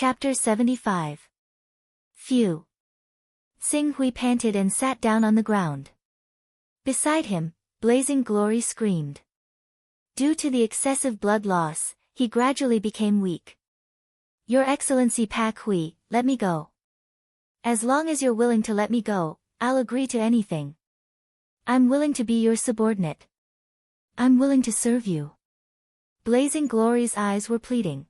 Chapter 75. Phew. Xing Hui panted and sat down on the ground. Beside him, Blazing Glory screamed. Due to the excessive blood loss, he gradually became weak. Your Excellency Pak Hui, let me go. As long as you're willing to let me go, I'll agree to anything. I'm willing to be your subordinate. I'm willing to serve you. Blazing Glory's eyes were pleading.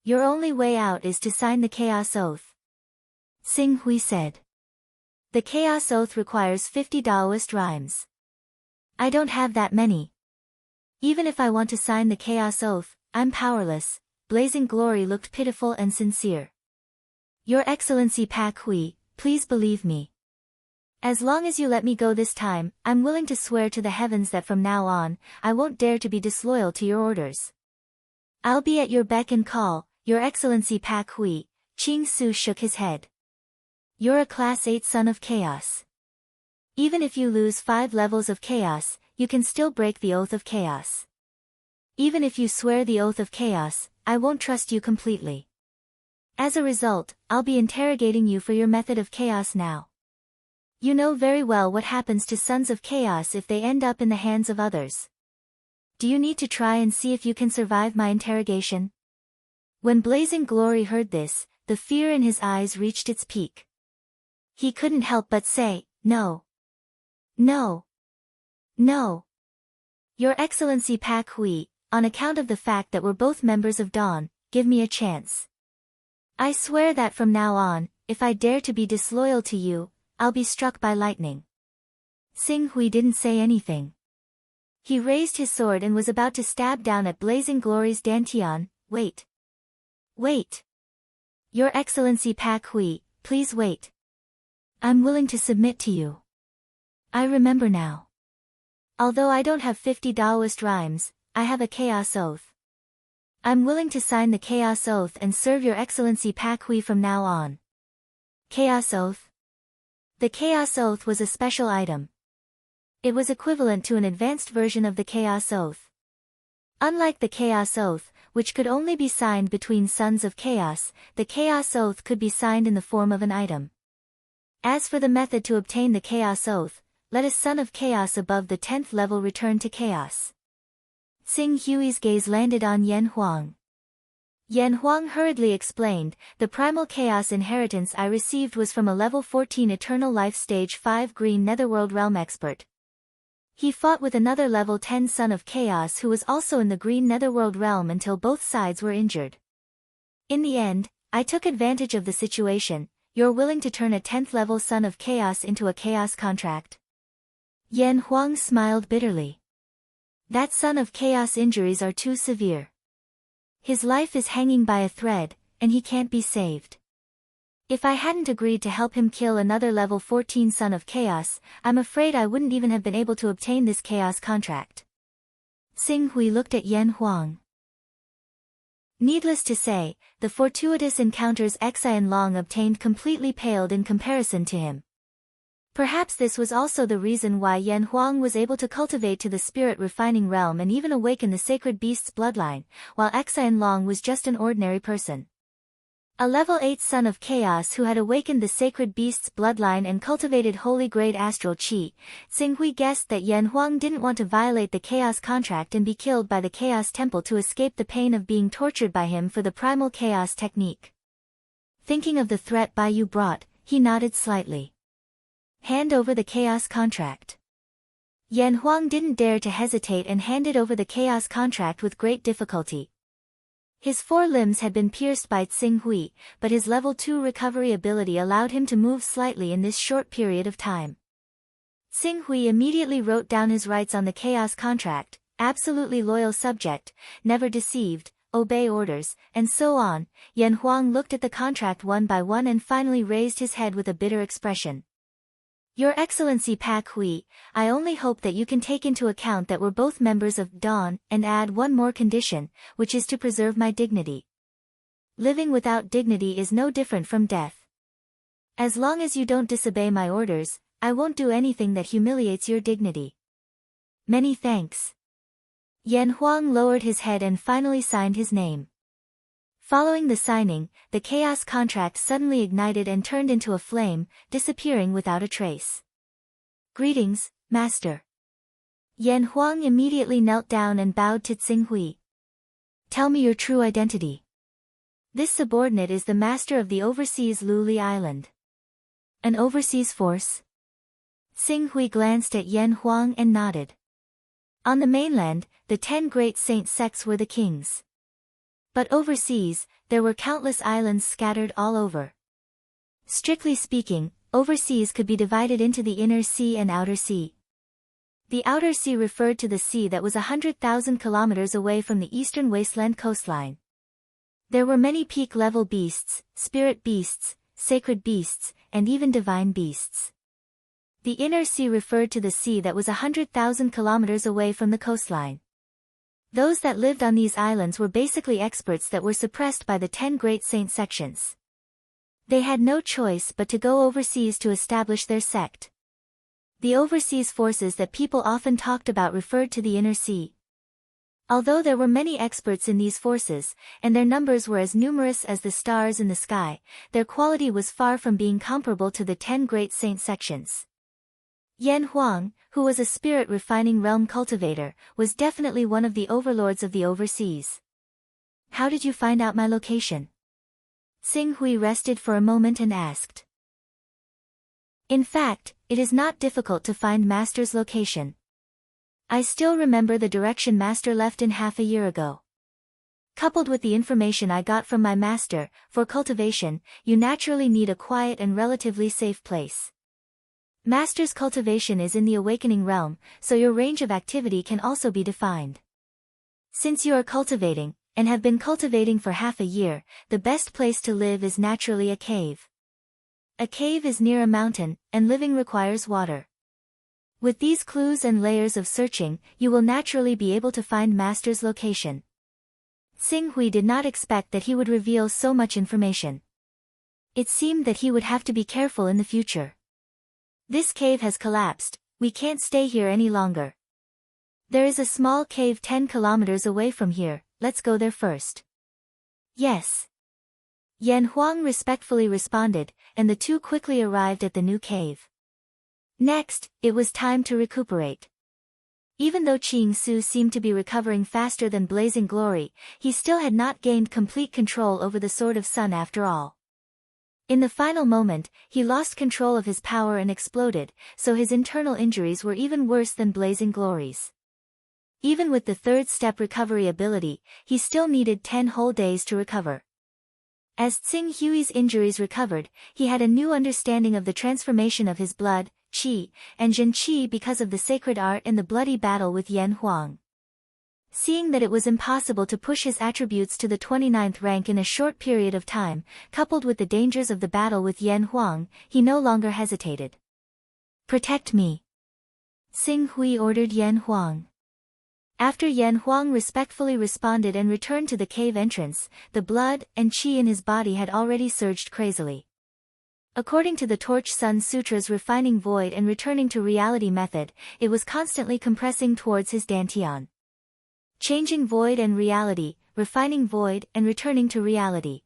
Your only way out is to sign the Chaos Oath. Xing Hui said. The Chaos Oath requires 50 Daoist rhymes. I don't have that many. Even if I want to sign the Chaos Oath, I'm powerless. Blazing Glory looked pitiful and sincere. Your Excellency Pak Hui, please believe me. As long as you let me go this time, I'm willing to swear to the heavens that from now on, I won't dare to be disloyal to your orders. I'll be at your beck and call, Your Excellency Pak Hui. Qing Su shook his head. You're a Class 8 Son of Chaos. Even if you lose 5 levels of Chaos, you can still break the Oath of Chaos. Even if you swear the Oath of Chaos, I won't trust you completely. As a result, I'll be interrogating you for your method of chaos now. You know very well what happens to Sons of Chaos if they end up in the hands of others. Do you need to try and see if you can survive my interrogation? When Blazing Glory heard this, the fear in his eyes reached its peak. He couldn't help but say, no. No. No. Your Excellency Pak Hui, on account of the fact that we're both members of Dawn, give me a chance. I swear that from now on, if I dare to be disloyal to you, I'll be struck by lightning. Xing Hui didn't say anything. He raised his sword and was about to stab down at Blazing Glory's Dantian. Wait. Wait. Your Excellency Pak Hui, please wait. I'm willing to submit to you. I remember now. Although I don't have 50 Daoist rhymes, I have a Chaos Oath. I'm willing to sign the Chaos Oath and serve Your Excellency Pak Hui from now on. Chaos Oath? The Chaos Oath was a special item. It was equivalent to an advanced version of the Chaos Oath. Unlike the Chaos Oath, which could only be signed between Sons of Chaos, the Chaos Oath could be signed in the form of an item. As for the method to obtain the Chaos Oath, let a Son of Chaos above the 10th level return to Chaos. Xing Hui's gaze landed on Yan Huang. Yan Huang hurriedly explained, the primal chaos inheritance I received was from a level 14 Eternal Life Stage 5 Green Netherworld Realm expert. He fought with another level 10 Son of Chaos who was also in the Green Netherworld realm until both sides were injured. In the end, I took advantage of the situation. You're willing to turn a 10th level Son of Chaos into a Chaos contract? Yan Huang smiled bitterly. That Son of Chaos injuries are too severe. His life is hanging by a thread, and he can't be saved. If I hadn't agreed to help him kill another level 14 Son of Chaos, I'm afraid I wouldn't even have been able to obtain this Chaos contract. Xing Hui looked at Yan Huang. Needless to say, the fortuitous encounters Xian Long obtained completely paled in comparison to him. Perhaps this was also the reason why Yan Huang was able to cultivate to the spirit refining realm and even awaken the sacred beast's bloodline, while Xian Long was just an ordinary person. A level 8 Son of Chaos who had awakened the sacred beast's bloodline and cultivated holy grade astral chi. Xing Hui guessed that Yan Huang didn't want to violate the Chaos contract and be killed by the Chaos Temple to escape the pain of being tortured by him for the primal Chaos technique. Thinking of the threat Bai Yu brought, he nodded slightly. Hand over the Chaos contract. Yan Huang didn't dare to hesitate and handed over the Chaos contract with great difficulty. His 4 limbs had been pierced by Xing Hui, but his level 2 recovery ability allowed him to move slightly in this short period of time. Xing Hui immediately wrote down his rights on the Chaos contract: absolutely loyal subject, never deceived, obey orders, and so on. Yan Huang looked at the contract one by one and finally raised his head with a bitter expression. Your Excellency Pak Hui, I only hope that you can take into account that we're both members of Dawn, and add one more condition, which is to preserve my dignity. Living without dignity is no different from death. As long as you don't disobey my orders, I won't do anything that humiliates your dignity. Many thanks. Yan Huang lowered his head and finally signed his name. Following the signing, the chaos contract suddenly ignited and turned into a flame, disappearing without a trace. Greetings, Master. Yan Huang immediately knelt down and bowed to Tsinghui. Tell me your true identity. This subordinate is the master of the overseas Luli Island. An overseas force? Tsinghui glanced at Yan Huang and nodded. On the mainland, the 10 great saint sects were the kings. But overseas, there were countless islands scattered all over. Strictly speaking, overseas could be divided into the inner sea and outer sea. The outer sea referred to the sea that was 100,000 kilometers away from the eastern wasteland coastline. There were many peak-level beasts, spirit beasts, sacred beasts, and even divine beasts. The inner sea referred to the sea that was 100,000 kilometers away from the coastline. Those that lived on these islands were basically experts that were suppressed by the 10 great saint sections. They had no choice but to go overseas to establish their sect. The overseas forces that people often talked about referred to the inner sea. Although there were many experts in these forces, and their numbers were as numerous as the stars in the sky, their quality was far from being comparable to the 10 great saint sections. Yan Huang, who was a spirit refining realm cultivator, was definitely one of the overlords of the overseas. How did you find out my location? Tsinghui rested for a moment and asked. In fact, it is not difficult to find Master's location. I still remember the direction Master left in half a year ago. Coupled with the information I got from my Master, for cultivation, you naturally need a quiet and relatively safe place. Master's cultivation is in the awakening realm, so your range of activity can also be defined. Since you are cultivating, and have been cultivating for half a year, the best place to live is naturally a cave. A cave is near a mountain, and living requires water. With these clues and layers of searching, you will naturally be able to find Master's location. Tsinghui did not expect that he would reveal so much information. It seemed that he would have to be careful in the future. This cave has collapsed, we can't stay here any longer. There is a small cave 10 kilometers away from here, let's go there first. Yes. Yan Huang respectfully responded, and the two quickly arrived at the new cave. Next, it was time to recuperate. Even though Qing Su seemed to be recovering faster than Blazing Glory, he still had not gained complete control over the Sword of Sun after all. In the final moment, he lost control of his power and exploded, so his internal injuries were even worse than Blazing Glory's. Even with the third step recovery ability, he still needed 10 whole days to recover. As Tsinghui's injuries recovered, he had a new understanding of the transformation of his blood, qi, and Jin qi because of the sacred art in the bloody battle with Yan Huang. Seeing that it was impossible to push his attributes to the 29th rank in a short period of time, coupled with the dangers of the battle with Yan Huang, he no longer hesitated. Protect me. Tsinghui ordered Yan Huang. After Yan Huang respectfully responded and returned to the cave entrance, the blood and qi in his body had already surged crazily. According to the Torch Sun Sutra's refining void and returning to reality method, it was constantly compressing towards his dantian. Changing void and reality, refining void and returning to reality.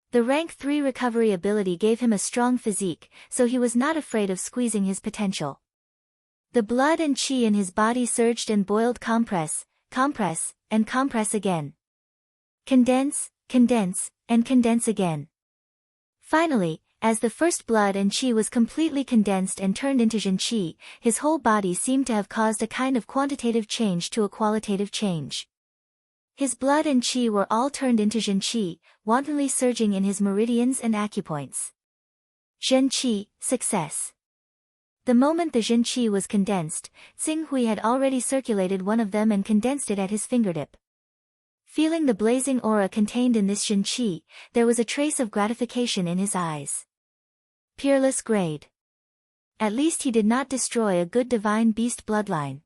The rank 3 recovery ability gave him a strong physique, so he was not afraid of squeezing his potential. The blood and qi in his body surged and boiled compress, compress, and compress again. Condense, condense, and condense again. Finally, as the first blood and qi was completely condensed and turned into Jin qi, his whole body seemed to have caused a kind of quantitative change to a qualitative change. His blood and qi were all turned into Jin qi, wantonly surging in his meridians and acupoints. Jin qi, success. The moment the Jin qi was condensed, Tsinghui had already circulated one of them and condensed it at his fingertip. Feeling the blazing aura contained in this Jin qi, there was a trace of gratification in his eyes. Peerless grade. At least he did not destroy a good divine beast bloodline.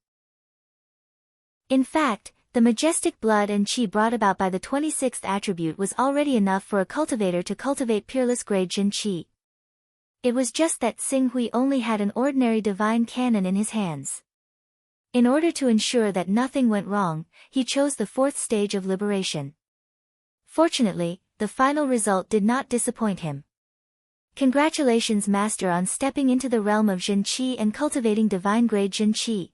In fact, the majestic blood and qi brought about by the 26th attribute was already enough for a cultivator to cultivate peerless grade Jin qi. It was just that Tsinghui only had an ordinary divine cannon in his hands. In order to ensure that nothing went wrong, he chose the 4th stage of liberation. Fortunately, the final result did not disappoint him. Congratulations, Master, on stepping into the realm of Jin Qi and cultivating divine-grade Jin Qi.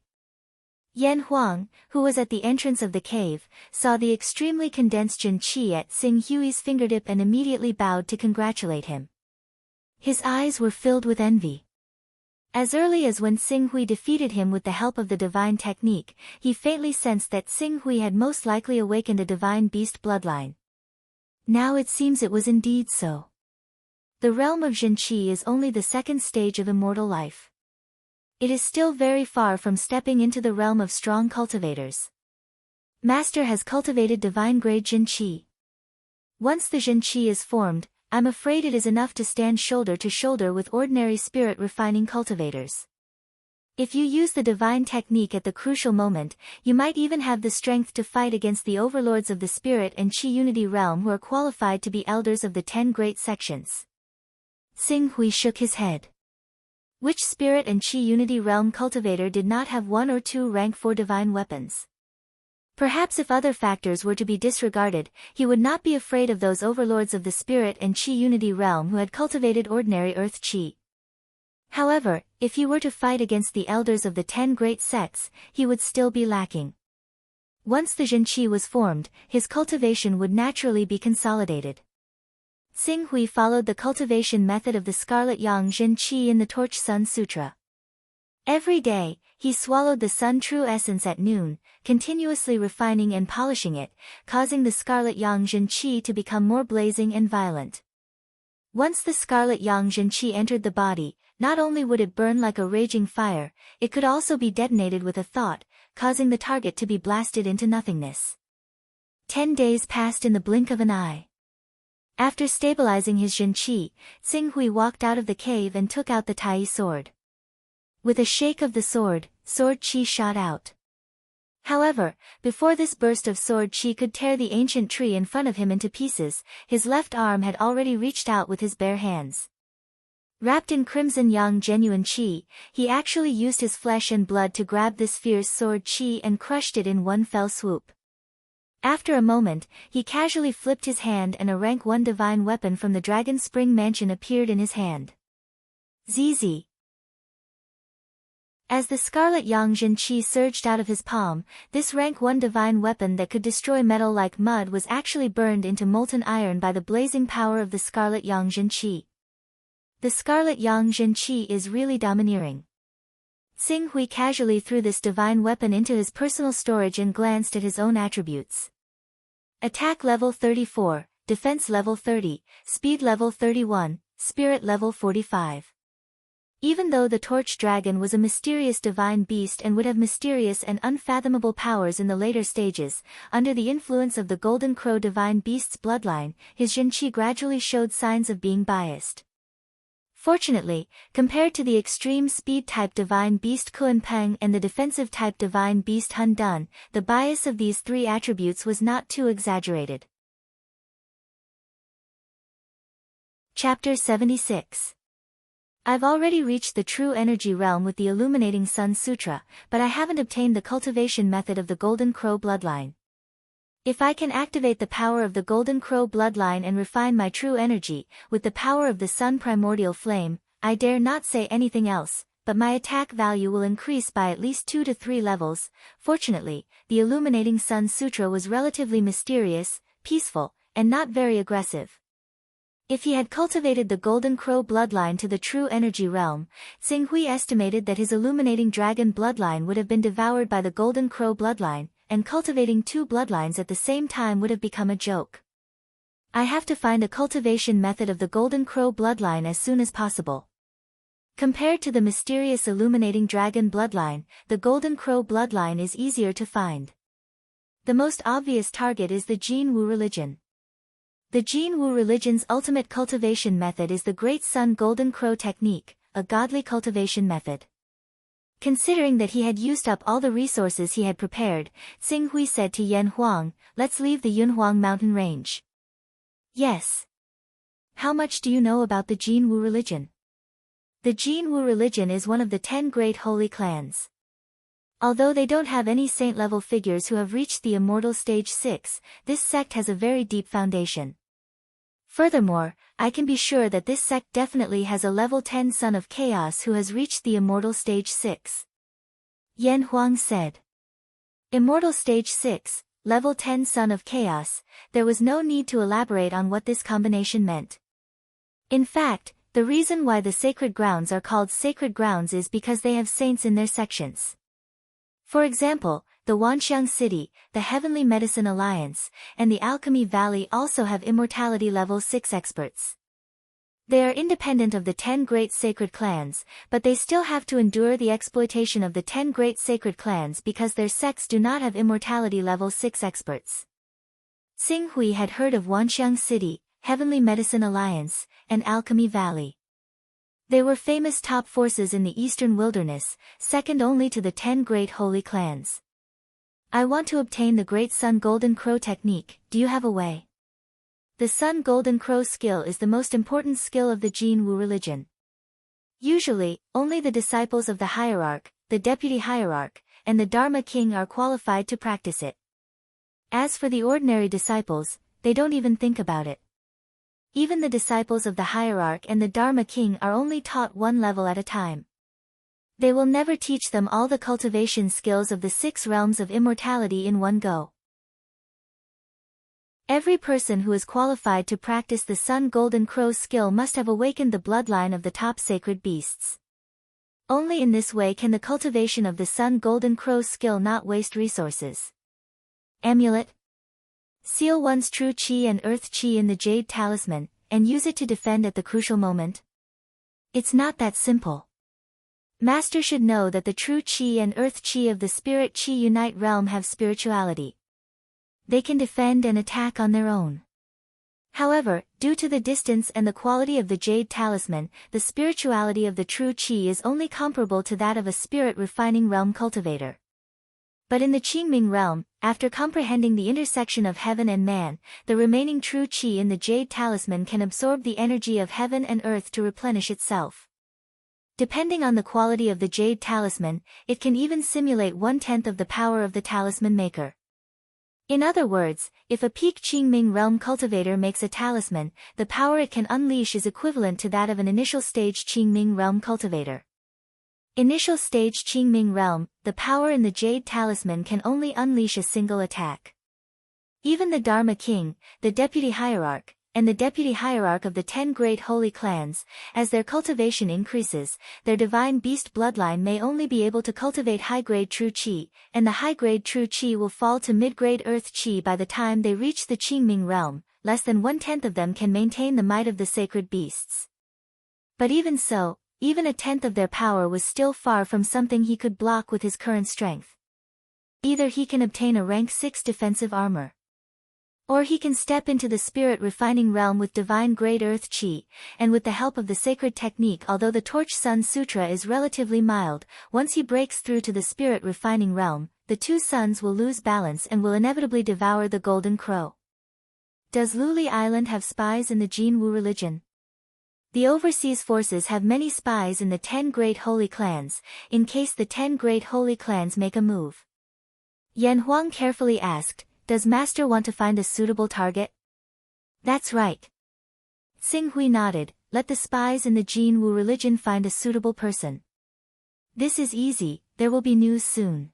Yan Huang, who was at the entrance of the cave, saw the extremely condensed Jin Qi at Xing Hui's fingertip and immediately bowed to congratulate him. His eyes were filled with envy. As early as when Xing Hui defeated him with the help of the divine technique, he faintly sensed that Xing Hui had most likely awakened a divine beast bloodline. Now it seems it was indeed so. The realm of Jin Qi is only the second stage of immortal life. It is still very far from stepping into the realm of strong cultivators. Master has cultivated divine-grade Jin Qi. Once the Jin Qi is formed, I'm afraid it is enough to stand shoulder to shoulder with ordinary spirit-refining cultivators. If you use the divine technique at the crucial moment, you might even have the strength to fight against the overlords of the spirit and Qi unity realm who are qualified to be elders of the 10 great sections. Xing Hui shook his head. Which spirit and Qi unity realm cultivator did not have 1 or 2 rank 4 divine weapons? Perhaps if other factors were to be disregarded, he would not be afraid of those overlords of the spirit and Qi unity realm who had cultivated ordinary earth Qi. However, if he were to fight against the elders of the 10 great sects, he would still be lacking. Once the Jin Qi was formed, his cultivation would naturally be consolidated. Xing Hui followed the cultivation method of the Scarlet Yang Jin Qi in the Torch Sun Sutra. Every day, he swallowed the Sun True Essence at noon, continuously refining and polishing it, causing the Scarlet Yang Jin Qi to become more blazing and violent. Once the Scarlet Yang Jin Qi entered the body, not only would it burn like a raging fire, it could also be detonated with a thought, causing the target to be blasted into nothingness. 10 days passed in the blink of an eye. After stabilizing his Jin Qi, Xing Hui walked out of the cave and took out the Tai sword. With a shake of the sword Qi shot out. However, before this burst of sword Qi could tear the ancient tree in front of him into pieces, his left arm had already reached out with his bare hands. Wrapped in crimson yang genuine Qi, he actually used his flesh and blood to grab this fierce sword Qi and crushed it in one fell swoop. After a moment, he casually flipped his hand and a rank 1 divine weapon from the Dragon Spring Mansion appeared in his hand. ZZ. As the Scarlet Yang Jin Qi surged out of his palm, this rank 1 divine weapon that could destroy metal like mud was actually burned into molten iron by the blazing power of the Scarlet Yang Jin Qi. The Scarlet Yang Jin Qi is really domineering. Xing Hui casually threw this divine weapon into his personal storage and glanced at his own attributes. Attack level 34, defense level 30, speed level 31, spirit level 45. Even though the Torch Dragon was a mysterious divine beast and would have mysterious and unfathomable powers in the later stages, under the influence of the Golden Crow divine beast's bloodline, his Jin Qi gradually showed signs of being biased. Fortunately, compared to the extreme speed-type divine beast Kuan Peng and the defensive-type divine beast Hun Dun, the bias of these 3 attributes was not too exaggerated. Chapter 76. I've already reached the true energy realm with the Illuminating Sun Sutra, but I haven't obtained the cultivation method of the Golden Crow bloodline. If I can activate the power of the Golden Crow bloodline and refine my true energy, with the power of the Sun Primordial Flame, I dare not say anything else, but my attack value will increase by at least 2 to 3 levels. Fortunately, the Illuminating Sun Sutra was relatively mysterious, peaceful, and not very aggressive. If he had cultivated the Golden Crow bloodline to the true energy realm, Xing Hui estimated that his Illuminating Dragon bloodline would have been devoured by the Golden Crow bloodline, and cultivating 2 bloodlines at the same time would have become a joke. I have to find a cultivation method of the Golden Crow bloodline as soon as possible. Compared to the mysterious Illuminating Dragon bloodline, the Golden Crow bloodline is easier to find. The most obvious target is the Jin Wu religion. The Jin Wu religion's ultimate cultivation method is the Great Sun Golden Crow technique, a godly cultivation method. Considering that he had used up all the resources he had prepared, Xing Hui said to Yan Huang, "Let's leave the Yunhuang mountain range." Yes. How much do you know about the Jin Wu religion? The Jin Wu religion is one of the 10 great holy clans. Although they don't have any saint-level figures who have reached the immortal stage 6, this sect has a very deep foundation. Furthermore, I can be sure that this sect definitely has a level 10 son of chaos who has reached the immortal stage 6. Yan Huang said. Immortal stage 6, level 10 son of chaos, there was no need to elaborate on what this combination meant. In fact, the reason why the sacred grounds are called sacred grounds is because they have saints in their sections. For example, the Wanxiang City, the Heavenly Medicine Alliance, and the Alchemy Valley also have immortality level 6 experts. They are independent of the 10 great sacred clans, but they still have to endure the exploitation of the 10 great sacred clans because their sects do not have immortality level 6 experts. Xing Hui had heard of Wanxiang City, Heavenly Medicine Alliance, and Alchemy Valley. They were famous top forces in the Eastern Wilderness, second only to the 10 great holy clans. I want to obtain the Great Sun Golden Crow technique, do you have a way? The Sun Golden Crow skill is the most important skill of the Jin Wu religion. Usually, only the disciples of the hierarch, the deputy hierarch, and the Dharma king are qualified to practice it. As for the ordinary disciples, they don't even think about it. Even the disciples of the hierarch and the Dharma king are only taught one level at a time. They will never teach them all the cultivation skills of the 6 realms of immortality in one go. Every person who is qualified to practice the Sun Golden Crow skill must have awakened the bloodline of the top sacred beasts. Only in this way can the cultivation of the Sun Golden Crow skill not waste resources. Amulet. Seal one's true chi and earth chi in the jade talisman, and use it to defend at the crucial moment. It's not that simple. Master should know that the true chi and earth chi of the spirit chi unite realm have spirituality. They can defend and attack on their own. However, due to the distance and the quality of the jade talisman, the spirituality of the true chi is only comparable to that of a spirit refining realm cultivator. But in the Qingming realm, after comprehending the intersection of heaven and man, the remaining true qi in the jade talisman can absorb the energy of heaven and earth to replenish itself. Depending on the quality of the jade talisman, it can even simulate 1/10 of the power of the talisman maker. In other words, if a peak Qingming realm cultivator makes a talisman, the power it can unleash is equivalent to that of an initial stage Qingming realm cultivator. Initial stage Qingming realm, the power in the jade talisman can only unleash a single attack. Even the Dharma king, the deputy hierarch, and the deputy hierarch of the 10 great holy clans, as their cultivation increases, their divine beast bloodline may only be able to cultivate high-grade true qi, and the high-grade true qi will fall to mid-grade earth qi by the time they reach the Qingming realm. Less than 1/10 of them can maintain the might of the sacred beasts. But even so, even 1/10 of their power was still far from something he could block with his current strength. Either he can obtain a rank 6 defensive armor, or he can step into the spirit refining realm with divine grade earth chi, and with the help of the sacred technique. Although the Torch Sun Sutra is relatively mild, once he breaks through to the spirit refining realm, the two suns will lose balance and will inevitably devour the Golden Crow. Does Luli Island have spies in the Jin Wu religion? The overseas forces have many spies in the 10 great holy clans, in case the 10 great holy clans make a move. Yan Huang carefully asked, "Does Master want to find a suitable target?" "That's right." Xing Hui nodded, "Let the spies in the Jin Wu religion find a suitable person." "This is easy, there will be news soon."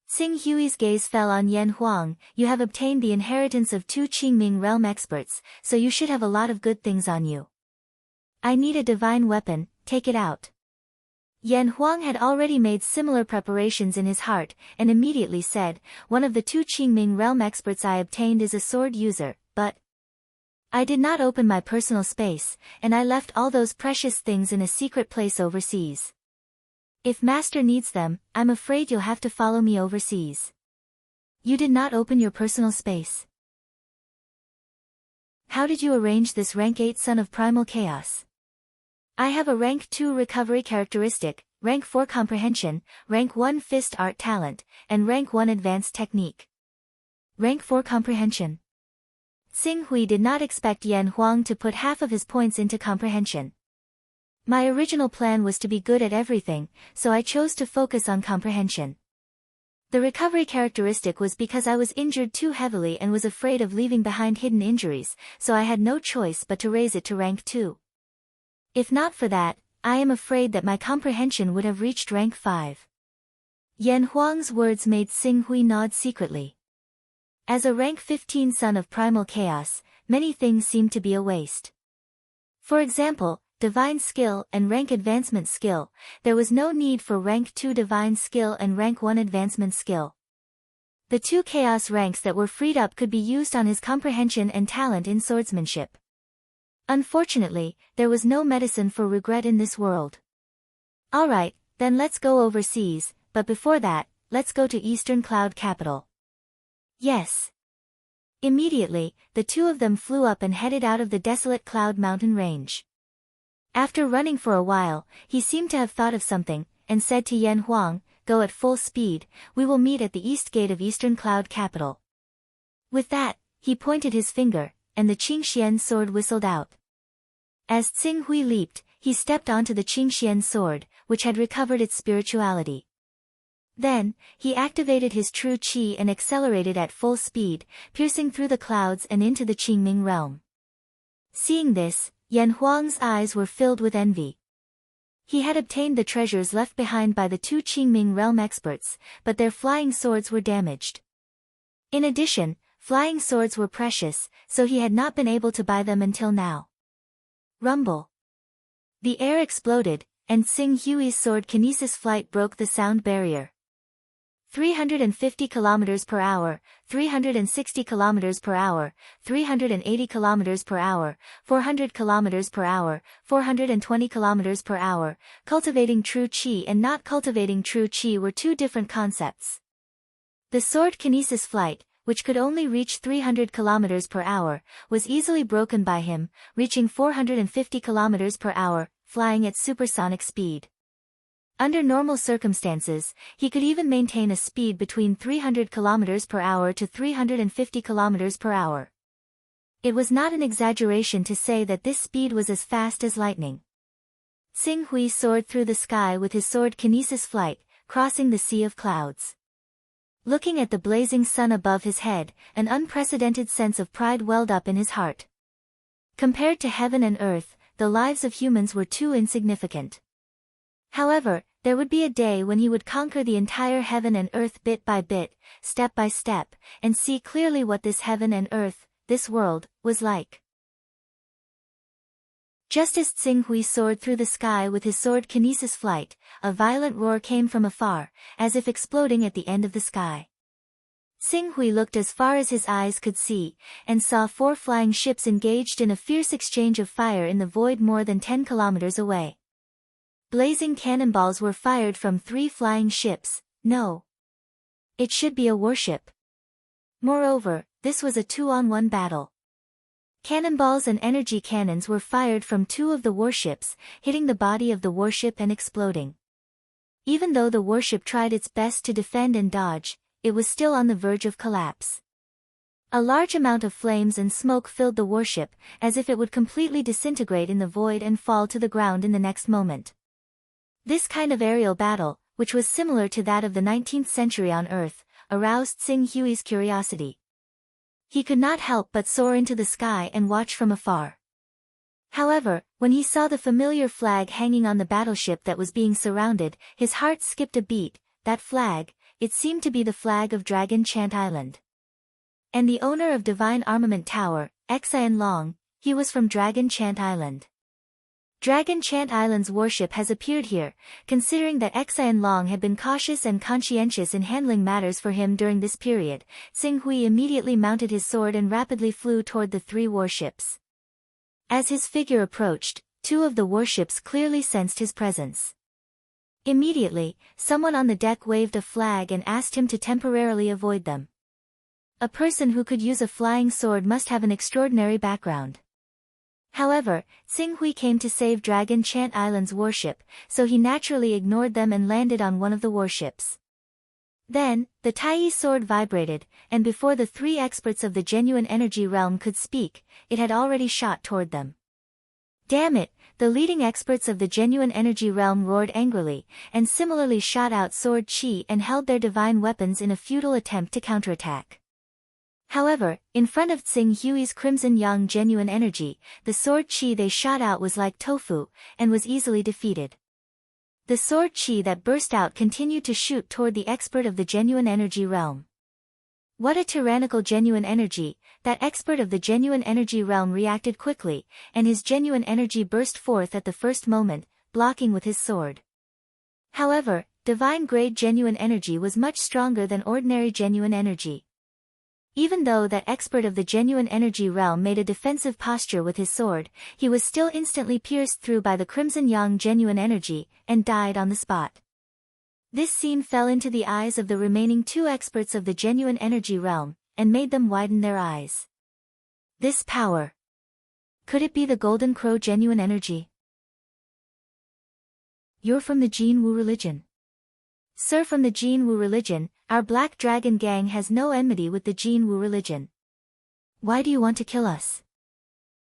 Xing Hui's gaze fell on Yan Huang. "You have obtained the inheritance of 2 Qingming realm experts, so you should have a lot of good things on you. I need a divine weapon, take it out." Yan Huang had already made similar preparations in his heart, and immediately said, "One of the 2 Qingming realm experts I obtained is a sword user, but I did not open my personal space, and I left all those precious things in a secret place overseas. If Master needs them, I'm afraid you'll have to follow me overseas." "You did not open your personal space? How did you arrange this rank 8 Son of Primal Chaos?" "I have a rank 2 recovery characteristic, rank 4 comprehension, rank 1 fist art talent, and rank 1 advanced technique." Rank 4 comprehension. Xing Hui did not expect Yan Huang to put half of his points into comprehension. "My original plan was to be good at everything, so I chose to focus on comprehension. The recovery characteristic was because I was injured too heavily and was afraid of leaving behind hidden injuries, so I had no choice but to raise it to rank 2. If not for that, I am afraid that my comprehension would have reached rank 5. Yan Huang's words made Xing Hui nod secretly. As a rank 15 son of primal chaos, many things seemed to be a waste. For example, divine skill and rank advancement skill, there was no need for rank 2 divine skill and rank 1 advancement skill. The 2 chaos ranks that were freed up could be used on his comprehension and talent in swordsmanship. Unfortunately, there was no medicine for regret in this world. Alright, then let's go overseas, but before that, let's go to Eastern Cloud Capital. Yes. Immediately, the two of them flew up and headed out of the desolate Cloud Mountain range. After running for a while, he seemed to have thought of something, and said to Yan Huang, "Go at full speed, we will meet at the east gate of Eastern Cloud Capital." With that, he pointed his finger, and the Qingxian sword whistled out. As Xing Hui leaped, he stepped onto the Qingxian sword, which had recovered its spirituality. Then, he activated his true qi and accelerated at full speed, piercing through the clouds and into the Qingming realm. Seeing this, Yan Huang's eyes were filled with envy. He had obtained the treasures left behind by the 2 Qingming realm experts, but their flying swords were damaged. In addition, flying swords were precious, so he had not been able to buy them until now. Rumble. The air exploded, and Xing Hui's sword kinesis flight broke the sound barrier. 350 km per hour, 360 km per hour, 380 km per hour, 400 km per hour, 420 km per hour, cultivating true qi and not cultivating true qi were two different concepts. The sword kinesis flight, which could only reach 300 km per hour, was easily broken by him, reaching 450 km per hour, flying at supersonic speed. Under normal circumstances, he could even maintain a speed between 300 km per hour to 350 km per hour. It was not an exaggeration to say that this speed was as fast as lightning. Xing Hui soared through the sky with his sword kinesis flight, crossing the sea of clouds. Looking at the blazing sun above his head, an unprecedented sense of pride welled up in his heart. Compared to heaven and earth, the lives of humans were too insignificant. However, there would be a day when he would conquer the entire heaven and earth bit by bit, step by step, and see clearly what this heaven and earth, this world, was like. Just as Xing Hui soared through the sky with his sword kinesis flight, a violent roar came from afar, as if exploding at the end of the sky. Xing Hui looked as far as his eyes could see, and saw 4 flying ships engaged in a fierce exchange of fire in the void more than 10 kilometers away. Blazing cannonballs were fired from 3 flying ships. No. It should be a warship. Moreover, this was a 2-on-1 battle. Cannonballs and energy cannons were fired from 2 of the warships, hitting the body of the warship and exploding. Even though the warship tried its best to defend and dodge, it was still on the verge of collapse. A large amount of flames and smoke filled the warship, as if it would completely disintegrate in the void and fall to the ground in the next moment. This kind of aerial battle, which was similar to that of the 19th century on Earth, aroused Xing Hui's curiosity. He could not help but soar into the sky and watch from afar. However, when he saw the familiar flag hanging on the battleship that was being surrounded, his heart skipped a beat. That flag, it seemed to be the flag of Dragon Chant Island. And the owner of Divine Armament Tower, Xian Long, he was from Dragon Chant Island. Dragon Chant Island's warship has appeared here, considering that Xian Long had been cautious and conscientious in handling matters for him during this period. Xing Hui immediately mounted his sword and rapidly flew toward the 3 warships. As his figure approached, 2 of the warships clearly sensed his presence. Immediately, someone on the deck waved a flag and asked him to temporarily avoid them. A person who could use a flying sword must have an extraordinary background. However, Xing Hui came to save Dragon Chant Island's warship, so he naturally ignored them and landed on one of the warships. Then, the Tai sword vibrated, and before the 3 experts of the genuine energy realm could speak, it had already shot toward them. Damn it, the leading experts of the genuine energy realm roared angrily, and similarly shot out sword chi and held their divine weapons in a futile attempt to counterattack. However, in front of Tsing Hui's crimson yang genuine energy, the sword chi they shot out was like tofu, and was easily defeated. The sword chi that burst out continued to shoot toward the expert of the genuine energy realm. What a tyrannical genuine energy! That expert of the genuine energy realm reacted quickly, and his genuine energy burst forth at the first moment, blocking with his sword. However, divine-grade genuine energy was much stronger than ordinary genuine energy. Even though that expert of the genuine energy realm made a defensive posture with his sword, he was still instantly pierced through by the crimson yang genuine energy, and died on the spot. This scene fell into the eyes of the remaining two experts of the genuine energy realm, and made them widen their eyes. This power. Could it be the Golden Crow genuine energy? You're from the Jin Wu religion. Sir, from the Jin Wu religion, our Black Dragon gang has no enmity with the Jin Wu religion. Why do you want to kill us?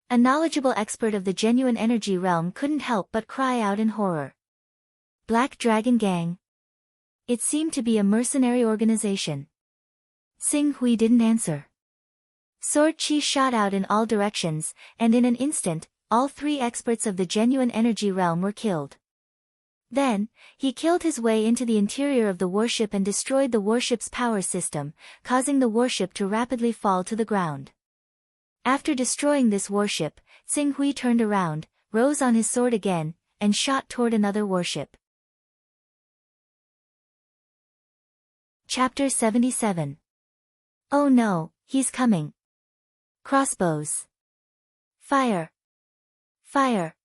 A knowledgeable expert of the genuine energy realm couldn't help but cry out in horror. Black Dragon gang. It seemed to be a mercenary organization. Tsing Hui didn't answer. Sword chi shot out in all directions, and in an instant, all three experts of the genuine energy realm were killed. Then, he killed his way into the interior of the warship and destroyed the warship's power system, causing the warship to rapidly fall to the ground. After destroying this warship, Tsing Hui turned around, rose on his sword again, and shot toward another warship. Chapter 77. Oh no, he's coming. Crossbows. Fire. Fire.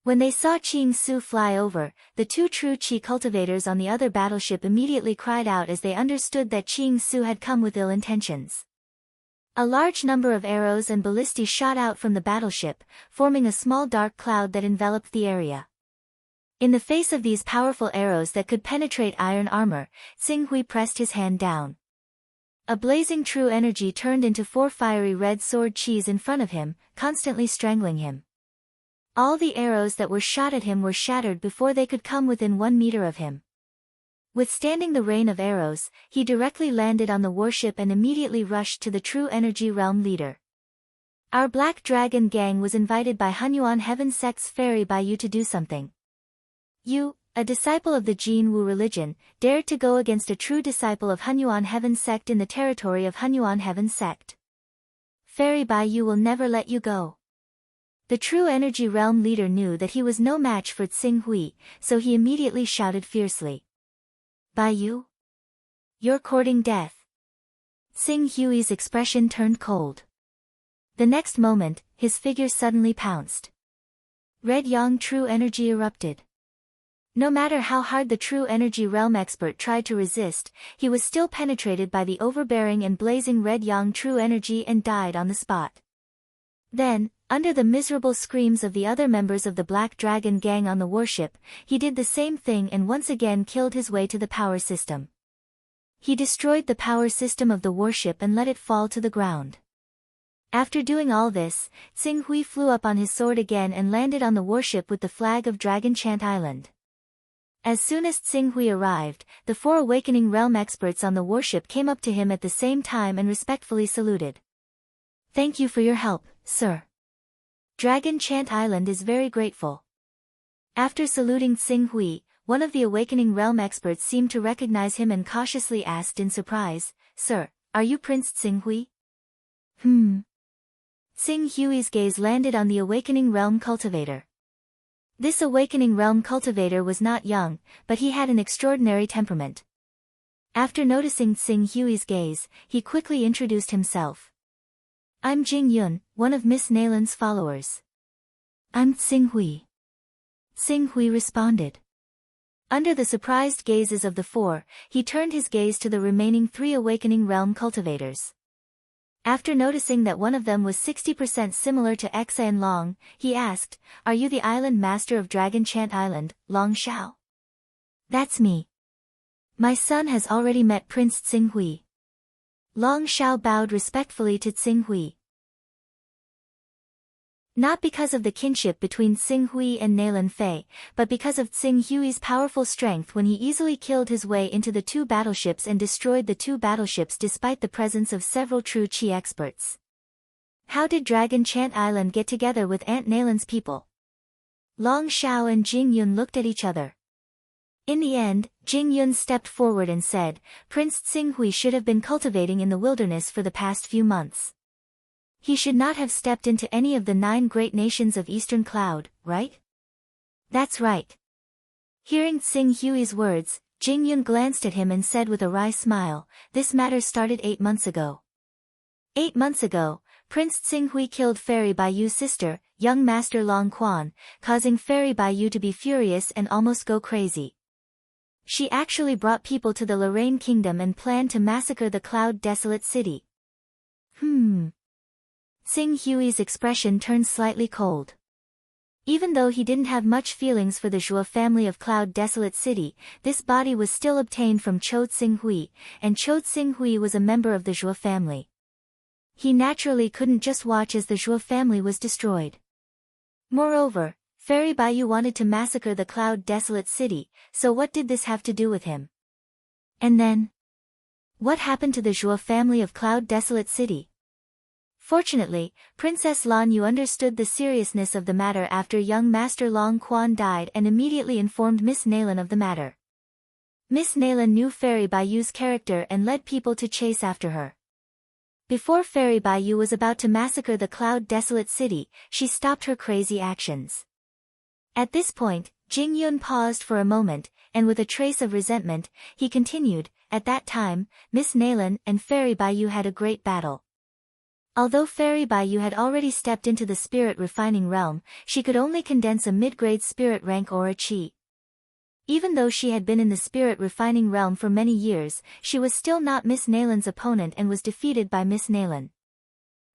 When they saw Qing Su fly over, the two true Qi cultivators on the other battleship immediately cried out as they understood that Qing Su had come with ill intentions. A large number of arrows and ballistae shot out from the battleship, forming a small dark cloud that enveloped the area. In the face of these powerful arrows that could penetrate iron armor, Tsing Hui pressed his hand down. A blazing true energy turned into 4 fiery red sword chis in front of him, constantly strangling him. All the arrows that were shot at him were shattered before they could come within 1 meter of him. Withstanding the rain of arrows, he directly landed on the warship and immediately rushed to the true energy realm leader. Our Black Dragon gang was invited by Hunyuan Heaven Sect's Fairy Baiyu to do something. You, a disciple of the Jin Wu religion, dared to go against a true disciple of Hunyuan Heaven Sect in the territory of Hunyuan Heaven Sect. Fairy Baiyu will never let you go. The true energy realm leader knew that he was no match for Tsing Hui, so he immediately shouted fiercely. Baiyu? You're courting death. Tsing Hui's expression turned cold. The next moment, his figure suddenly pounced. Red Yang true energy erupted. No matter how hard the true energy realm expert tried to resist, he was still penetrated by the overbearing and blazing red yang true energy and died on the spot. Then, under the miserable screams of the other members of the Black Dragon gang on the warship, he did the same thing and once again killed his way to the power system. He destroyed the power system of the warship and let it fall to the ground. After doing all this, Tsing Hui flew up on his sword again and landed on the warship with the flag of Dragon Chant Island. As soon as Tsing Hui arrived, the 4 Awakening Realm experts on the warship came up to him at the same time and respectfully saluted. Thank you for your help, sir. Dragon Chant Island is very grateful. After saluting Tsing Hui, one of the Awakening Realm experts seemed to recognize him and cautiously asked in surprise, Sir, are you Prince Tsing Hui? Tsing Hui's gaze landed on the Awakening Realm cultivator. This Awakening Realm cultivator was not young, but he had an extraordinary temperament. After noticing Tsing Hui's gaze, he quickly introduced himself. I'm Jing Yun, one of Miss Nalan's followers. I'm Tsing Hui. Tsing Hui responded. Under the surprised gazes of the 4, he turned his gaze to the remaining 3 Awakening Realm cultivators. After noticing that one of them was 60% similar to Exa and Long, he asked, Are you the island master of Dragon Chant Island, Long Shao? That's me. My son has already met Prince Tsing Hui. Long Shao bowed respectfully to Tsing Hui. Not because of the kinship between Xing Hui and Nailan Fei, but because of Xing Hui's powerful strength when he easily killed his way into the two battleships and destroyed the two battleships despite the presence of several true Qi experts. How did Dragon Chant Island get together with Aunt Nailan's people? Long Shao and Jing Yun looked at each other. In the end, Jing Yun stepped forward and said, Prince Xing Hui should have been cultivating in the wilderness for the past few months. He should not have stepped into any of the 9 great nations of Eastern Cloud, right? That's right. Hearing Xing Hui's words, Jing Yun glanced at him and said with a wry smile, this matter started 8 months ago. 8 months ago, Prince Xing Hui killed Fairy Baiyu's sister, young Master Long Quan, causing Fairy Baiyu to be furious and almost go crazy. She actually brought people to the Lorraine Kingdom and planned to massacre the Cloud Desolate City. Xing Hui's expression turned slightly cold. Even though he didn't have much feelings for the Zhuo family of Cloud Desolate City, this body was still obtained from Chou Xing Hui, and Chou Xing Hui was a member of the Zhuo family. He naturally couldn't just watch as the Zhuo family was destroyed. Moreover, Fairy Baiyu wanted to massacre the Cloud Desolate City, so what did this have to do with him? And then? What happened to the Zhuo family of Cloud Desolate City? Fortunately, Princess Lan Yu understood the seriousness of the matter after young Master Long Quan died and immediately informed Miss Nailan of the matter. Miss Nailan knew Fairy Baiyu's character and led people to chase after her. Before Fairy Baiyu was about to massacre the Cloud Desolate City, she stopped her crazy actions. At this point, Jing Yun paused for a moment, and with a trace of resentment, he continued, at that time, Miss Nailan and Fairy Baiyu had a great battle. Although Fairy Baiyu had already stepped into the spirit refining realm, she could only condense a mid-grade spirit rank aura chi. Even though she had been in the spirit refining realm for many years, she was still not Miss Nailan's opponent and was defeated by Miss Nailan.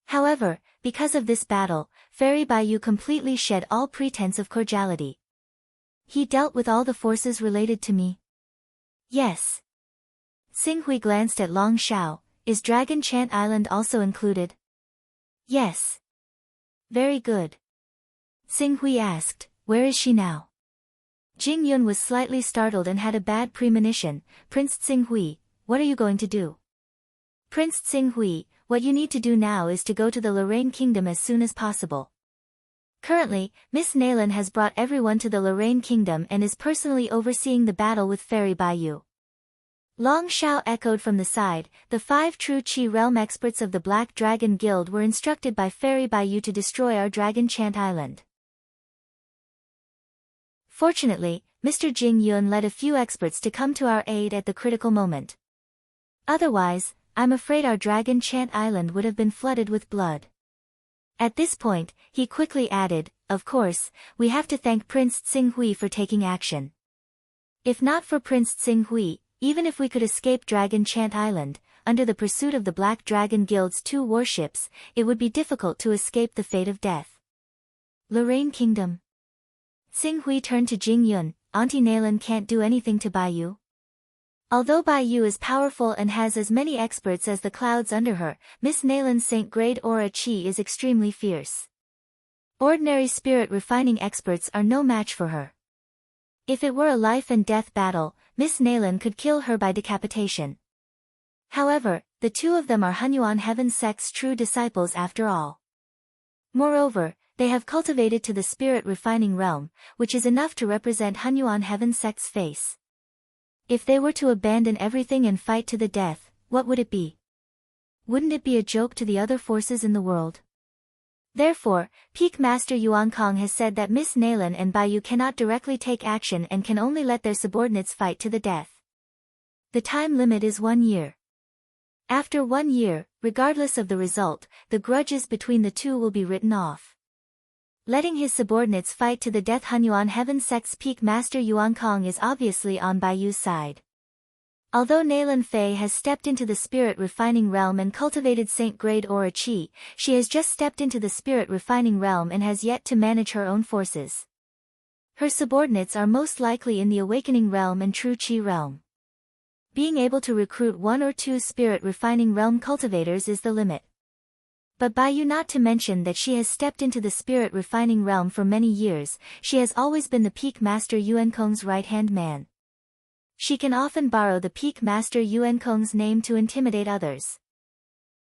However, because of this battle, Fairy Baiyu completely shed all pretense of cordiality. He dealt with all the forces related to me. Yes. Xing Hui glanced at Long Shao. Is Dragon Chant Island also included? Yes. Very good. Xing Hui asked, where is she now? Jing Yun was slightly startled and had a bad premonition. Prince Xing Hui, what are you going to do? Prince Xing Hui, what you need to do now is to go to the Lorraine Kingdom as soon as possible. Currently, Miss Nailan has brought everyone to the Lorraine Kingdom and is personally overseeing the battle with Fairy Baiyu. Long Shao echoed from the side. The 5 true Qi realm experts of the Black Dragon Guild were instructed by Fairy Baiyu to destroy our Dragon Chant Island. Fortunately, Mr. Jing Yun led a few experts to come to our aid at the critical moment. Otherwise, I'm afraid our Dragon Chant Island would have been flooded with blood. At this point, he quickly added, of course, we have to thank Prince Xing Hui for taking action. If not for Prince Xing Hui, even if we could escape Dragon Chant Island, under the pursuit of the Black Dragon Guild's 2 warships, it would be difficult to escape the fate of death. Lorraine Kingdom. Xing Hui turned to Jing Yun, Auntie Nailan can't do anything to Baiyu. Although Baiyu is powerful and has as many experts as the clouds under her, Miss Nailan's Saint-grade aura chi is extremely fierce. Ordinary spirit refining experts are no match for her. If it were a life and death battle, Miss Nailan could kill her by decapitation. However, the 2 of them are Hunyuan Heaven Sect's true disciples after all. Moreover, they have cultivated to the spirit refining realm, which is enough to represent Hunyuan Heaven Sect's face. If they were to abandon everything and fight to the death, what would it be? Wouldn't it be a joke to the other forces in the world? Therefore, Peak Master Yuan Kong has said that Miss Nailan and Baiyu cannot directly take action and can only let their subordinates fight to the death. The time limit is 1 year. After 1 year, regardless of the result, the grudges between the 2 will be written off. Letting his subordinates fight to the death, Hunyuan Heaven Sect's Peak Master Yuan Kong is obviously on Baiyu's side. Although Nailan Fei has stepped into the spirit refining realm and cultivated Saint-grade aura chi, she has just stepped into the spirit refining realm and has yet to manage her own forces. Her subordinates are most likely in the awakening realm and true chi realm. Being able to recruit 1 or 2 spirit refining realm cultivators is the limit. But Baiyu, not to mention that she has stepped into the spirit refining realm for many years, she has always been the peak master Yuan Kong's right-hand man. She can often borrow the peak master Yuan Kong's name to intimidate others.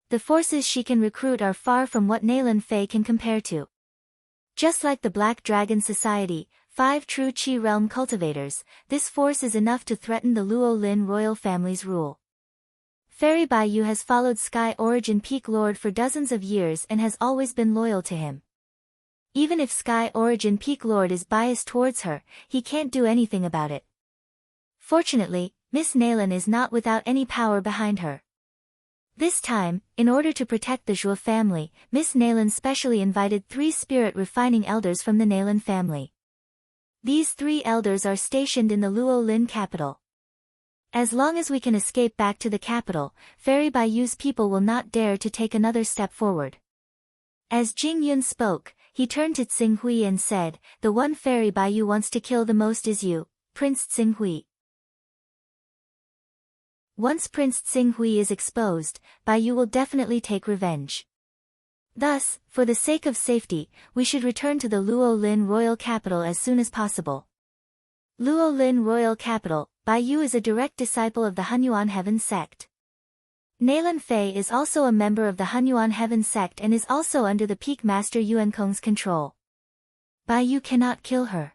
The forces she can recruit are far from what Nalan Fei can compare to. Just like the Black Dragon Society, 5 true Qi realm cultivators, this force is enough to threaten the Luo Lin royal family's rule. Fairy Baiyu has followed Sky Origin Peak Lord for dozens of years and has always been loyal to him. Even if Sky Origin Peak Lord is biased towards her, he can't do anything about it. Fortunately, Miss Nalan is not without any power behind her. This time, in order to protect the Zhuo family, Miss Nalan specially invited 3 spirit refining elders from the Nalan family. These 3 elders are stationed in the Luo Lin capital. As long as we can escape back to the capital, Fairy Baiyu's people will not dare to take another step forward. As Jing Yun spoke, he turned to Tsing Hui and said, "The one Fairy Baiyu wants to kill the most is you, Prince Tsing Hui." Once Prince Tsing Hui is exposed, Baiyu will definitely take revenge. Thus, for the sake of safety, we should return to the Luo Lin royal capital as soon as possible. Luo Lin royal capital, Baiyu is a direct disciple of the Hunyuan Heaven sect. Nalan Fei is also a member of the Hunyuan Heaven sect and is also under the peak master Yuan Kong's control. Baiyu cannot kill her.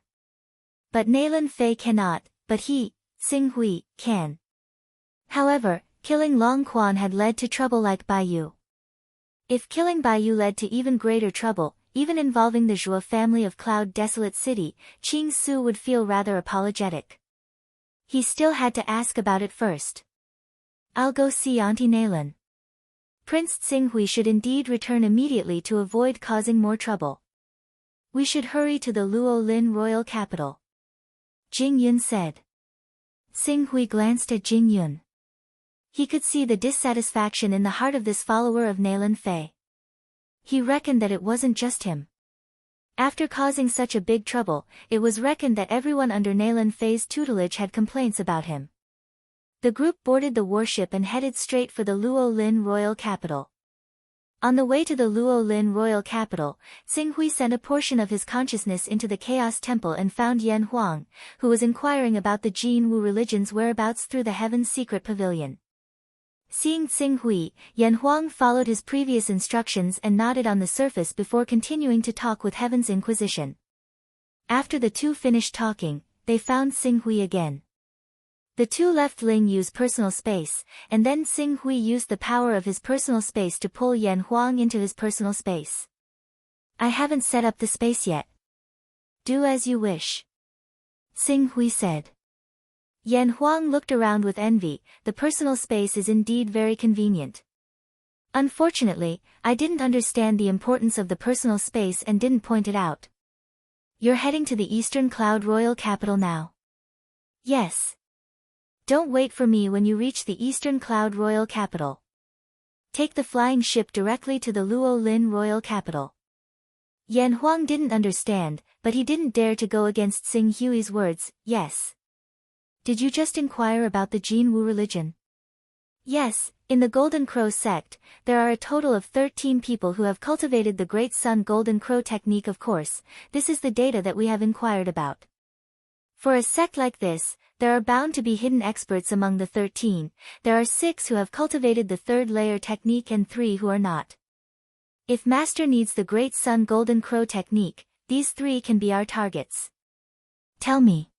But Nalan Fei cannot, but he, Tsing Hui, can. However, killing Long Quan had led to trouble like Baiyu. If killing Baiyu led to even greater trouble, even involving the Zhuo family of Cloud Desolate City, Qing Su would feel rather apologetic. He still had to ask about it first. "I'll go see Auntie Nalan." Prince Tsing Hui should indeed return immediately to avoid causing more trouble. "We should hurry to the Luo Lin royal capital," Jing Yun said. Tsing Hui glanced at Jing Yun. He could see the dissatisfaction in the heart of this follower of Nalan Fei. He reckoned that it wasn't just him. After causing such a big trouble, it was reckoned that everyone under Nalan Fei's tutelage had complaints about him. The group boarded the warship and headed straight for the Luo Lin royal capital. On the way to the Luo Lin royal capital, Tsing Hui sent a portion of his consciousness into the Chaos Temple and found Yan Huang, who was inquiring about the Jin Wu religion's whereabouts through the Heaven's Secret Pavilion. Seeing Tsing Hui, Yan Huang followed his previous instructions and nodded on the surface before continuing to talk with Heaven's Inquisition. After the two finished talking, they found Tsing Hui again. The two left Ling Yu's personal space, and then Tsing Hui used the power of his personal space to pull Yan Huang into his personal space. "I haven't set up the space yet." "Do as you wish," Tsing Hui said. Yan Huang looked around with envy. The personal space is indeed very convenient. "Unfortunately, I didn't understand the importance of the personal space and didn't point it out." "You're heading to the Eastern Cloud Royal Capital now?" "Yes." "Don't wait for me when you reach the Eastern Cloud Royal Capital. Take the flying ship directly to the Luo Lin Royal Capital." Yan Huang didn't understand, but he didn't dare to go against Tsing Hui's words. "Yes." "Did you just inquire about the Jin Wu religion?" "Yes, in the Golden Crow sect, there are a total of 13 people who have cultivated the Great Sun Golden Crow technique. Of course, this is the data that we have inquired about. For a sect like this, there are bound to be hidden experts among the 13. There are 6 who have cultivated the third layer technique and 3 who are not. If Master needs the Great Sun Golden Crow technique, these 3 can be our targets." "Tell me."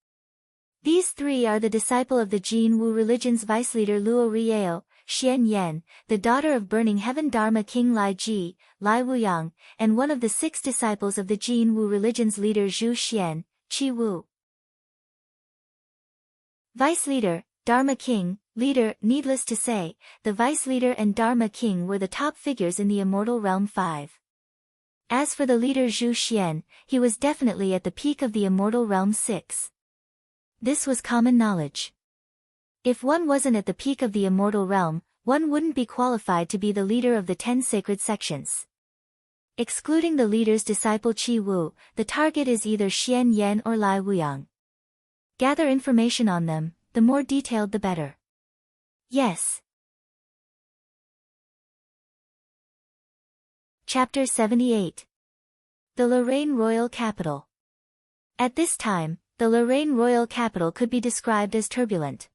"These 3 are the disciple of the Jin Wu religion's vice leader Luo Rieo, Xian Yan, the daughter of Burning Heaven Dharma King Lai Ji, Lai Wuyang, and one of the 6 disciples of the Jin Wu religion's leader Zhu Xian, Qi Wu." Vice leader, Dharma King, leader. Needless to say, the vice leader and Dharma King were the top figures in the Immortal Realm 5. As for the leader Zhu Xian, he was definitely at the peak of the Immortal Realm 6. This was common knowledge. If one wasn't at the peak of the Immortal Realm, one wouldn't be qualified to be the leader of the 10 sacred sections. Excluding the leader's disciple Qi Wu, the target is either Xian Yan or Lai Wuyang. Gather information on them, the more detailed the better. "Yes." Chapter 78. The Lorraine Royal Capital. At this time, the Lorraine Royal Capital could be described as turbulent.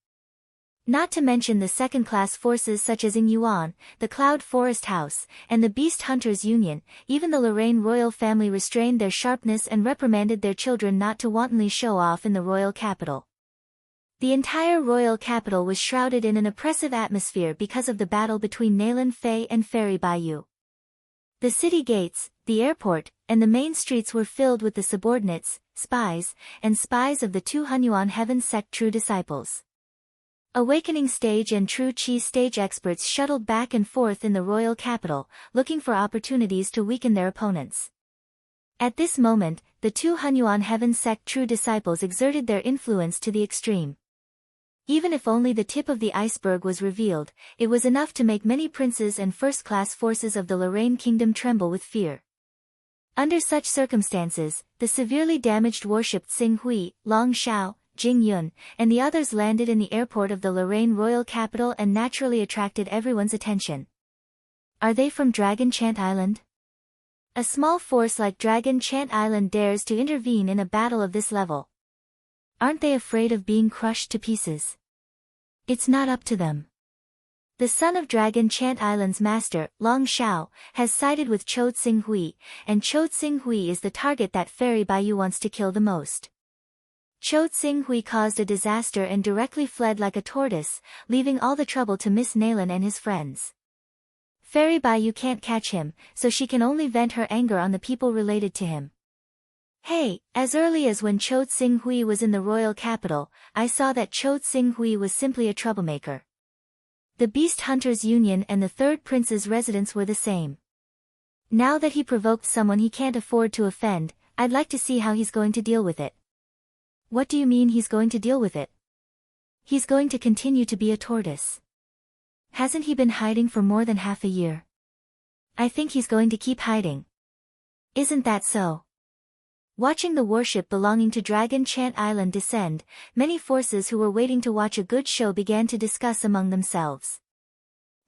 Not to mention the second-class forces such as in Yuan, the Cloud Forest House, and the Beast Hunters Union, even the Lorraine royal family restrained their sharpness and reprimanded their children not to wantonly show off in the royal capital. The entire royal capital was shrouded in an oppressive atmosphere because of the battle between Nalan Fei and Fairy Bayou. The city gates, the airport, and the main streets were filled with the subordinates, spies of the two Hunyuan Heaven Sect true disciples. Awakening stage and True Chi stage experts shuttled back and forth in the royal capital, looking for opportunities to weaken their opponents. At this moment, the two Hunyuan Heaven Sect true disciples exerted their influence to the extreme. Even if only the tip of the iceberg was revealed, it was enough to make many princes and first-class forces of the Lorraine Kingdom tremble with fear. Under such circumstances, the severely damaged warship Tsing Hui, Long Xiao, Jing Yun, and the others landed in the airport of the Lorraine royal capital and naturally attracted everyone's attention. Are they from Dragon Chant Island? A small force like Dragon Chant Island dares to intervene in a battle of this level. Aren't they afraid of being crushed to pieces? It's not up to them. The son of Dragon Chant Island's master, Long Xiao, has sided with Chou Tsing Hui, and Chou Tsing Hui is the target that Fairy Bayou wants to kill the most. Chou Tsing Hui caused a disaster and directly fled like a tortoise, leaving all the trouble to Miss Nalan and his friends. Fairy Bayou can't catch him, so she can only vent her anger on the people related to him. Hey, as early as when Chou Tsing Hui was in the royal capital, I saw that Chou Tsing Hui was simply a troublemaker. The Beast Hunters Union and the Third Prince's residence were the same. Now that he provoked someone he can't afford to offend, I'd like to see how he's going to deal with it. What do you mean he's going to deal with it? He's going to continue to be a tortoise. Hasn't he been hiding for more than half a year? I think he's going to keep hiding. Isn't that so? Watching the warship belonging to Dragon Chant Island descend, many forces who were waiting to watch a good show began to discuss among themselves.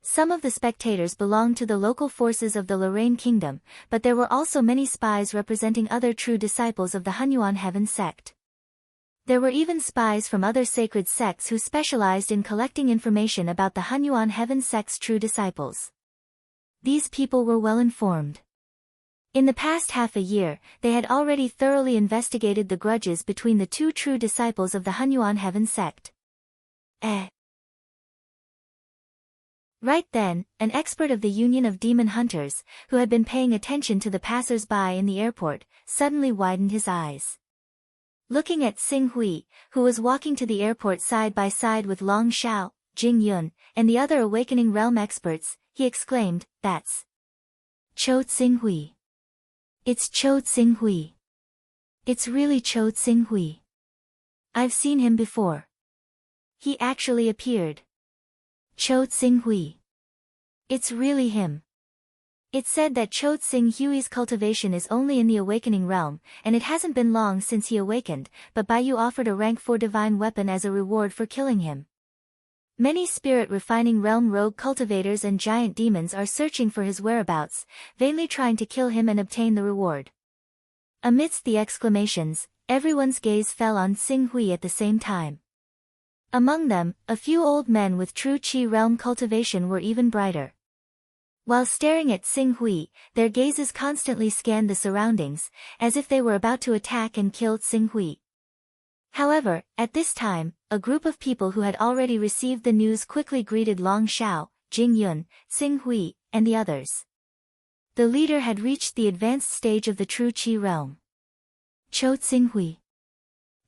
Some of the spectators belonged to the local forces of the Lorraine Kingdom, but there were also many spies representing other true disciples of the Hunyuan Heaven Sect. There were even spies from other sacred sects who specialized in collecting information about the Hunyuan Heaven Sect's true disciples. These people were well informed. In the past half a year, they had already thoroughly investigated the grudges between the two true disciples of the Hunyuan Heaven Sect. Right then, an expert of the Union of Demon Hunters, who had been paying attention to the passers-by in the airport, suddenly widened his eyes. Looking at Tsing Hui, who was walking to the airport side by side with Long Xiao, Jing Yun, and the other Awakening Realm experts, he exclaimed, "That's Chou Tsing Hui. It's Chou Tsing Hui. It's really Chou Tsing Hui. I've seen him before. He actually appeared. Chou Tsing Hui. It's really him." It's said that Chou Tsing Hui's cultivation is only in the Awakening Realm, and it hasn't been long since he awakened, but Bayou offered a rank 4 divine weapon as a reward for killing him. Many spirit-refining realm rogue cultivators and giant demons are searching for his whereabouts, vainly trying to kill him and obtain the reward. Amidst the exclamations, everyone's gaze fell on Tsing Hui at the same time. Among them, a few old men with true Qi realm cultivation were even brighter. While staring at Tsing Hui, their gazes constantly scanned the surroundings, as if they were about to attack and kill Tsing Hui. However, at this time, a group of people who had already received the news quickly greeted Long Xiao, Jing Yun, Tsing Hui, and the others. The leader had reached the advanced stage of the true Qi realm. Chou Tsing Hui.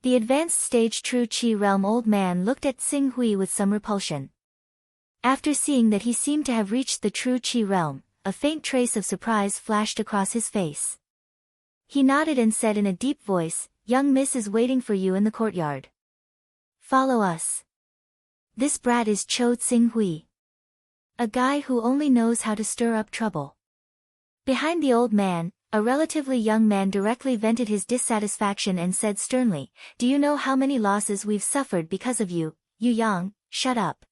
The advanced stage true Qi realm old man looked at Tsing Hui with some repulsion. After seeing that he seemed to have reached the true Qi realm, a faint trace of surprise flashed across his face. He nodded and said in a deep voice, "Young miss is waiting for you in the courtyard. Follow us. This brat is Chou Tsing Hui. A guy who only knows how to stir up trouble." Behind the old man, a relatively young man directly vented his dissatisfaction and said sternly, "Do you know how many losses we've suffered because of you, Yu Yang? Shut up."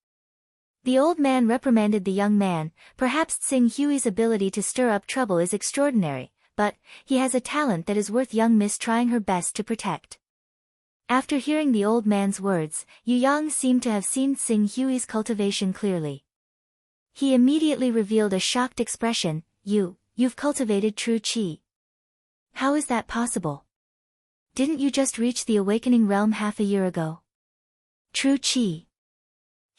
The old man reprimanded the young man. Perhaps Tsing Hui's ability to stir up trouble is extraordinary, but he has a talent that is worth young Miss trying her best to protect. After hearing the old man's words, Yu Yang seemed to have seen Tsing Hui's cultivation clearly. He immediately revealed a shocked expression. You've cultivated true qi. How is that possible? Didn't you just reach the awakening realm half a year ago? True qi.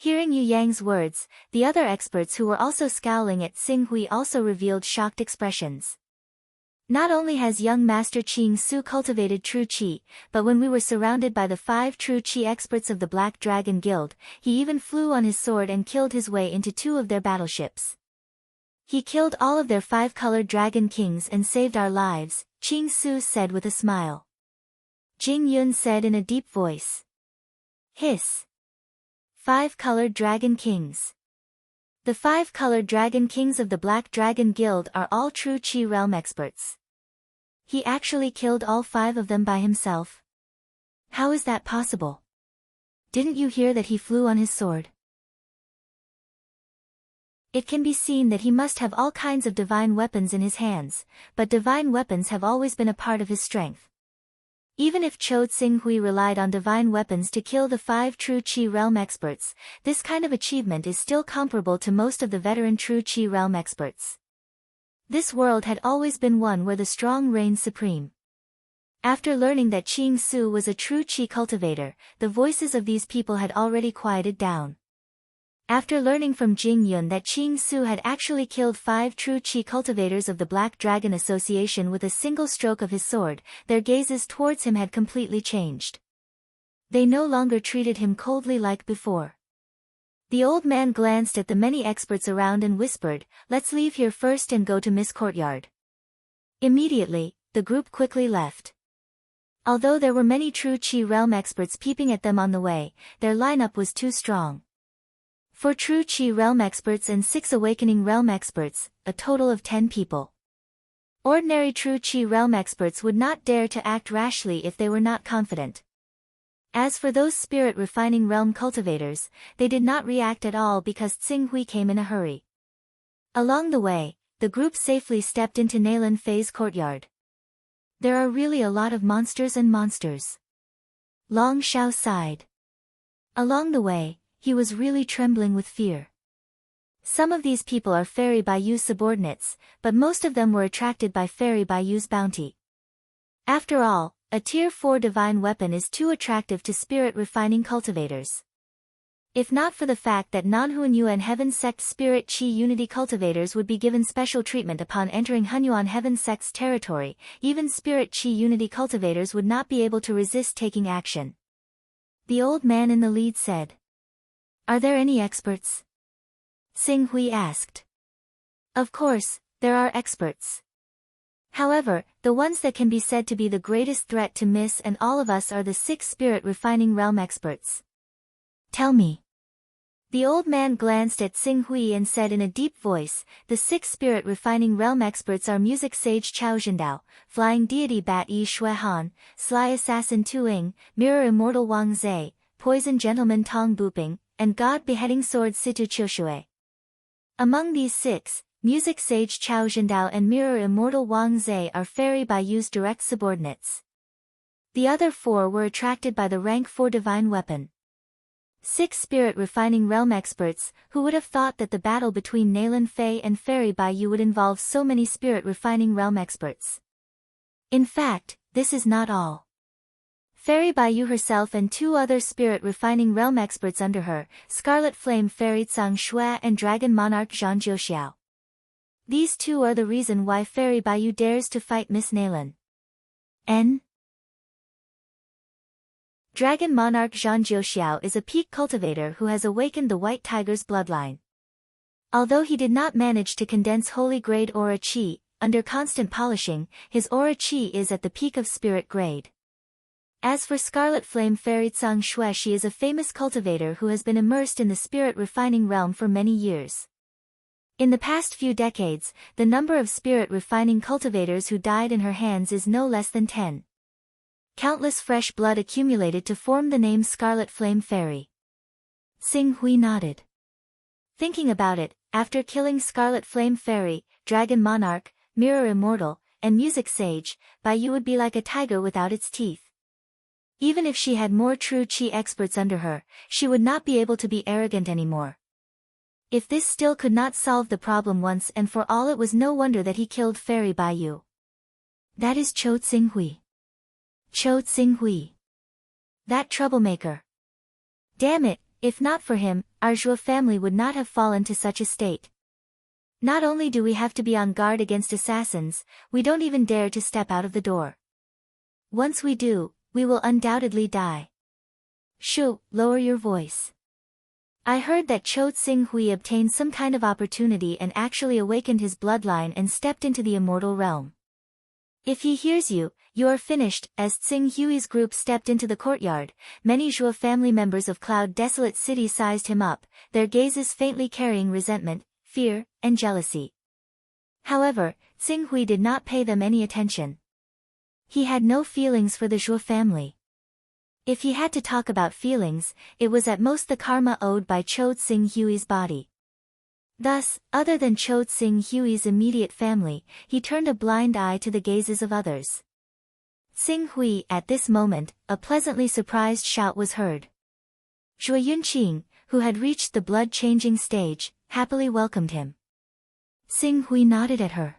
Hearing Yu Yang's words, the other experts who were also scowling at Tsing Hui also revealed shocked expressions. Not only has young Master Qing Su cultivated true qi, but when we were surrounded by the 5 true qi experts of the Black Dragon Guild, he even flew on his sword and killed his way into 2 of their battleships. He killed all of their 5-colored dragon kings and saved our lives, Qing Su said with a smile. Jing Yun said in a deep voice. Hiss. 5-colored dragon kings. The 5-colored dragon kings of the Black Dragon Guild are all true qi realm experts. He actually killed all 5 of them by himself. How is that possible? Didn't you hear that he flew on his sword? It can be seen that he must have all kinds of divine weapons in his hands, but divine weapons have always been a part of his strength. Even if Cho Tsing Hui relied on divine weapons to kill the 5 true qi realm experts, this kind of achievement is still comparable to most of the veteran true qi realm experts. This world had always been one where the strong reigned supreme. After learning that Qing Su was a true qi cultivator, the voices of these people had already quieted down. After learning from Jing Yun that Qing Su had actually killed 5 true qi cultivators of the Black Dragon Association with a single stroke of his sword, their gazes towards him had completely changed. They no longer treated him coldly like before. The old man glanced at the many experts around and whispered, "Let's leave here first and go to Miss Courtyard." Immediately, the group quickly left. Although there were many true qi realm experts peeping at them on the way, their lineup was too strong. For true qi realm experts and 6 awakening realm experts, a total of 10 people. Ordinary true qi realm experts would not dare to act rashly if they were not confident. As for those spirit refining realm cultivators, they did not react at all because Tsing Hui came in a hurry. Along the way, the group safely stepped into Nalan Fei's courtyard. There are really a lot of monsters and monsters. Long Xiao sighed. Along the way, he was really trembling with fear. Some of these people are Fairy Baiyu's subordinates, but most of them were attracted by Fairy Baiyu's bounty. After all, a Tier 4 divine weapon is too attractive to spirit-refining cultivators. If not for the fact that non-Huanyuan Heaven Sect Spirit Qi Unity cultivators would be given special treatment upon entering Huanyuan Heaven Sect's territory, even Spirit Qi Unity cultivators would not be able to resist taking action. The old man in the lead said. "Are there any experts?" Tsing Hui asked. "Of course, there are experts. However, the ones that can be said to be the greatest threat to Miss and all of us are the 6 spirit refining realm experts." "Tell me." The old man glanced at Tsing Hui and said in a deep voice, "The 6 spirit refining realm experts are Music Sage Chao Zhendao, Flying Deity Bat Yi Shui Han, Sly Assassin Tu Ying, Mirror Immortal Wang Zhe, Poison Gentleman Tong Buping, and God Beheading Sword Situ Qiushui. Among these 6, Music Sage Chao Zhendao and Mirror Immortal Wang Zhe are Fairy Baiyu's direct subordinates. The other 4 were attracted by the rank 4 divine weapon. 6 spirit refining realm experts, who would have thought that the battle between Nalan Fei and Fairy Baiyu would involve so many spirit refining realm experts. In fact, this is not all. Fairy Baiyu herself and 2 other spirit refining realm experts under her, Scarlet Flame Fairy Tsang Shui and Dragon Monarch Zhang Jiuxiao. These 2 are the reason why Fairy Baiyu dares to fight Miss Nalan. N. Dragon Monarch Zhang Jiuxiao is a peak cultivator who has awakened the White Tiger's bloodline. Although he did not manage to condense holy grade aura qi, under constant polishing, his aura qi is at the peak of spirit grade. As for Scarlet Flame Fairy Tsang Shui, she is a famous cultivator who has been immersed in the spirit refining realm for many years. In the past few decades, the number of spirit refining cultivators who died in her hands is no less than 10. Countless fresh blood accumulated to form the name Scarlet Flame Fairy. Tsing Hui nodded. Thinking about it, after killing Scarlet Flame Fairy, Dragon Monarch, Mirror Immortal, and Music Sage, Baiyu would be like a tiger without its teeth. Even if she had more true chi experts under her, she would not be able to be arrogant anymore. If this still could not solve the problem once and for all, it was no wonder that he killed Fairy Baiyu. That is Cho Tsinghui. Cho Tsinghui. That troublemaker. Damn it, if not for him, our Zhuo family would not have fallen to such a state. Not only do we have to be on guard against assassins, we don't even dare to step out of the door. Once we do, we will undoubtedly die. Shu, lower your voice. I heard that Cho Tsinghui obtained some kind of opportunity and actually awakened his bloodline and stepped into the immortal realm. If he hears you, you are finished. As Tsinghui's group stepped into the courtyard, many Zhuo family members of Cloud Desolate City sized him up, their gazes faintly carrying resentment, fear, and jealousy. However, Tsinghui did not pay them any attention. He had no feelings for the Zhuo family. If he had to talk about feelings, it was at most the karma owed by Cho Tsinghui's body. Thus, other than Cho Tsinghui's immediate family, he turned a blind eye to the gazes of others. Tsinghui, at this moment, a pleasantly surprised shout was heard. Zhuo Yunqing, who had reached the blood-changing stage, happily welcomed him. Tsinghui nodded at her.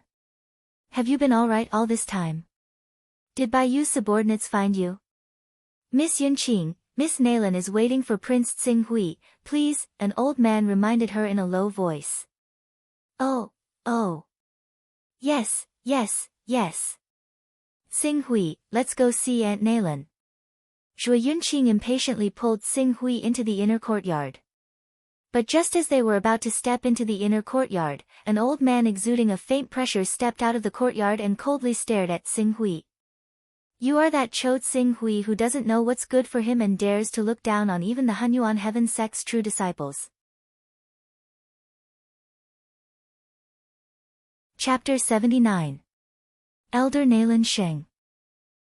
Have you been all right all this time? Did Baiyu's subordinates find you? Miss Yunqing, Miss Nalan is waiting for Prince Tsinghui, please, an old man reminded her in a low voice. Oh. Yes. Tsinghui, let's go see Aunt Nalan. Zhuo Yunqing impatiently pulled Tsinghui into the inner courtyard. But just as they were about to step into the inner courtyard, an old man exuding a faint pressure stepped out of the courtyard and coldly stared at Tsinghui. You are that Cho Tsinghui who doesn't know what's good for him and dares to look down on even the Hunyuan Heaven sect's true disciples. Chapter 79. Elder Nalan Sheng.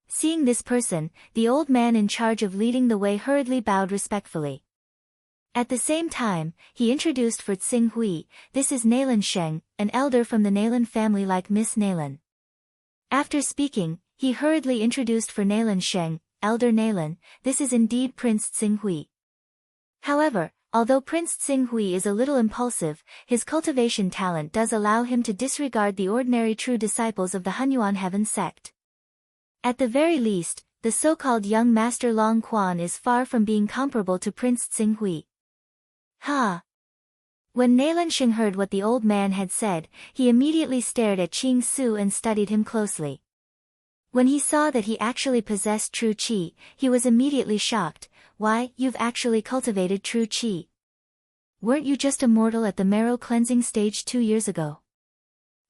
Seeing this person, the old man in charge of leading the way hurriedly bowed respectfully. At the same time, he introduced for Tsinghui, this is Nalan Sheng, an elder from the Nalan family like Miss Nalan. After speaking, he hurriedly introduced for Nalan Sheng, Elder Nalan, this is indeed Prince Tsinghui. However, although Prince Tsinghui is a little impulsive, his cultivation talent does allow him to disregard the ordinary true disciples of the Hunyuan Heaven sect. At the very least, the so-called young Master Long Quan is far from being comparable to Prince Tsinghui. When Nalan Sheng heard what the old man had said, he immediately stared at Qing Su and studied him closely. When he saw that he actually possessed true chi, he was immediately shocked. Why, you've actually cultivated true chi. Weren't you just immortal at the marrow cleansing stage 2 years ago?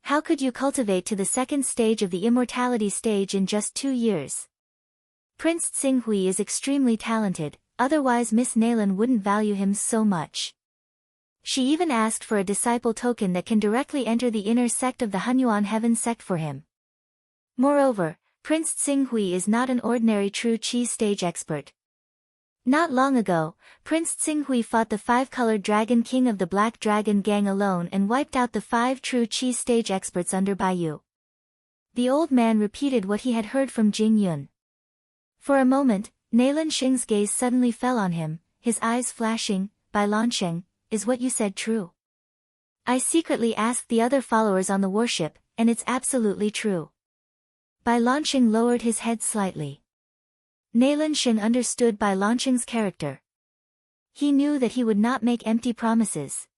How could you cultivate to the second stage of the immortality stage in just 2 years? Prince Tsinghui is extremely talented, otherwise Miss Nalan wouldn't value him so much. She even asked for a disciple token that can directly enter the inner sect of the Hunyuan Heaven sect for him. Moreover, Prince Tsinghui is not an ordinary true chi stage expert. Not long ago, Prince Tsinghui fought the 5-colored Dragon King of the Black Dragon Gang alone and wiped out the 5 true chi stage experts under Baiyu. The old man repeated what he had heard from Jing Yun. For a moment, Nalan Sheng's gaze suddenly fell on him, his eyes flashing. Bai Lansheng, is what you said true? I secretly asked the other followers on the warship, and it's absolutely true. Bai Lansheng lowered his head slightly. Nalan Sheng understood Bai Lansheng's character. He knew that he would not make empty promises.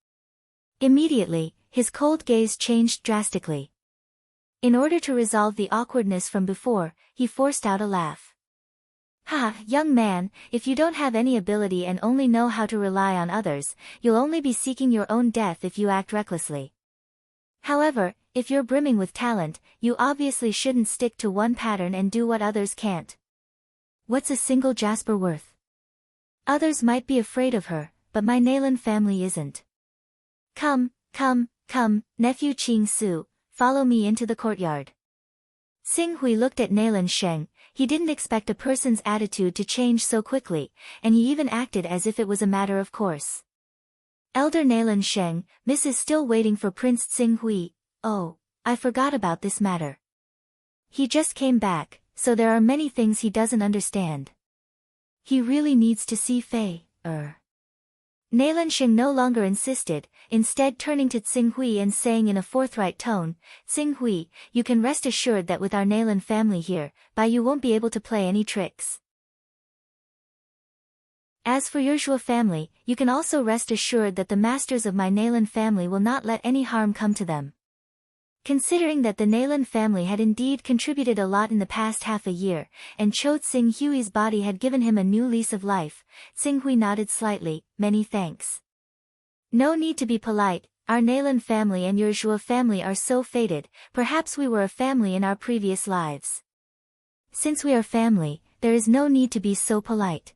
Immediately, his cold gaze changed drastically. In order to resolve the awkwardness from before, he forced out a laugh. Young man, if you don't have any ability and only know how to rely on others, you'll only be seeking your own death if you act recklessly. However, if you're brimming with talent, you obviously shouldn't stick to one pattern and do what others can't. What's a single jasper worth? Others might be afraid of her, but my Nalan family isn't. Come, nephew Qing Su, follow me into the courtyard. Tsinghui looked at Nalan Sheng. He didn't expect a person's attitude to change so quickly, and he even acted as if it was a matter of course. Elder Nalan Sheng, Miss is still waiting for Prince Tsinghui. Oh, I forgot about this matter. He just came back, so there are many things he doesn't understand. He really needs to see Fei. Nalan Sheng no longer insisted, instead turning to Tsinghui and saying in a forthright tone, Tsinghui, you can rest assured that with our Nalan family here, you won't be able to play any tricks. As for your Zhuo family, you can also rest assured that the masters of my Nalan family will not let any harm come to them. Considering that the Nalan family had indeed contributed a lot in the past half a year, and Cho Tsinghui's body had given him a new lease of life, Tsinghui nodded slightly, many thanks. No need to be polite, our Nalan family and your Zhuo family are so fated, perhaps we were a family in our previous lives. Since we are family, there is no need to be so polite.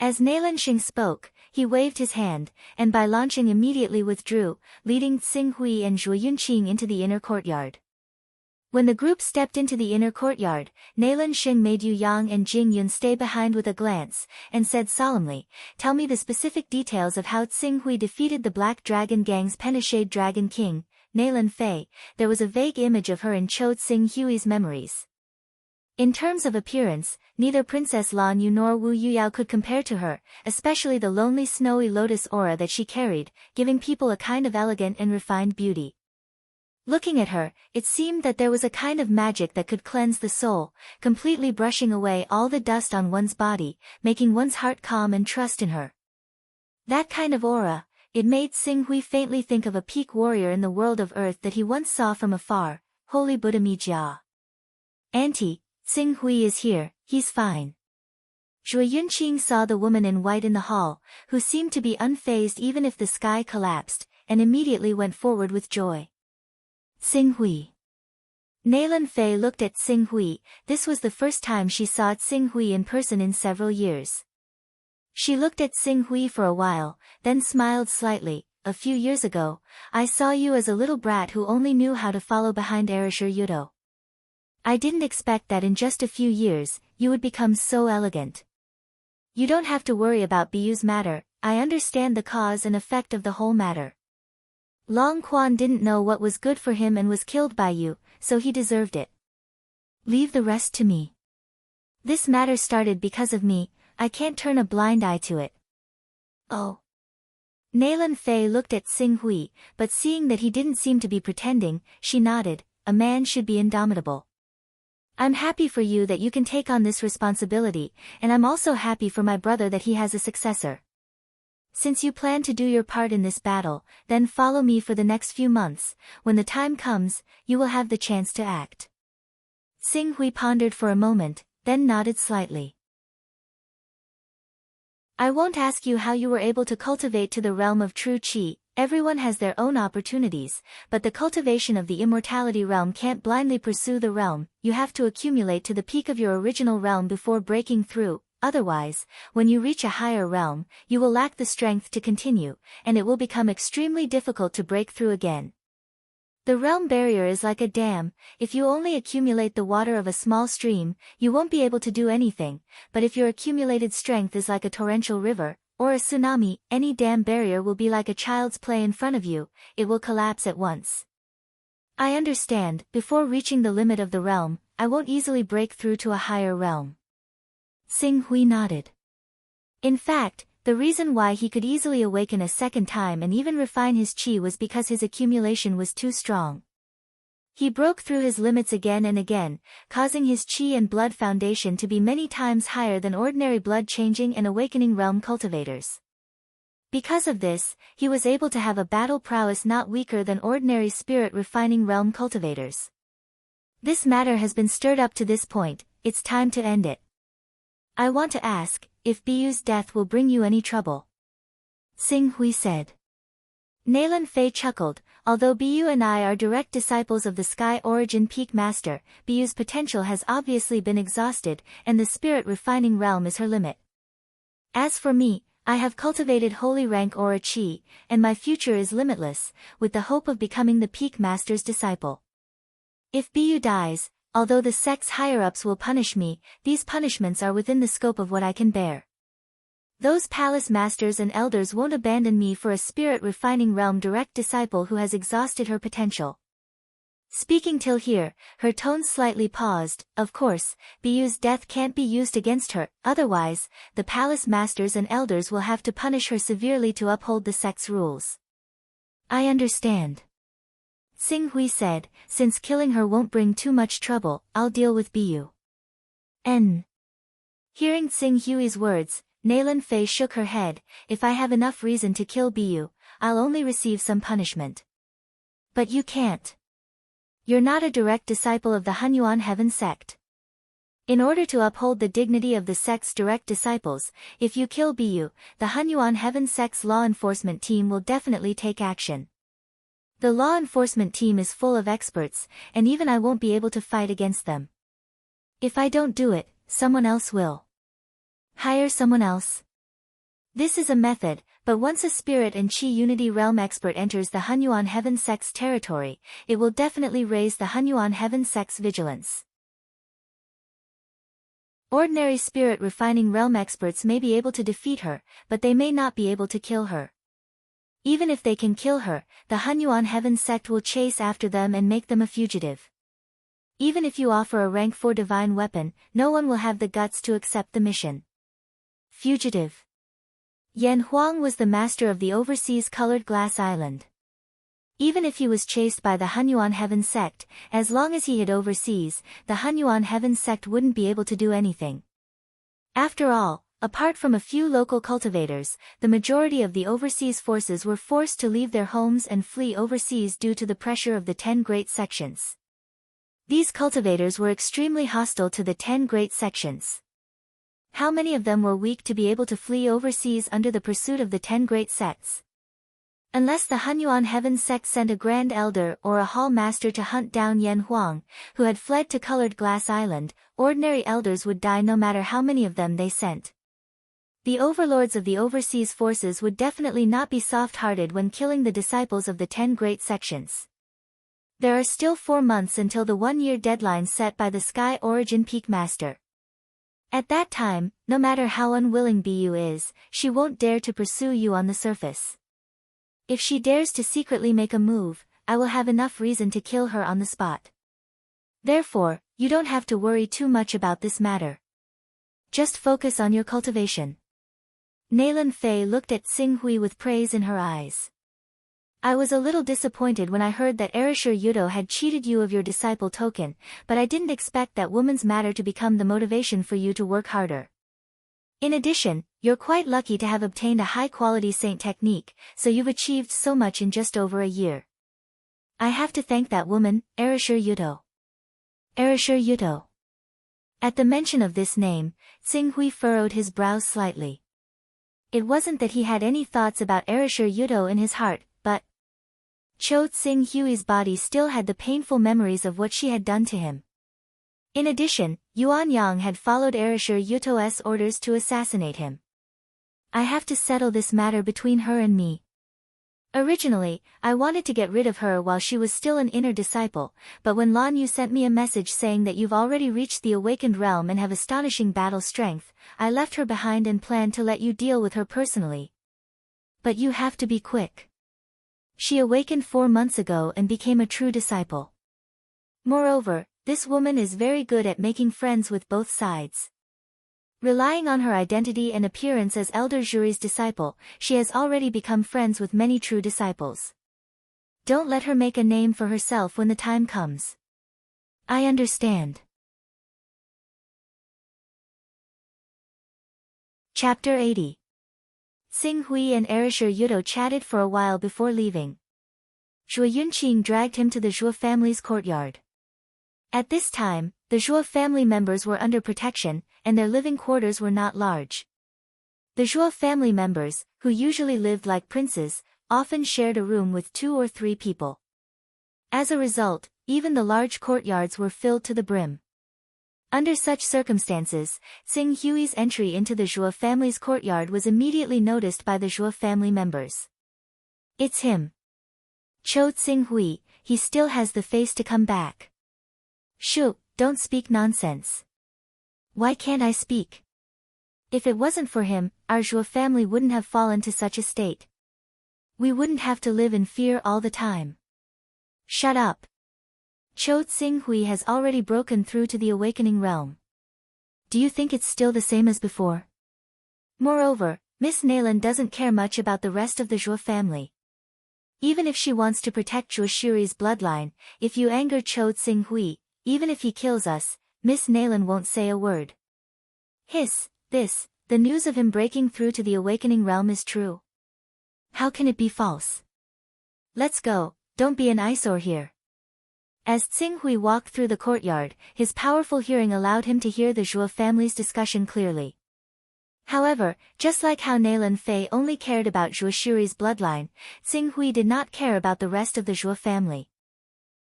As Nalan Sheng spoke, he waved his hand, and by launching immediately withdrew, leading Tsinghui and Zhuo Yunqing into the inner courtyard. When the group stepped into the inner courtyard, Nalan Sheng made Yu Yang and Jing Yun stay behind with a glance, and said solemnly, tell me the specific details of how Tsinghui defeated the Black Dragon Gang's Penishade Dragon King, Nalan Fei. There was a vague image of her in Cho Tsinghui's memories. In terms of appearance, neither Princess Lan Yu nor Wu Yuyao could compare to her, especially the lonely snowy lotus aura that she carried, giving people a kind of elegant and refined beauty. Looking at her, it seemed that there was a kind of magic that could cleanse the soul, completely brushing away all the dust on one's body, making one's heart calm and trust in her. That kind of aura, it made Tsinghui faintly think of a peak warrior in the world of earth that he once saw from afar, Holy Buddha Mijia. Auntie, Tsinghui is here, he's fine. Zhuo Yunqing saw the woman in white in the hall, who seemed to be unfazed even if the sky collapsed, and immediately went forward with joy. Tsinghui. Nalan Fei looked at Tsinghui. This was the first time she saw Tsinghui in person in several years. She looked at Tsinghui for a while, then smiled slightly. A few years ago, I saw you as a little brat who only knew how to follow behind Erasure Yudo. I didn't expect that in just a few years, you would become so elegant. You don't have to worry about Biyu's matter, I understand the cause and effect of the whole matter. Long Quan didn't know what was good for him and was killed by you, so he deserved it. Leave the rest to me. This matter started because of me, I can't turn a blind eye to it. Oh. Nalan Fei looked at Tsinghui, but seeing that he didn't seem to be pretending, she nodded, a man should be indomitable. I'm happy for you that you can take on this responsibility, and I'm also happy for my brother that he has a successor. Since you plan to do your part in this battle, then follow me for the next few months. When the time comes, you will have the chance to act. Tsinghui pondered for a moment, then nodded slightly. I won't ask you how you were able to cultivate to the realm of true qi. Everyone has their own opportunities, but the cultivation of the immortality realm can't blindly pursue the realm. You have to accumulate to the peak of your original realm before breaking through. Otherwise, when you reach a higher realm, you will lack the strength to continue, and it will become extremely difficult to break through again. The realm barrier is like a dam. If you only accumulate the water of a small stream, you won't be able to do anything, but if your accumulated strength is like a torrential river, or a tsunami, any dam barrier will be like a child's play in front of you, it will collapse at once. I understand, before reaching the limit of the realm, I won't easily break through to a higher realm. Tsinghui nodded. In fact, the reason why he could easily awaken a second time and even refine his qi was because his accumulation was too strong. He broke through his limits again and again, causing his qi and blood foundation to be many times higher than ordinary blood-changing and awakening realm cultivators. Because of this, he was able to have a battle prowess not weaker than ordinary spirit-refining realm cultivators. This matter has been stirred up to this point, it's time to end it. I want to ask, if Biyu's death will bring you any trouble? Tsinghui said. Nalan Fei chuckled. Although Biyu and I are direct disciples of the Sky Origin Peak Master, Biyu's potential has obviously been exhausted, and the spirit-refining realm is her limit. As for me, I have cultivated holy rank Aura Qi, and my future is limitless, with the hope of becoming the Peak Master's disciple. If Biyu dies, although the sect's higher-ups will punish me, these punishments are within the scope of what I can bear. Those palace masters and elders won't abandon me for a spirit-refining realm direct disciple who has exhausted her potential. Speaking till here, her tone slightly paused. Of course, Biyu's death can't be used against her, otherwise, the palace masters and elders will have to punish her severely to uphold the sect's rules. I understand. Xing Hui said, since killing her won't bring too much trouble, I'll deal with Biyu. Hearing Xing Hui's words, Naylan Fei shook her head. If I have enough reason to kill Biyu, I'll only receive some punishment. But you can't. You're not a direct disciple of the Hunyuan Heaven sect. In order to uphold the dignity of the sect's direct disciples, if you kill Biyu, the Hunyuan Heaven sect's law enforcement team will definitely take action. The law enforcement team is full of experts, and even I won't be able to fight against them. If I don't do it, someone else will. Hire someone else. This is a method, but once a spirit and Qi Unity Realm expert enters the Hunyuan Heaven sect's territory, it will definitely raise the Hunyuan Heaven sect's vigilance. Ordinary spirit refining realm experts may be able to defeat her, but they may not be able to kill her. Even if they can kill her, the Hunyuan Heaven sect will chase after them and make them a fugitive. Even if you offer a rank 4 divine weapon, no one will have the guts to accept the mission. Fugitive. Yan Huang was the master of the overseas colored glass island. Even if he was chased by the Hunyuan Heaven sect, as long as he hid overseas, the Hunyuan Heaven sect wouldn't be able to do anything. After all, apart from a few local cultivators, the majority of the overseas forces were forced to leave their homes and flee overseas due to the pressure of the 10 great sections. These cultivators were extremely hostile to the 10 great sections. How many of them were weak to be able to flee overseas under the pursuit of the 10 great sects? Unless the Hunyuan Heaven sect sent a Grand Elder or a Hall Master to hunt down Yan Huang, who had fled to Colored Glass Island, ordinary elders would die no matter how many of them they sent. The overlords of the overseas forces would definitely not be soft-hearted when killing the disciples of the 10 great sections. There are still 4 months until the 1-year deadline set by the Sky Origin Peak Master. At that time, no matter how unwilling Biyu is, she won't dare to pursue you on the surface. If she dares to secretly make a move, I will have enough reason to kill her on the spot. Therefore, you don't have to worry too much about this matter. Just focus on your cultivation. Naylan Fei looked at Xing Hui with praise in her eyes. I was a little disappointed when I heard that Erishur Yudo had cheated you of your disciple token, but I didn't expect that woman's matter to become the motivation for you to work harder. In addition, you're quite lucky to have obtained a high-quality saint technique, so you've achieved so much in just over a year. I have to thank that woman, Erishur Yudo. Erishur Yudo. At the mention of this name, Xing Hui furrowed his brows slightly. It wasn't that he had any thoughts about Erishur Yudo in his heart, but Cho Xing Hui's body still had the painful memories of what she had done to him. In addition, Yuan Yang had followed Erishur Yuto's orders to assassinate him. I have to settle this matter between her and me. Originally, I wanted to get rid of her while she was still an inner disciple, but when Lan Yu sent me a message saying that you've already reached the awakened realm and have astonishing battle strength, I left her behind and planned to let you deal with her personally. But you have to be quick. She awakened 4 months ago and became a true disciple. Moreover, this woman is very good at making friends with both sides. Relying on her identity and appearance as Elder Juri's disciple, she has already become friends with many true disciples. Don't let her make a name for herself when the time comes. I understand. Chapter 80. Xing Hui and Erishur Yudo chatted for a while before leaving. Zhuo Yunqing dragged him to the Zhuo family's courtyard. At this time, the Zhuo family members were under protection, and their living quarters were not large. The Zhuo family members, who usually lived like princes, often shared a room with 2 or 3 people. As a result, even the large courtyards were filled to the brim. Under such circumstances, Xing Hui's entry into the Zhuo family's courtyard was immediately noticed by the Zhuo family members. It's him. Cho Xing Hui, he still has the face to come back. Shoo, don't speak nonsense. Why can't I speak? If it wasn't for him, our Zhuo family wouldn't have fallen to such a state. We wouldn't have to live in fear all the time. Shut up. Cho Tsing-hui has already broken through to the awakening realm. Do you think it's still the same as before? Moreover, Miss Nayland doesn't care much about the rest of the Zhuo family. Even if she wants to protect Zhuo Shuri's bloodline, if you anger Cho Tsing-hui, even if he kills us, Miss Nayland won't say a word. The news of him breaking through to the awakening realm is true. How can it be false? Let's go, don't be an eyesore here. As Tsing-hui walked through the courtyard, his powerful hearing allowed him to hear the Zhuo family's discussion clearly. However, just like how Nayland Fei only cared about Zhuo Shuri's bloodline, Tsing-hui did not care about the rest of the Zhuo family.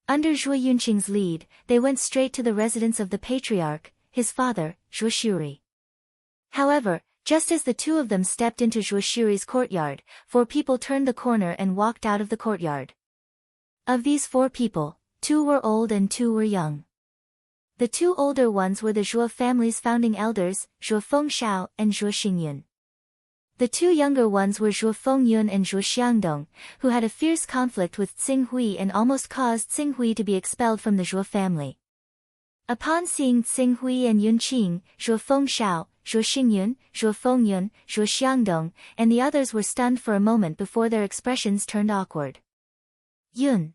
Under Zhuo Yunqing's lead, they went straight to the residence of the patriarch, his father, Zhuo Shuri. However, just as the two of them stepped into Zhuo Shuri's courtyard, 4 people turned the corner and walked out of the courtyard. Of these 4 people, 2 were old and 2 were young. The 2 older ones were the Zhuo family's founding elders, Zhuo Fengshao and Zhuo Xingyun. The 2 younger ones were Zhuo Fengyun and Zhuo Xiangdong, who had a fierce conflict with Tsing-hui and almost caused Tsing-hui to be expelled from the Zhuo family. Upon seeing Tsing-hui and Yunqing, Zhuo Fengshao, Zhuo Xingyun, Zhuo Fengyun, Zhuo Xiangdong, and the others were stunned for a moment before their expressions turned awkward. Yunqing.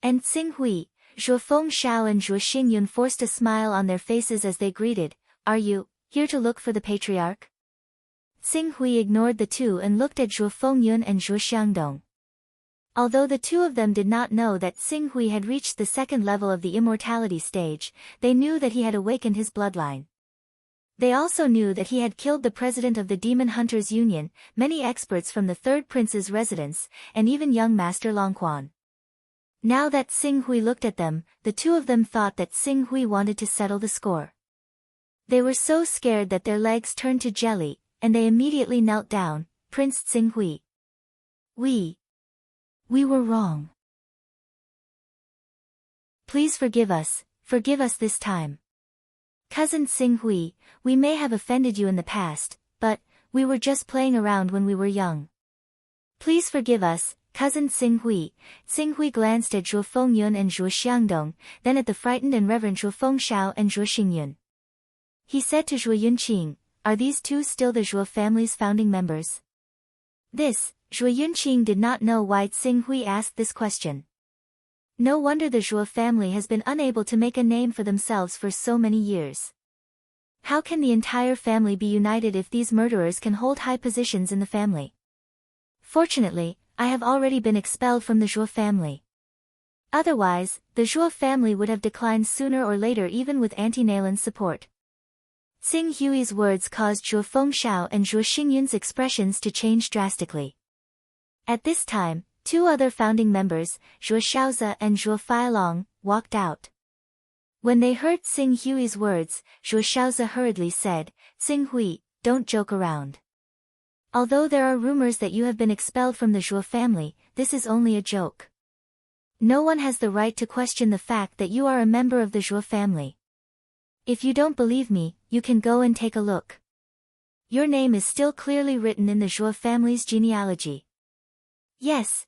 And Tsing-hui, Zhuo Fengshao and Zhuo Xingyun forced a smile on their faces as they greeted, "Are you here to look for the patriarch?" Tsing-hui ignored the 2 and looked at Zhuo Fengyun and Zhuo Xiangdong. Although the 2 of them did not know that Tsing-hui had reached the 2nd level of the immortality stage, they knew that he had awakened his bloodline. They also knew that he had killed the president of the Demon Hunters Union, many experts from the 3rd prince's residence, and even young Master Longquan. Now that Tsing-hui looked at them, the 2 of them thought that Tsing-hui wanted to settle the score. They were so scared that their legs turned to jelly, and they immediately knelt down. "Prince Tsing-hui. We were wrong. Please forgive us this time. Cousin Tsing-hui, we may have offended you in the past, but we were just playing around when we were young. Please forgive us, cousin Tsing-hui." Tsing-hui glanced at Zhuo Fengyun and Zhuo Xiangdong, then at the frightened and reverent Zhuo Fengshao and Zhuo Xingyun. He said to Zhuo Yunqing, "Are these 2 still the Zhuo family's founding members?" Zhuo Yunqing did not know why Tsing-hui asked this question. No wonder the Zhuo family has been unable to make a name for themselves for so many years. How can the entire family be united if these murderers can hold high positions in the family? Fortunately, I have already been expelled from the Zhuo family. Otherwise, the Zhuo family would have declined sooner or later even with Auntie support. Tsing-hui's words caused Zhuo Fengshao and Zhuo Xingyun's expressions to change drastically. At this time, 2 other founding members, Zhuo Shaozi and Zhuo Feilong, walked out. When they heard Tsing-hui's words, Zhuo Shaozi hurriedly said, "Tsing-hui, don't joke around. Although there are rumors that you have been expelled from the Zhuo family, this is only a joke. No one has the right to question the fact that you are a member of the Zhuo family. If you don't believe me, you can go and take a look. Your name is still clearly written in the Zhuo family's genealogy." Yes.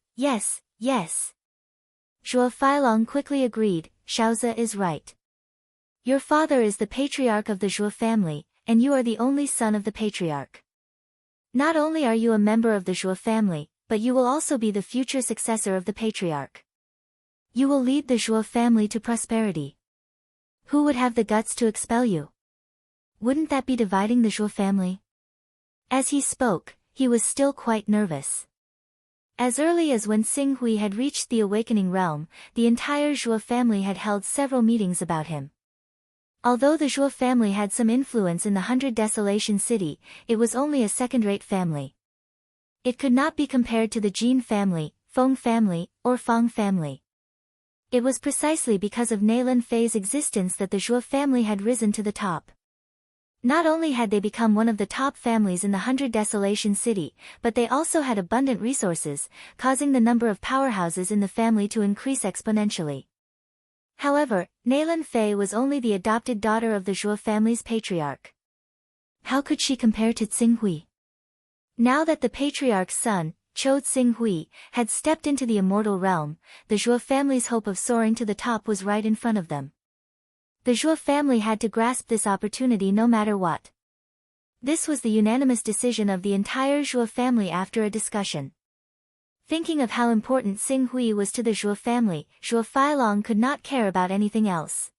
Zhuo Feilong quickly agreed, "Shaozi is right. Your father is the patriarch of the Zhuo family, and you are the only son of the patriarch. Not only are you a member of the Zhuo family, but you will also be the future successor of the patriarch. You will lead the Zhuo family to prosperity. Who would have the guts to expel you? Wouldn't that be dividing the Zhuo family?" As he spoke, he was still quite nervous. As early as when Tsing-hui had reached the awakening realm, the entire Zhuo family had held several meetings about him. Although the Zhuo family had some influence in the 100 Desolation City, it was only a second-rate family. It could not be compared to the Jin family, Feng family, or Fang family. It was precisely because of Nayland Fei's existence that the Zhuo family had risen to the top. Not only had they become one of the top families in the 100 Desolation City, but they also had abundant resources, causing the number of powerhouses in the family to increase exponentially. However, Nailan Fei was only the adopted daughter of the Zhuo family's patriarch. How could she compare to Tsinghui? Now that the patriarch's son, Zhou Tsinghui, had stepped into the immortal realm, the Zhuo family's hope of soaring to the top was right in front of them. The Zhuo family had to grasp this opportunity no matter what. This was the unanimous decision of the entire Zhuo family after a discussion. Thinking of how important Tsinghui was to the Zhuo family, Zhuo Feilong could not care about anything else.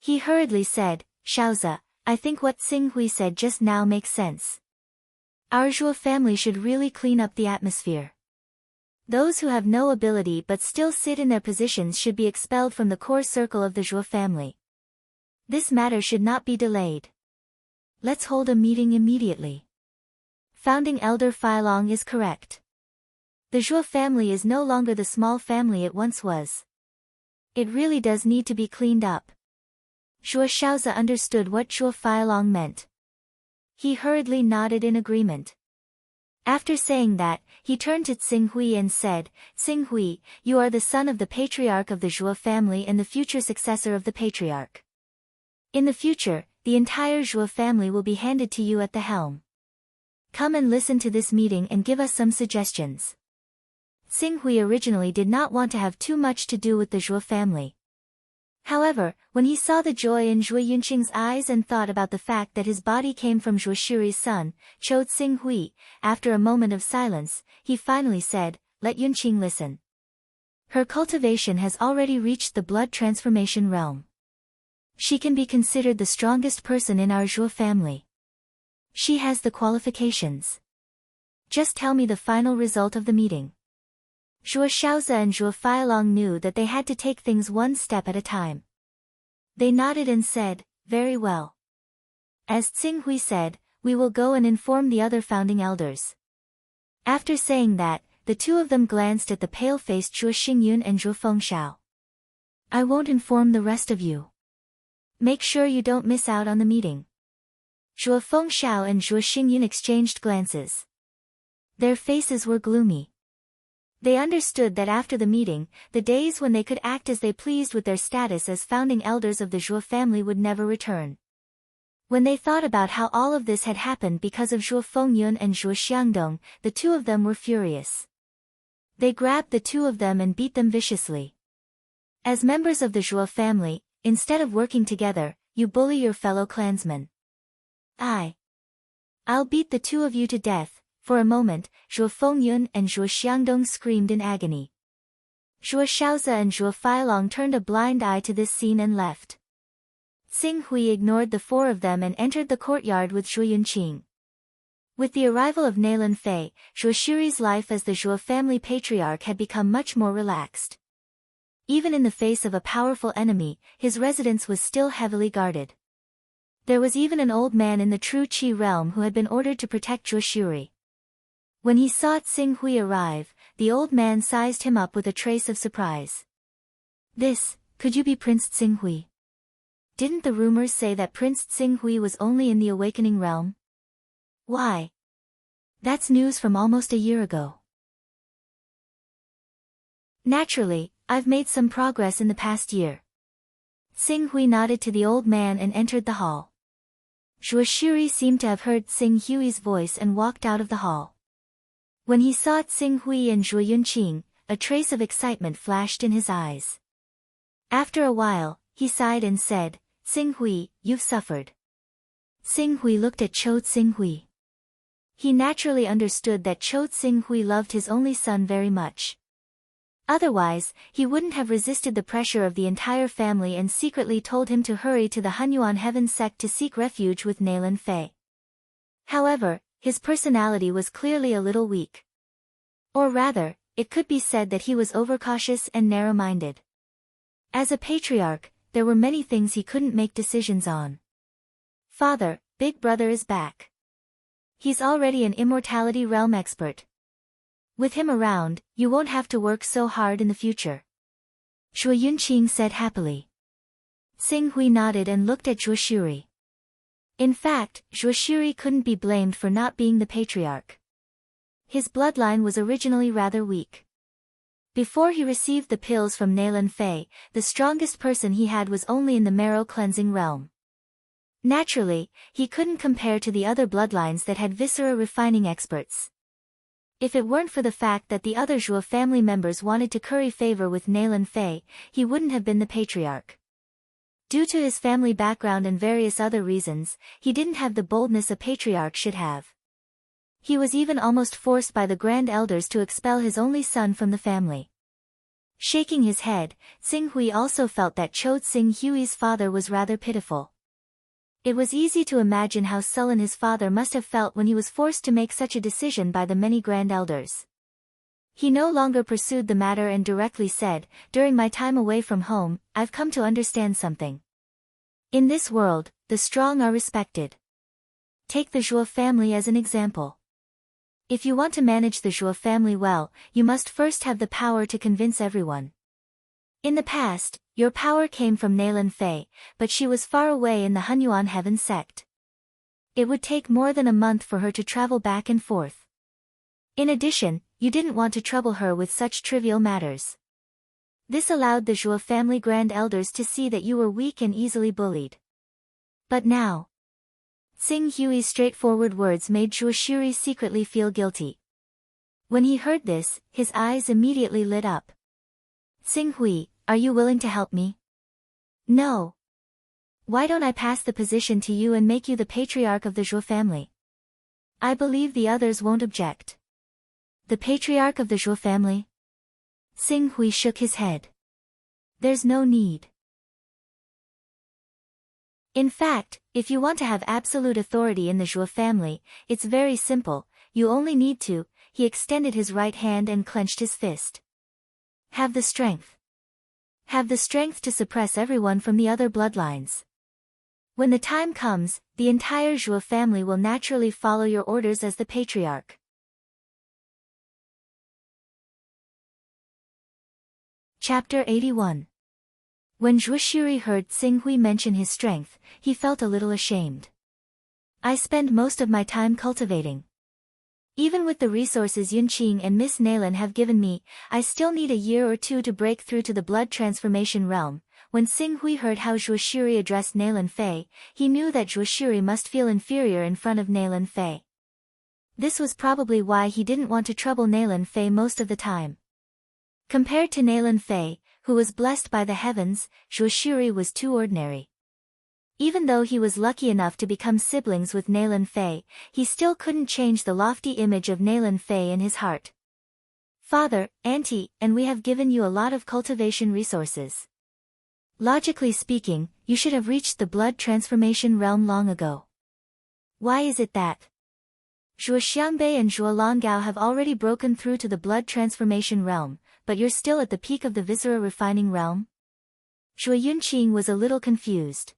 He hurriedly said, "Shaozi, I think what Tsinghui said just now makes sense. Our Zhuo family should really clean up the atmosphere. Those who have no ability but still sit in their positions should be expelled from the core circle of the Zhuo family. This matter should not be delayed. Let's hold a meeting immediately." Founding Elder Feilong is correct. The Zhuo family is no longer the small family it once was. It really does need to be cleaned up. Zhuo Shaozi understood what Zhuo Feilong meant. He hurriedly nodded in agreement. After saying that, he turned to Tsinghui and said, "Tsinghui, you are the son of the patriarch of the Zhuo family and the future successor of the patriarch. In the future, the entire Zhuo family will be handed to you at the helm. Come and listen to this meeting and give us some suggestions." Tsinghui originally did not want to have too much to do with the Zhuo family. However, when he saw the joy in Zhuo Yunqing's eyes and thought about the fact that his body came from Zhuo Shiri's son, Zhou Tsinghui, after a moment of silence, he finally said, "Let Yunqing listen. Her cultivation has already reached the blood transformation realm. She can be considered the strongest person in our Zhuo family. She has the qualifications. Just tell me the final result of the meeting." Zhuo Shaozi and Zhuo Feilong knew that they had to take things one step at a time. They nodded and said, "Very well. As Tsinghui said, we will go and inform the other founding elders." After saying that, the two of them glanced at the pale-faced Zhuo Xingyun and Zhuo Fengshao. "I won't inform the rest of you. Make sure you don't miss out on the meeting." Zhuo Fengshao and Zhuo Xingyun exchanged glances. Their faces were gloomy. They understood that after the meeting, the days when they could act as they pleased with their status as founding elders of the Zhuo family would never return. When they thought about how all of this had happened because of Zhuo Fengyun and Zhuo Xiangdong, the two of them were furious. They grabbed the two of them and beat them viciously. As members of the Zhuo family, instead of working together, you bully your fellow clansmen. I'll beat the two of you to death." For a moment, Zhuo Fengyun and Zhuo Xiangdong screamed in agony. Zhuo Shaozi and Zhuo Feilong turned a blind eye to this scene and left. Tsinghui ignored the four of them and entered the courtyard with Zhuo Yunqing. With the arrival of Nailan Fei, Zhuo Shiri's life as the Zhuo family patriarch had become much more relaxed. Even in the face of a powerful enemy, his residence was still heavily guarded. There was even an old man in the true Qi realm who had been ordered to protect Zhuo Shiri. When he saw Tsinghui arrive, the old man sized him up with a trace of surprise. Could you be Prince Tsinghui? Didn't the rumors say that Prince Tsinghui was only in the awakening realm? Why? That's news from almost a year ago. Naturally, I've made some progress in the past year. Tsinghui nodded to the old man and entered the hall. Zhuo Shiri seemed to have heard Tsinghui's voice and walked out of the hall. When he saw Tsinghui and Zhuo Yunqing, a trace of excitement flashed in his eyes. After a while, he sighed and said, "Tsinghui, you've suffered." Tsinghui looked at Zhou Tsinghui. He naturally understood that Zhou Tsinghui loved his only son very much. Otherwise, he wouldn't have resisted the pressure of the entire family and secretly told him to hurry to the Hunyuan Heaven sect to seek refuge with Nailan Fei. However, his personality was clearly a little weak. Or rather, it could be said that he was overcautious and narrow-minded. As a patriarch, there were many things he couldn't make decisions on. "Father, Big Brother is back. He's already an immortality realm expert. With him around, you won't have to work so hard in the future," Zhuo Yunqing said happily. Tsinghui nodded and looked at Zhuo Shiri. In fact, Zhuo Shiri couldn't be blamed for not being the patriarch. His bloodline was originally rather weak. Before he received the pills from Nalan Fei, the strongest person he had was only in the marrow cleansing realm. Naturally, he couldn't compare to the other bloodlines that had viscera refining experts. If it weren't for the fact that the other Zhuo family members wanted to curry favor with Nalan Fei, he wouldn't have been the patriarch. Due to his family background and various other reasons, he didn't have the boldness a patriarch should have. He was even almost forced by the grand elders to expel his only son from the family. Shaking his head, Xing Hui also felt that Chou Xing Hui's father was rather pitiful. It was easy to imagine how sullen his father must have felt when he was forced to make such a decision by the many grand elders. He no longer pursued the matter and directly said, "During my time away from home, I've come to understand something. In this world, the strong are respected. Take the Zhuo family as an example. If you want to manage the Zhuo family well, you must first have the power to convince everyone. In the past, your power came from Nalan Fei, but she was far away in the Hunyuan Heaven sect. It would take more than a month for her to travel back and forth. In addition, you didn't want to trouble her with such trivial matters. This allowed the Zhuo family grand elders to see that you were weak and easily bullied. But now..." Xing Hui's straightforward words made Zhuo Shiri secretly feel guilty. When he heard this, his eyes immediately lit up. "Xing Hui, are you willing to help me?" "No. Why don't I pass the position to you and make you the patriarch of the Zhuo family? I believe the others won't object." "The patriarch of the Zhuo family?" Xing Hui shook his head. "There's no need. In fact, if you want to have absolute authority in the Zhuo family, it's very simple, you only need to..." He extended his right hand and clenched his fist. "Have the strength. Have the strength to suppress everyone from the other bloodlines. When the time comes, the entire Zhuo family will naturally follow your orders as the patriarch." Chapter 81. When Zhuo Shiri heard Xing Hui mention his strength, he felt a little ashamed. "I spend most of my time cultivating. Even with the resources Yunqing and Miss Nalan have given me, I still need a year or two to break through to the blood transformation realm." When Xing Hui heard how Zhuo Shiri addressed Nalan Fei, he knew that Zhuo Shiri must feel inferior in front of Nalan Fei. This was probably why he didn't want to trouble Nalan Fei most of the time. Compared to Nalan Fei, who was blessed by the heavens, Zhuo Shiri was too ordinary. Even though he was lucky enough to become siblings with Nalan Fei, he still couldn't change the lofty image of Nalan Fei in his heart. "Father, Auntie, and we have given you a lot of cultivation resources. Logically speaking, you should have reached the blood transformation realm long ago. Why is it that Zhuo Xiangbei and Zhuo Longgao have already broken through to the blood transformation realm, but you're still at the peak of the viscera refining realm?" Zhuo Yunqing was a little confused.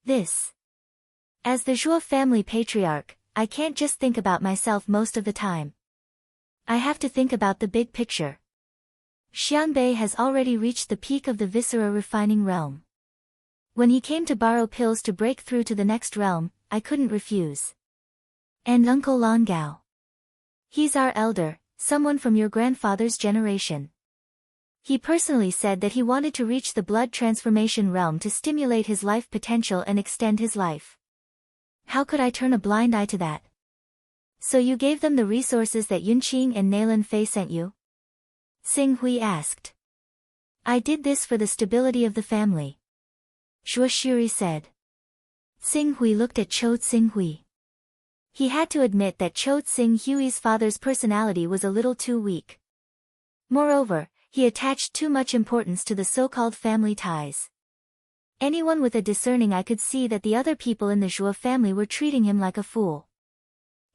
As the Zhuo family patriarch, I can't just think about myself most of the time. I have to think about the big picture. Xiangbei has already reached the peak of the viscera refining realm. When he came to borrow pills to break through to the next realm, I couldn't refuse. And Uncle Longgao. He's our elder, someone from your grandfather's generation. He personally said that he wanted to reach the blood transformation realm to stimulate his life potential and extend his life. How could I turn a blind eye to that? So you gave them the resources that Yunqing and Nalan Fei sent you? Xing Hui asked. I did this for the stability of the family. Zhuo Shiri said. Xing Hui looked at Chou Xing Hui. He had to admit that Chou Xing Hui's father's personality was a little too weak. Moreover, he attached too much importance to the so-called family ties. Anyone with a discerning eye could see that the other people in the Zhuo family were treating him like a fool.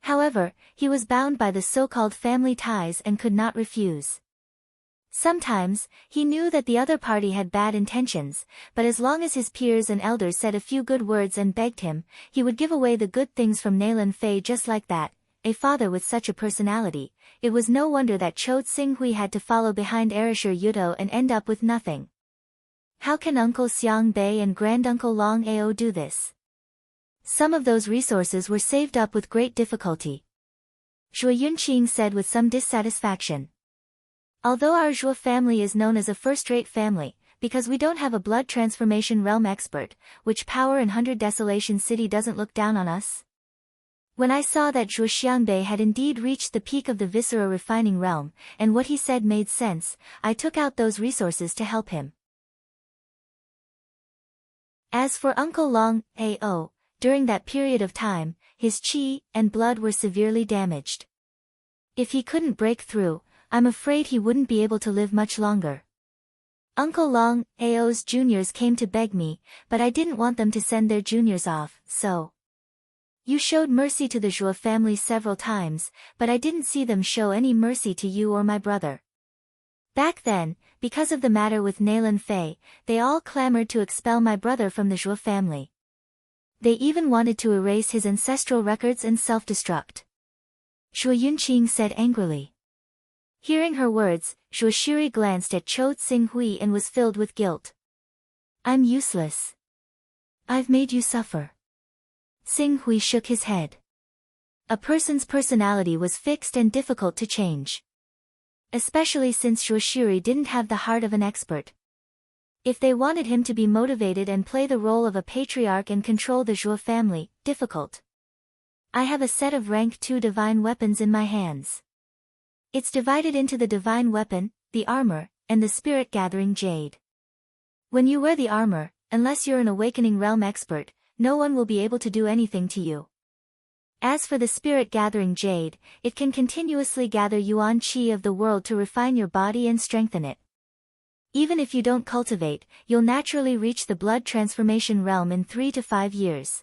However, he was bound by the so-called family ties and could not refuse. Sometimes, he knew that the other party had bad intentions, but as long as his peers and elders said a few good words and begged him, he would give away the good things from Nalan Fei just like that. A father with such a personality, it was no wonder that Chou Xing Hui had to follow behind Erasure Yudo and end up with nothing. How can Uncle Xiang Bei and Granduncle Long Ao do this? Some of those resources were saved up with great difficulty. Zhuo Yunqing said with some dissatisfaction. Although our Zhuo family is known as a first-rate family, because we don't have a blood transformation realm expert, which power in 100 Desolation City doesn't look down on us? When I saw that Zhuo Xianbei had indeed reached the peak of the viscera refining realm, and what he said made sense, I took out those resources to help him. As for Uncle Long, A.O., during that period of time, his qi and blood were severely damaged. If he couldn't break through, I'm afraid he wouldn't be able to live much longer. Uncle Long, A.O.'s juniors came to beg me, but I didn't want them to send their juniors off, so. You showed mercy to the Zhuo family several times, but I didn't see them show any mercy to you or my brother. Back then, because of the matter with Naylan Fei, they all clamored to expel my brother from the Zhuo family. They even wanted to erase his ancestral records and self-destruct. Zhuo Yunqing said angrily. Hearing her words, Zhuo Shiri glanced at Chou Tsinghui and was filled with guilt. I'm useless. I've made you suffer. Tsinghui shook his head. A person's personality was fixed and difficult to change. Especially since Zhuo Shiri didn't have the heart of an expert. If they wanted him to be motivated and play the role of a patriarch and control the Zhuo family, difficult. I have a set of rank 2 divine weapons in my hands. It's divided into the divine weapon, the armor, and the spirit-gathering jade. When you wear the armor, unless you're an awakening realm expert, no one will be able to do anything to you. As for the spirit-gathering jade, it can continuously gather yuan qi of the world to refine your body and strengthen it. Even if you don't cultivate, you'll naturally reach the blood transformation realm in 3 to 5 years.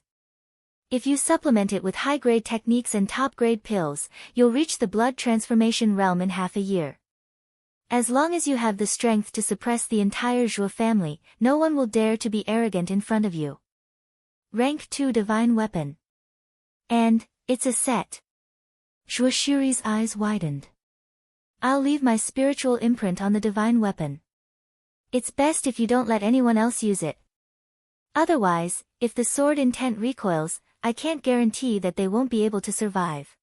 If you supplement it with high-grade techniques and top-grade pills, you'll reach the blood transformation realm in half a year. As long as you have the strength to suppress the entire Zhuo family, no one will dare to be arrogant in front of you. Rank 2 divine weapon. And, it's a set. Zhuo Shiri's eyes widened. I'll leave my spiritual imprint on the divine weapon. It's best if you don't let anyone else use it. Otherwise, if the sword intent recoils, I can't guarantee that they won't be able to survive.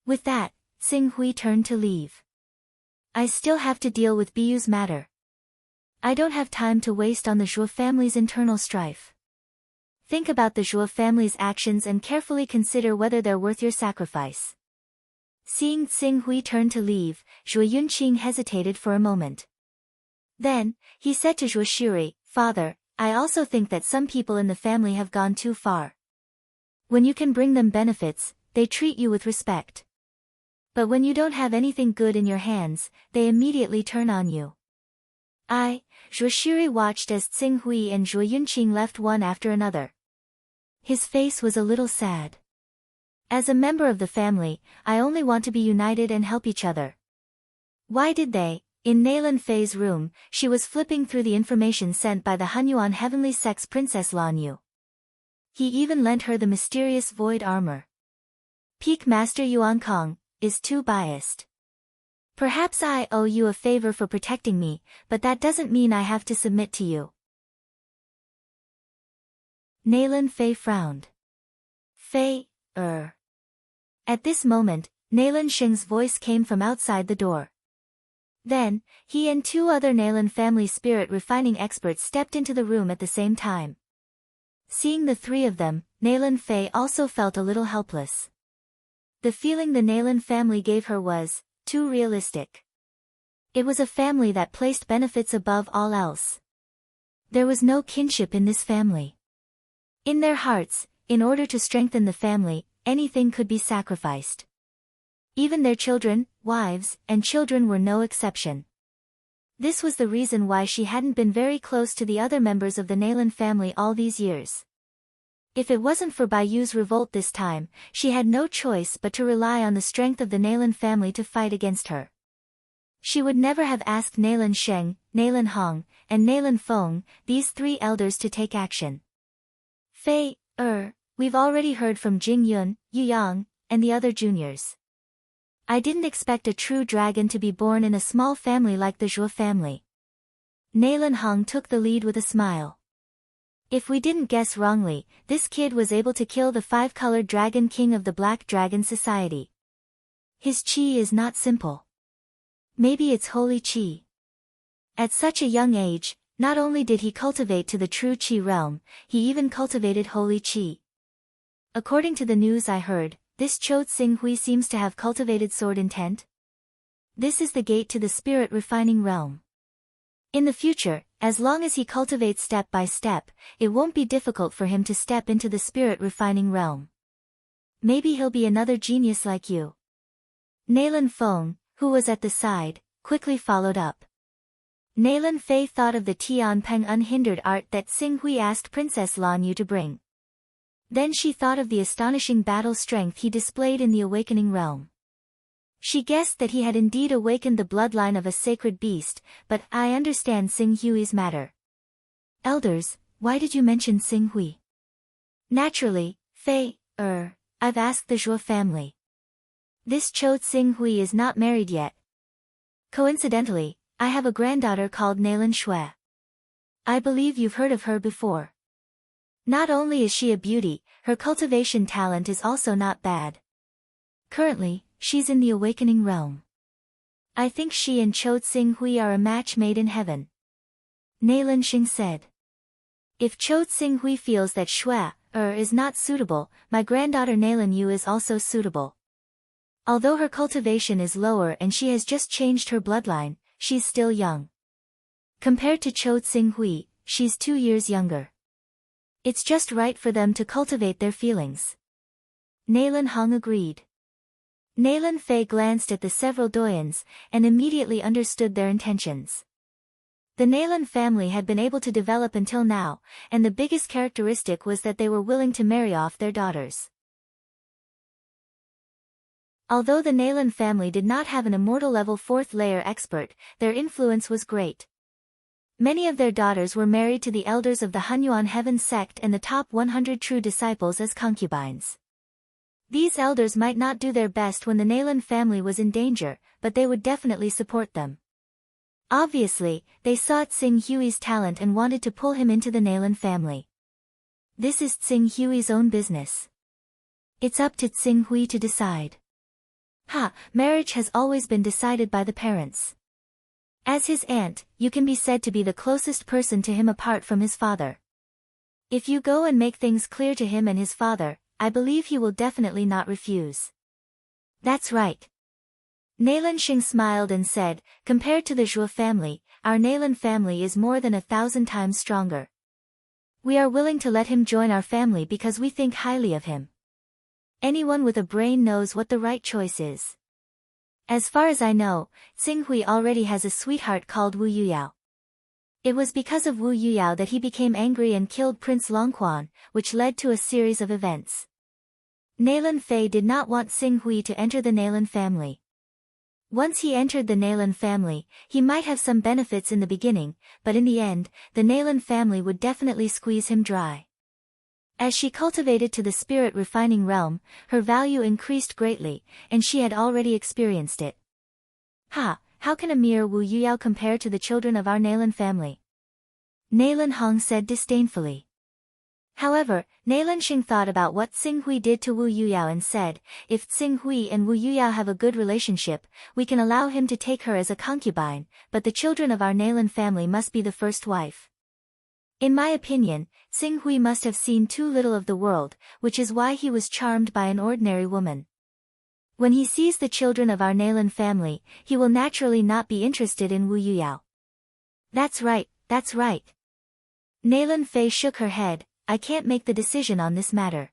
With that, Tsinghui turned to leave. I still have to deal with Biyu's matter. I don't have time to waste on the Zhuo family's internal strife. Think about the Zhuo family's actions and carefully consider whether they're worth your sacrifice. Seeing Tsinghui turn to leave, Zhuo Yunqing hesitated for a moment. Then, he said to Zhuo Shiri, Father, I also think that some people in the family have gone too far. When you can bring them benefits, they treat you with respect. But when you don't have anything good in your hands, they immediately turn on you. Zhuo Shiri watched as Tsinghui and Zhuo Yunqing left one after another. His face was a little sad. As a member of the family, I only want to be united and help each other. Why did they? In Naylan Fei's room, she was flipping through the information sent by the Hunyuan Heavenly Sex Princess Lan Yu. He even lent her the mysterious void armor. Peak Master Yuan Kong is too biased. Perhaps I owe you a favor for protecting me, but that doesn't mean I have to submit to you. Naylan Fei frowned. Fei, At this moment, Naylan Sheng's voice came from outside the door. Then, he and 2 other Naylan family spirit refining experts stepped into the room at the same time. Seeing the 3 of them, Naylan Fei also felt a little helpless. The feeling the Naylan family gave her was too realistic. It was a family that placed benefits above all else. There was no kinship in this family. In their hearts, in order to strengthen the family, anything could be sacrificed. Even their children, wives, and children were no exception. This was the reason why she hadn't been very close to the other members of the Naylan family all these years. If it wasn't for Baiyu's revolt this time, she had no choice but to rely on the strength of the Naylan family to fight against her. She would never have asked Naylan Sheng, Naylan Hong, and Naylan Feng, these 3 elders to take action. Fei, we've already heard from Jing Yun, Yu Yang, and the other juniors. I didn't expect a true dragon to be born in a small family like the Zhuo family. Naylan Hong took the lead with a smile. If we didn't guess wrongly, this kid was able to kill the 5-colored dragon king of the Black Dragon Society. His chi is not simple. Maybe it's holy qi. At such a young age, not only did he cultivate to the true qi realm, he even cultivated holy qi. According to the news I heard, this Cho Tsing-hui seems to have cultivated sword intent. This is the gate to the spirit refining realm. In the future, as long as he cultivates step by step, it won't be difficult for him to step into the spirit refining realm. Maybe he'll be another genius like you. Nailan Feng, who was at the side, quickly followed up. Nailan Fei thought of the Tianpeng unhindered art that Tsing-hui asked Princess Lan Yu to bring. Then she thought of the astonishing battle strength he displayed in the awakening realm. She guessed that he had indeed awakened the bloodline of a sacred beast, but I understand Tsing-hui's matter. Elders, why did you mention Tsing-hui? Naturally, Fei, I've asked the Zhuo family. This Cho Tsing-hui is not married yet. Coincidentally, I have a granddaughter called Nailan Shui. I believe you've heard of her before. Not only is she a beauty, her cultivation talent is also not bad. Currently, she's in the awakening realm. I think she and Cho Tsing-hui are a match made in heaven. Nailan Xing said. If Cho Tsing-hui feels that Shui, is not suitable, my granddaughter Nailan Yu is also suitable. Although her cultivation is lower and she has just changed her bloodline, she's still young. Compared to Cho Tsing-hui, she's 2 years younger. It's just right for them to cultivate their feelings. Nailan Hong agreed. Nailan Fei glanced at the several doyens, and immediately understood their intentions. The Nailan family had been able to develop until now, and the biggest characteristic was that they were willing to marry off their daughters. Although the Nailan family did not have an immortal level 4th layer expert, their influence was great. Many of their daughters were married to the elders of the Hunyuan Heaven sect and the top 100 true disciples as concubines. These elders might not do their best when the Nailan family was in danger, but they would definitely support them. Obviously, they saw Tsing-hui's talent and wanted to pull him into the Nailan family. This is Tsing-hui's own business. It's up to Tsing-hui to decide. Marriage has always been decided by the parents. As his aunt, you can be said to be the closest person to him apart from his father. If you go and make things clear to him and his father, I believe he will definitely not refuse. That's right. Nailan Xing smiled and said, compared to the Zhuo family, our Nailan family is more than 1,000 times stronger. We are willing to let him join our family because we think highly of him. Anyone with a brain knows what the right choice is. As far as I know, Tsing-hui already has a sweetheart called Wu Yuyao. It was because of Wu Yuyao that he became angry and killed Prince Longquan, which led to a series of events. Nailan Fei did not want Tsing-hui to enter the Nailan family. Once he entered the Nailan family, he might have some benefits in the beginning, but in the end, the Nailan family would definitely squeeze him dry. As she cultivated to the spirit refining realm, her value increased greatly, and she had already experienced it. How can a mere Wu Yuyao compare to the children of our Nailan family? Nailan Hong said disdainfully. However, Nailan Xing thought about what Tsing-hui did to Wu Yuyao and said, if Tsing-hui and Wu Yuyao have a good relationship, we can allow him to take her as a concubine, but the children of our Nailan family must be the first wife. In my opinion, Tsing-hui must have seen too little of the world, which is why he was charmed by an ordinary woman. When he sees the children of our Nailan family, he will naturally not be interested in Wu Yuyao. That's right. Nailan Fei shook her head, I can't make the decision on this matter.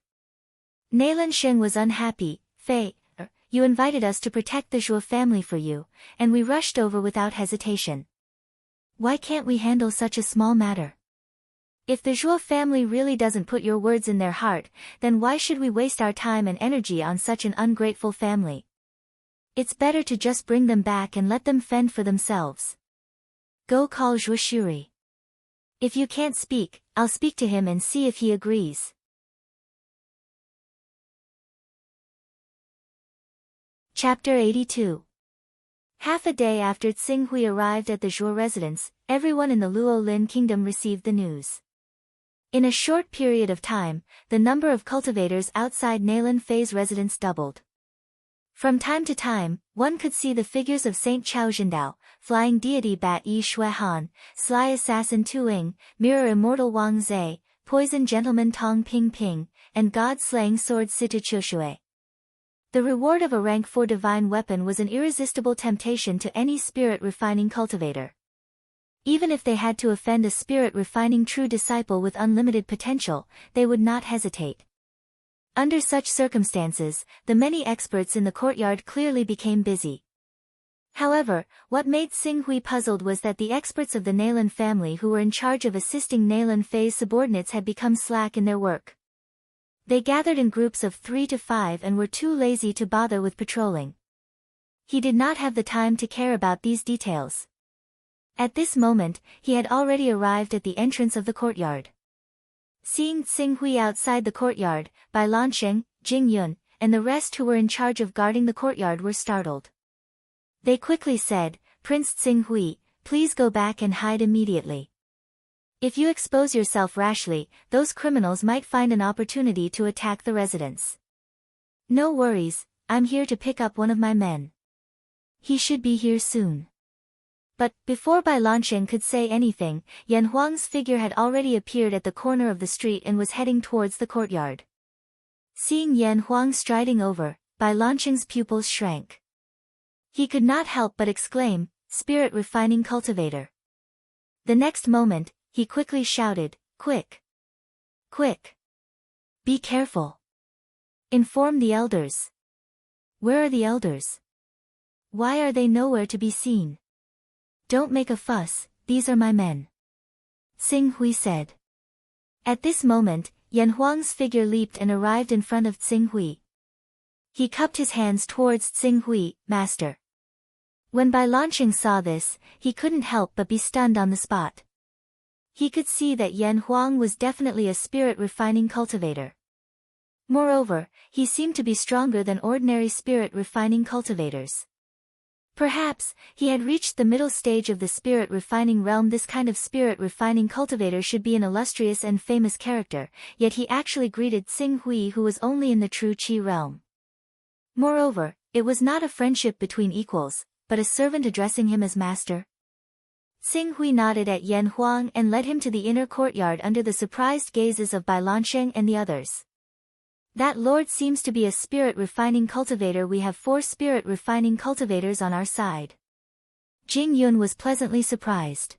Nailan Sheng was unhappy. Fei, you invited us to protect the Zhuo family for you, and we rushed over without hesitation. Why can't we handle such a small matter? If the Zhuo family really doesn't put your words in their heart, then why should we waste our time and energy on such an ungrateful family? It's better to just bring them back and let them fend for themselves. Go call Zhuo Shuri. If you can't speak, I'll speak to him and see if he agrees. Chapter 82. Half a day after Tsing-hui arrived at the Zhuo residence, everyone in the Luo Lin kingdom received the news. In a short period of time, the number of cultivators outside Nailan Fei's residence doubled. From time to time, one could see the figures of Saint Chao Zhendao, flying deity Bat Yi Shui Han, sly assassin Tu Ying, mirror immortal Wang Zhe, poison gentleman Tong Ping Ping, and god-slaying sword Situ Qiushui. The reward of a rank 4 divine weapon was an irresistible temptation to any spirit-refining cultivator. Even if they had to offend a spirit-refining true disciple with unlimited potential, they would not hesitate. Under such circumstances, the many experts in the courtyard clearly became busy. However, what made Xing Hui puzzled was that the experts of the Nailan family who were in charge of assisting Nailan Fei's subordinates had become slack in their work. They gathered in groups of 3 to 5 and were too lazy to bother with patrolling. He did not have the time to care about these details. At this moment, he had already arrived at the entrance of the courtyard. Seeing Xing Hui outside the courtyard, Bai Lansheng, Jing Yun, and the rest who were in charge of guarding the courtyard were startled. They quickly said, "Prince Xing Hui, please go back and hide immediately. If you expose yourself rashly, those criminals might find an opportunity to attack the residence." "No worries, I'm here to pick up one of my men. He should be here soon." But, before Bai Lansheng could say anything, Yan Huang's figure had already appeared at the corner of the street and was heading towards the courtyard. Seeing Yan Huang striding over, Bai Lansheng's pupils shrank. He could not help but exclaim, "Spirit refining cultivator." The next moment, he quickly shouted, "Quick! Quick! Be careful! Inform the elders." "Where are the elders? Why are they nowhere to be seen?" "Don't make a fuss, these are my men," Xing Hui said. At this moment, Yan Huang's figure leaped and arrived in front of Xing Hui. He cupped his hands towards Xing Hui, "Master." When Bai Lansheng saw this, he couldn't help but be stunned on the spot. He could see that Yan Huang was definitely a spirit-refining cultivator. Moreover, he seemed to be stronger than ordinary spirit-refining cultivators. Perhaps, he had reached the middle stage of the spirit-refining realm. This kind of spirit-refining cultivator should be an illustrious and famous character, yet he actually greeted Xing Hui who was only in the true Qi realm. Moreover, it was not a friendship between equals, but a servant addressing him as master. Xing Hui nodded at Yan Huang and led him to the inner courtyard under the surprised gazes of Bai Lansheng and the others. "That lord seems to be a spirit-refining cultivator. We have 4 spirit-refining cultivators on our side." Jing Yun was pleasantly surprised.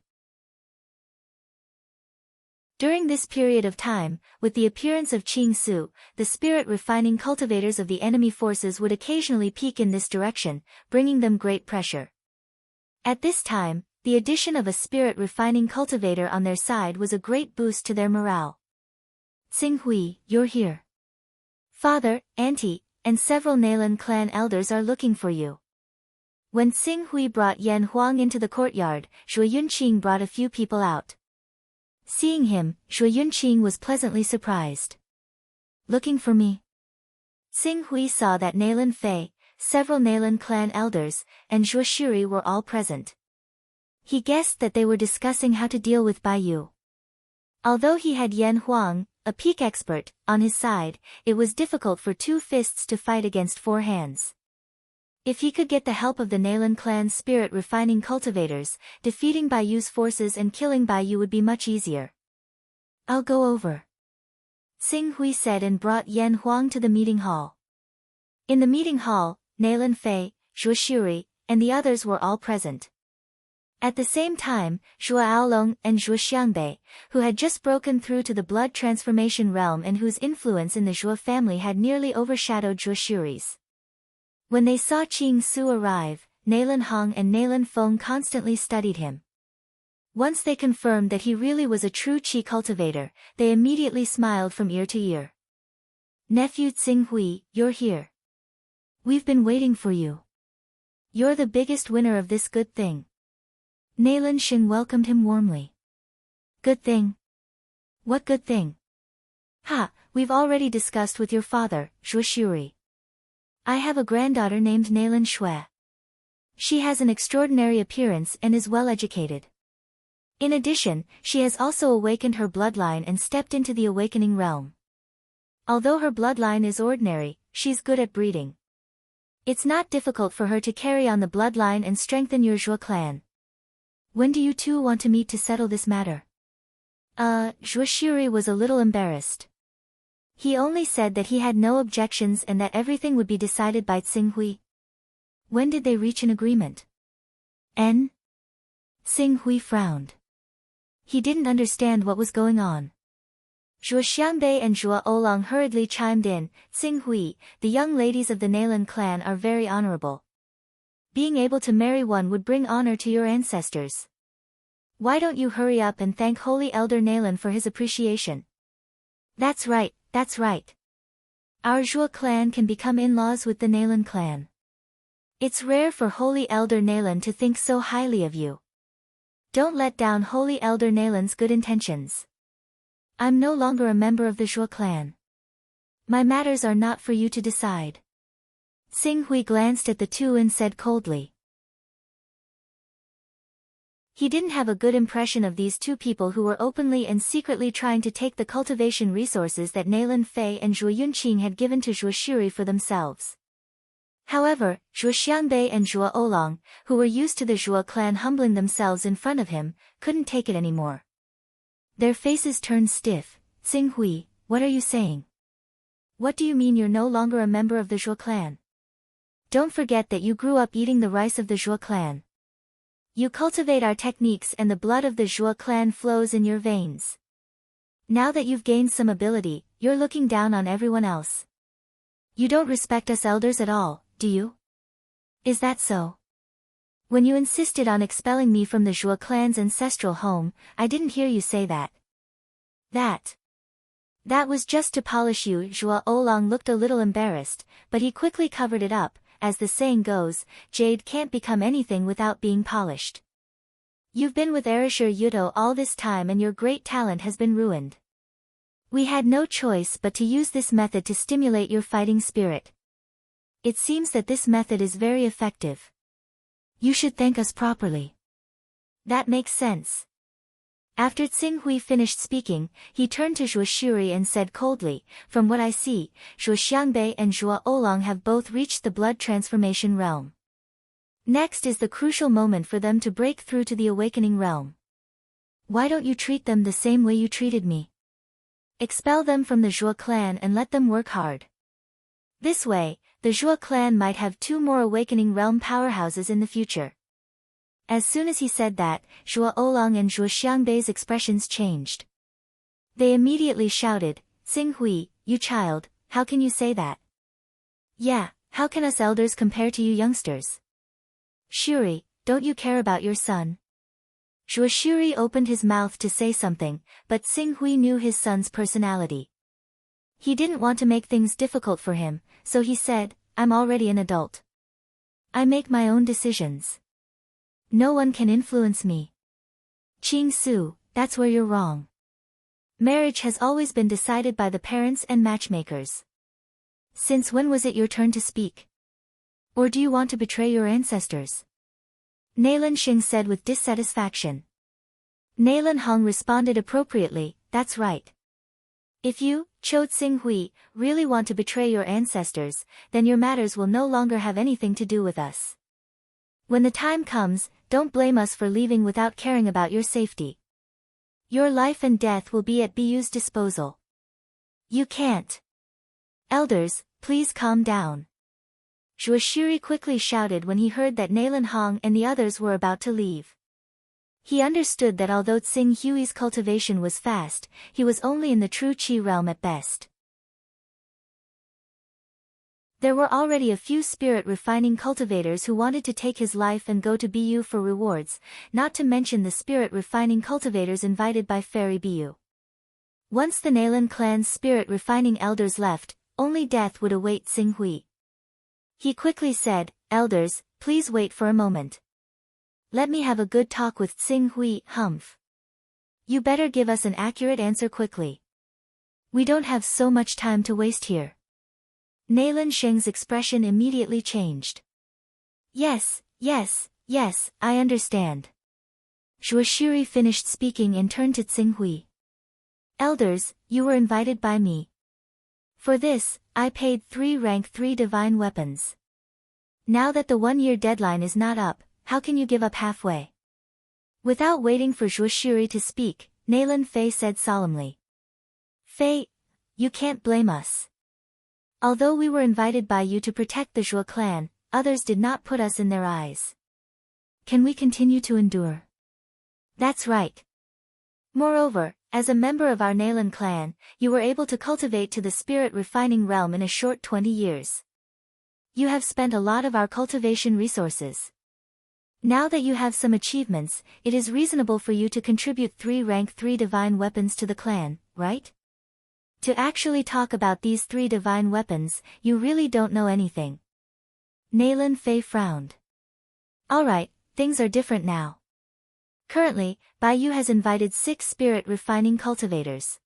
During this period of time, with the appearance of Qing Su, the spirit-refining cultivators of the enemy forces would occasionally peek in this direction, bringing them great pressure. At this time, the addition of a spirit-refining cultivator on their side was a great boost to their morale. "Xing Hui, you're here. Father, Auntie, and several Nailan clan elders are looking for you." When Xing Hui brought Yan Huang into the courtyard, Shui Yunqing brought a few people out. Seeing him, Shui Yunqing was pleasantly surprised. "Looking for me?" Xing Hui saw that Nailan Fei, several Nailan clan elders, and Zhuo Shuri were all present. He guessed that they were discussing how to deal with Bai Yu. Although he had Yan Huang, a peak expert, on his side, it was difficult for 2 fists to fight against 4 hands. If he could get the help of the Nailan clan's spirit-refining cultivators, defeating Bai Yu's forces and killing Bai Yu would be much easier. "I'll go over," Xing Hui said and brought Yan Huang to the meeting hall. In the meeting hall, Nailan Fei, Zhuo Shuri, and the others were all present. At the same time, Zhuo Aolong and Zhuo Xiangbei, who had just broken through to the blood transformation realm and whose influence in the Zhuo family had nearly overshadowed Zhuo Shuri's. When they saw Qing Su arrive, Nailan Hong and Nailan Feng constantly studied him. Once they confirmed that he really was a true Qi cultivator, they immediately smiled from ear to ear. "Nephew Xing Hui, you're here. We've been waiting for you. You're the biggest winner of this good thing." Nailan Xing welcomed him warmly. "Good thing? What good thing?" "Ha, we've already discussed with your father, Zhuo Shuri. I have a granddaughter named Nailan Shui. She has an extraordinary appearance and is well educated. In addition, she has also awakened her bloodline and stepped into the awakening realm. Although her bloodline is ordinary, she's good at breeding. It's not difficult for her to carry on the bloodline and strengthen your Zhuo clan. When do you two want to meet to settle this matter? Zhuo Shuri was a little embarrassed. He only said that he had no objections and that everything would be decided by Xinghui. When did they reach an agreement? Xinghui frowned. He didn't understand what was going on. Zhuo Xiangbei and Zhuo Oolong hurriedly chimed in. Xinghui, the young ladies of the Nailan clan are very honorable. Being able to marry one would bring honor to your ancestors. Why don't you hurry up and thank Holy Elder Nailan for his appreciation? That's right, that's right. Our Zhuo clan can become in-laws with the Nailan clan. It's rare for Holy Elder Nailan to think so highly of you. Don't let down Holy Elder Nailan's good intentions. I'm no longer a member of the Zhuo clan. My matters are not for you to decide. Xinghui glanced at the two and said coldly. He didn't have a good impression of these two people who were openly and secretly trying to take the cultivation resources that Nailan Fei and Zhuo Yunqing had given to Zhuo Shuri for themselves. However, Zhuo Xiangbei and Zhuo Oolong, who were used to the Zhuo clan humbling themselves in front of him, couldn't take it anymore. Their faces turned stiff. Xinghui, what are you saying? What do you mean you're no longer a member of the Zhuo clan? Don't forget that you grew up eating the rice of the Zhuo clan. You cultivate our techniques and the blood of the Zhuo clan flows in your veins. Now that you've gained some ability, you're looking down on everyone else. You don't respect us elders at all, do you? Is that so? When you insisted on expelling me from the Zhuo clan's ancestral home, I didn't hear you say that. That was just to polish you. Zhuo Oolong looked a little embarrassed, but he quickly covered it up. As the saying goes, jade can't become anything without being polished. You've been with Erisher Yudo all this time and your great talent has been ruined. We had no choice but to use this method to stimulate your fighting spirit. It seems that this method is very effective. You should thank us properly. That makes sense. After Xinghui finished speaking, he turned to Zhuo Shuri and said coldly, from what I see, Zhuo Xiangbei and Zhuo Oolong have both reached the blood transformation realm. Next is the crucial moment for them to break through to the awakening realm. Why don't you treat them the same way you treated me? Expel them from the Zhuo clan and let them work hard. This way, the Zhuo clan might have 2 more awakening realm powerhouses in the future. As soon as he said that, Zhuo Oolong and Zhuo Xiangbei's expressions changed. They immediately shouted, Xinghui, you child, how can you say that? Yeah, how can us elders compare to you youngsters? Shuri, don't you care about your son? Zhuo Shuri opened his mouth to say something, but Xinghui knew his son's personality. He didn't want to make things difficult for him, so he said, I'm already an adult. I make my own decisions. No one can influence me. Qing Su, that's where you're wrong. Marriage has always been decided by the parents and matchmakers. Since when was it your turn to speak? Or do you want to betray your ancestors? Nailan Xing said with dissatisfaction. Nailan Hong responded appropriately, that's right. If you, Cho Xinghui, really want to betray your ancestors, then your matters will no longer have anything to do with us. When the time comes, don't blame us for leaving without caring about your safety. Your life and death will be at BU's disposal. You can't. Elders, please calm down. Zhuo Shuri quickly shouted when he heard that Nailan Hong and the others were about to leave. He understood that although Xinghui's cultivation was fast, he was only in the true Qi realm at best. There were already a few spirit-refining cultivators who wanted to take his life and go to BU for rewards, not to mention the spirit-refining cultivators invited by Fairy BU. Once the Nailan clan's spirit-refining elders left, only death would await Xinghui. He quickly said, Elders, please wait for a moment. Let me have a good talk with Xinghui, humph. You better give us an accurate answer quickly. We don't have so much time to waste here. Nailan Xing's expression immediately changed. Yes, I understand. Zhuo Shuri finished speaking and turned to Xinghui. Elders, you were invited by me. For this, I paid 3 rank 3 divine weapons. Now that the 1-year deadline is not up, how can you give up halfway? Without waiting for Zhuo Shuri to speak, Naylan Fei said solemnly. Fei, you can't blame us. Although we were invited by you to protect the Zhuo clan, others did not put us in their eyes. Can we continue to endure? That's right. Moreover, as a member of our Naylan clan, you were able to cultivate to the spirit refining realm in a short 20 years. You have spent a lot of our cultivation resources. Now that you have some achievements, it is reasonable for you to contribute 3 rank 3 divine weapons to the clan, right? To actually talk about these 3 divine weapons, you really don't know anything. Naylan Fei frowned. Alright, things are different now. Currently, Baiyu has invited 6 spirit refining cultivators.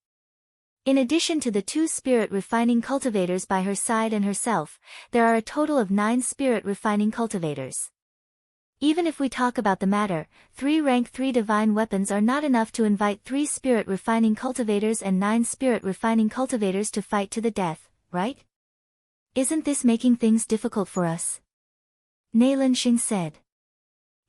In addition to the 2 spirit refining cultivators by her side and herself, there are a total of 9 spirit refining cultivators. Even if we talk about the matter, 3 rank 3 divine weapons are not enough to invite 3 spirit refining cultivators and 9 spirit refining cultivators to fight to the death, right? Isn't this making things difficult for us? Naylan Xing said.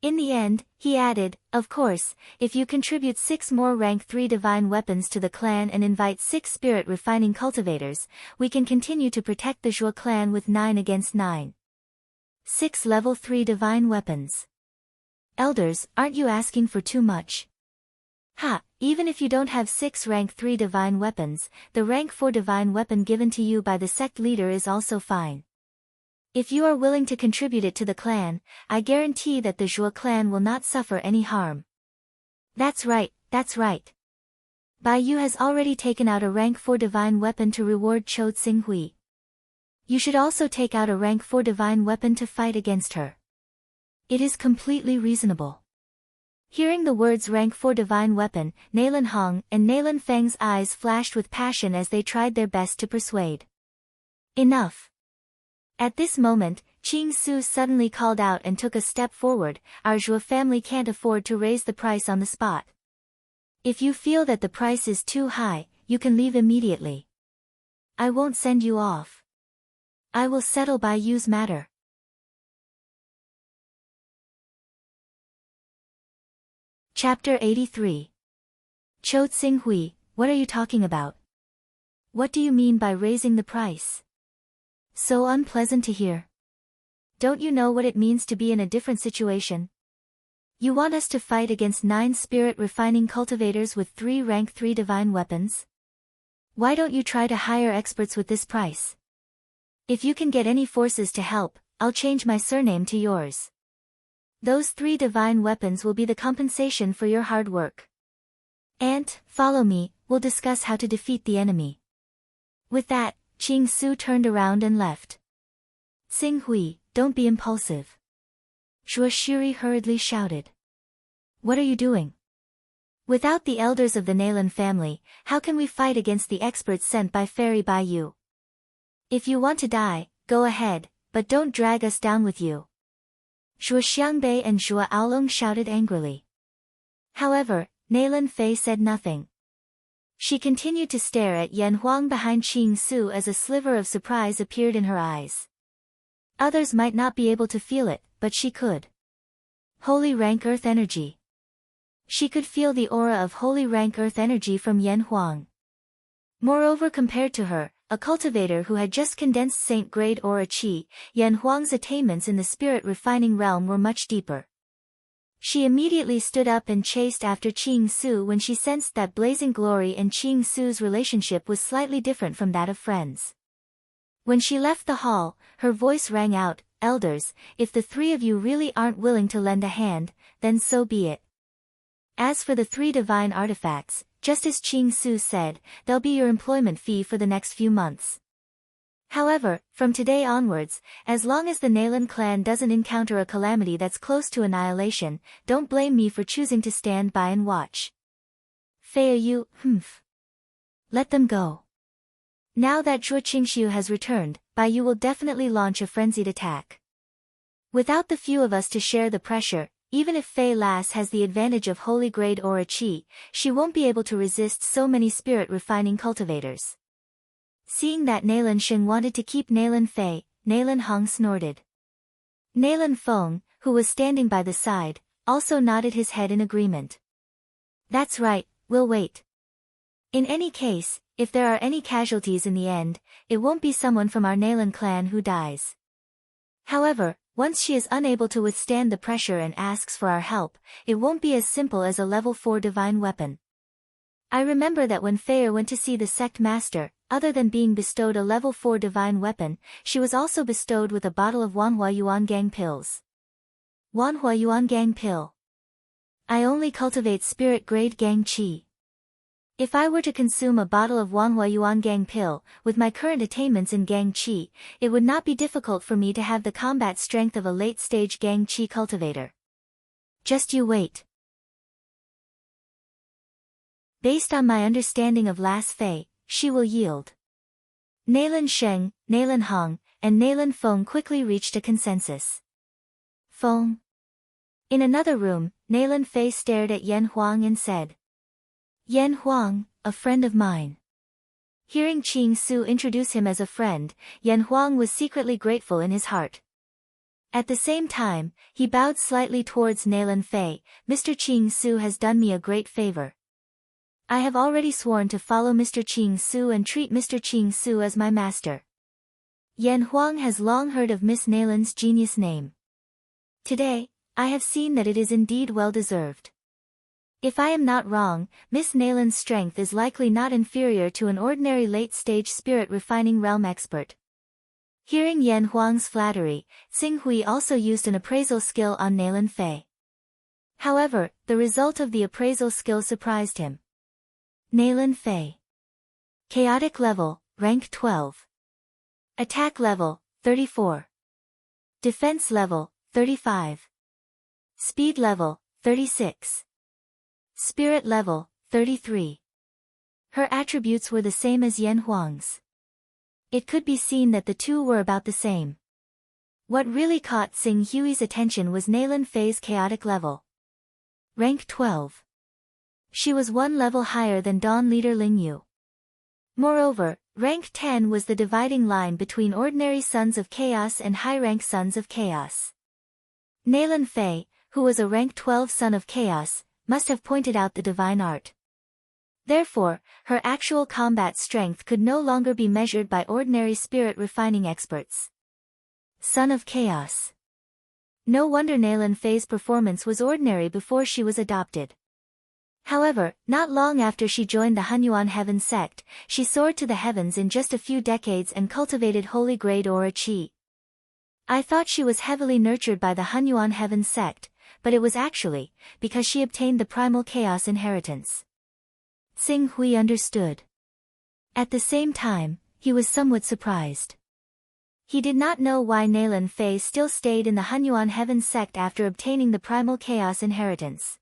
In the end, he added, of course, if you contribute 6 more rank 3 divine weapons to the clan and invite 6 spirit refining cultivators, we can continue to protect the Zhuo clan with 9 against 9. 6 level 3 divine weapons. Elders, aren't you asking for too much? Ha, even if you don't have 6 rank 3 divine weapons, the rank 4 divine weapon given to you by the sect leader is also fine. If you are willing to contribute it to the clan, I guarantee that the Zhuo clan will not suffer any harm. That's right, that's right. Baiyu has already taken out a rank 4 divine weapon to reward Chou Xinghui. You should also take out a rank 4 divine weapon to fight against her. It is completely reasonable. Hearing the words rank 4 divine weapon, Naylan Hong and Naylan Feng's eyes flashed with passion as they tried their best to persuade. Enough. At this moment, Qing Su suddenly called out and took a step forward. Our Zhuo family can't afford to raise the price on the spot. If you feel that the price is too high, you can leave immediately. I won't send you off. I will settle Baiyu's matter. Chapter 83. Chou Xinghui, what are you talking about? What do you mean by raising the price? So unpleasant to hear. Don't you know what it means to be in a different situation? You want us to fight against 9 spirit refining cultivators with 3 rank 3 divine weapons? Why don't you try to hire experts with this price? If you can get any forces to help, I'll change my surname to yours. Those 3 divine weapons will be the compensation for your hard work. And, follow me, we'll discuss how to defeat the enemy. With that, Qing Su turned around and left. Xinghui, don't be impulsive. Zhuo Shuri hurriedly shouted. What are you doing? Without the elders of the Naylan family, how can we fight against the experts sent by Fairy Baiyu? If you want to die, go ahead, but don't drag us down with you. Zhuo Xiangbei and Zhuo Aolong shouted angrily. However, Naylan Fei said nothing. She continued to stare at Yan Huang behind Qing Su as a sliver of surprise appeared in her eyes. Others might not be able to feel it, but she could. Holy rank earth energy. She could feel the aura of holy rank earth energy from Yan Huang. Moreover, compared to her, a cultivator who had just condensed saint grade aura qi, Yan Huang's attainments in the spirit refining realm were much deeper. She immediately stood up and chased after Qing Su when she sensed that blazing glory and Qing Su's relationship was slightly different from that of friends. When she left the hall, her voice rang out, Elders, if the 3 of you really aren't willing to lend a hand, then so be it. As for the 3 divine artifacts, just as Qing Su said, they'll be your employment fee for the next few months. However, from today onwards, as long as the Naylan clan doesn't encounter a calamity that's close to annihilation, don't blame me for choosing to stand by and watch. Feiyu, Let them go. Now that Zhuo Qingxiu has returned, Baiyu will definitely launch a frenzied attack. Without the few of us to share the pressure, even if Fei Lass has the advantage of holy grade aura qi, she won't be able to resist so many spirit refining cultivators. Seeing that Naylan Sheng wanted to keep Naylan Fei, Naylan Hong snorted. Nalan Feng, who was standing by the side, also nodded his head in agreement. That's right, we'll wait. In any case, if there are any casualties in the end, it won't be someone from our Nalan clan who dies. However, once she is unable to withstand the pressure and asks for our help, it won't be as simple as a level 4 divine weapon. I remember that when Feyre went to see the sect master, other than being bestowed a level 4 divine weapon, she was also bestowed with a bottle of Wanhua Yuan Gang pills. Wanhua Yuan Gang pill. I only cultivate spirit-grade Gang Qi. If I were to consume a bottle of Wanhua Yuan Gang pill, with my current attainments in Gang Qi, it would not be difficult for me to have the combat strength of a late-stage Gang Qi cultivator. Just you wait. Based on my understanding of Las Fei, she will yield. Nalan Sheng, Nalan Hong, and Nalan Feng quickly reached a consensus. Feng. In another room, Nalan Fei stared at Yan Huang and said, Yan Huang, a friend of mine. Hearing Qing Su introduce him as a friend, Yan Huang was secretly grateful in his heart. At the same time, he bowed slightly towards Nalan Fei. Mr. Qing Su has done me a great favor. I have already sworn to follow Mr. Qing Su and treat Mr. Qing Su as my master. Yan Huang has long heard of Miss Nalan's genius name. Today, I have seen that it is indeed well deserved. If I am not wrong, Miss Nalan's strength is likely not inferior to an ordinary late-stage spirit-refining realm expert. Hearing Yan Huang's flattery, Xing Hui also used an appraisal skill on Nalan Fei. However, the result of the appraisal skill surprised him. Nalan Fei. Chaotic level, rank 12. Attack level, 34. Defense level, 35. Speed level, 36. Spirit level, 33. Her attributes were the same as Yan Huang's. It could be seen that the two were about the same. What really caught Xing Hui's attention was Nalan Fei's chaotic level. Rank 12. She was one level higher than Dawn Leader Ling Yu. Moreover, rank 10 was the dividing line between ordinary Sons of Chaos and high-rank Sons of Chaos. Nalan Fei, who was a rank 12 Son of Chaos, must have pointed out the divine art. Therefore, her actual combat strength could no longer be measured by ordinary spirit-refining experts. Son of Chaos. No wonder Nalan Fei's performance was ordinary before she was adopted. However, not long after she joined the Hunyuan Heaven sect, she soared to the heavens in just a few decades and cultivated holy grade aura qi. I thought she was heavily nurtured by the Hunyuan Heaven sect, but it was actually because she obtained the primal chaos inheritance. Xing Hui understood. At the same time, he was somewhat surprised. He did not know why Nalan Fei still stayed in the Hunyuan Heaven sect after obtaining the primal chaos inheritance.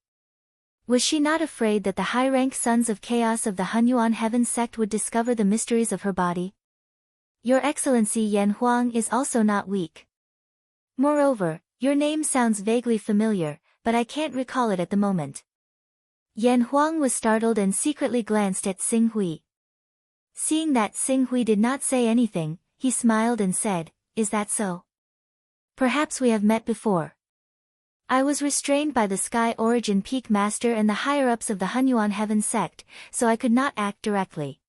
Was she not afraid that the high-rank Sons of Chaos of the Hunyuan Heaven sect would discover the mysteries of her body? Your Excellency Yan Huang is also not weak. Moreover, your name sounds vaguely familiar, but I can't recall it at the moment. Yan Huang was startled and secretly glanced at Xing Hui. Seeing that Xing Hui did not say anything, he smiled and said, "Is that so? Perhaps we have met before." I was restrained by the Sky Origin Peak Master and the higher-ups of the Hunyuan Heaven sect, so I could not act directly.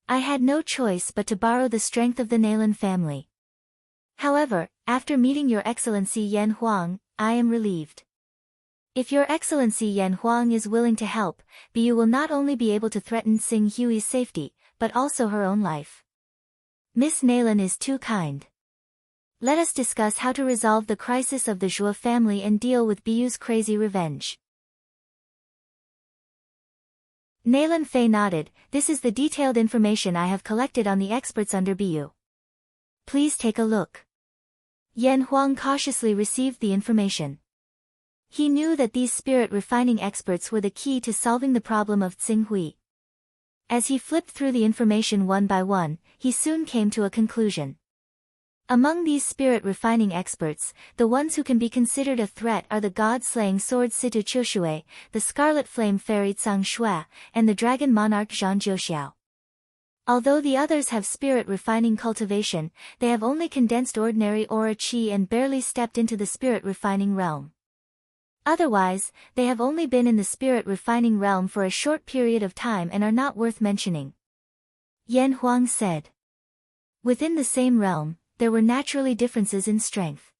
I had no choice but to borrow the strength of the Nalan family. However, after meeting Your Excellency Yan Huang, I am relieved. If Your Excellency Yan Huang is willing to help, you will not only be able to threaten Xing Hui's safety, but also her own life. Miss Nalan is too kind. Let us discuss how to resolve the crisis of the Zhuo family and deal with Biyu's crazy revenge. Nalan Fei nodded. This is the detailed information I have collected on the experts under Biyu. Please take a look. Yan Huang cautiously received the information. He knew that these spirit-refining experts were the key to solving the problem of Xing Hui. As he flipped through the information one by one, he soon came to a conclusion. Among these spirit-refining experts, the ones who can be considered a threat are the god-slaying sword Situ Qiushui, the scarlet flame fairy Tsang Shui, and the dragon monarch Zhang Jiuxiao. Although the others have spirit refining cultivation, they have only condensed ordinary aura chi and barely stepped into the spirit refining realm. Otherwise, they have only been in the spirit refining realm for a short period of time and are not worth mentioning. Yan Huang said. Within the same realm, there were naturally differences in strength.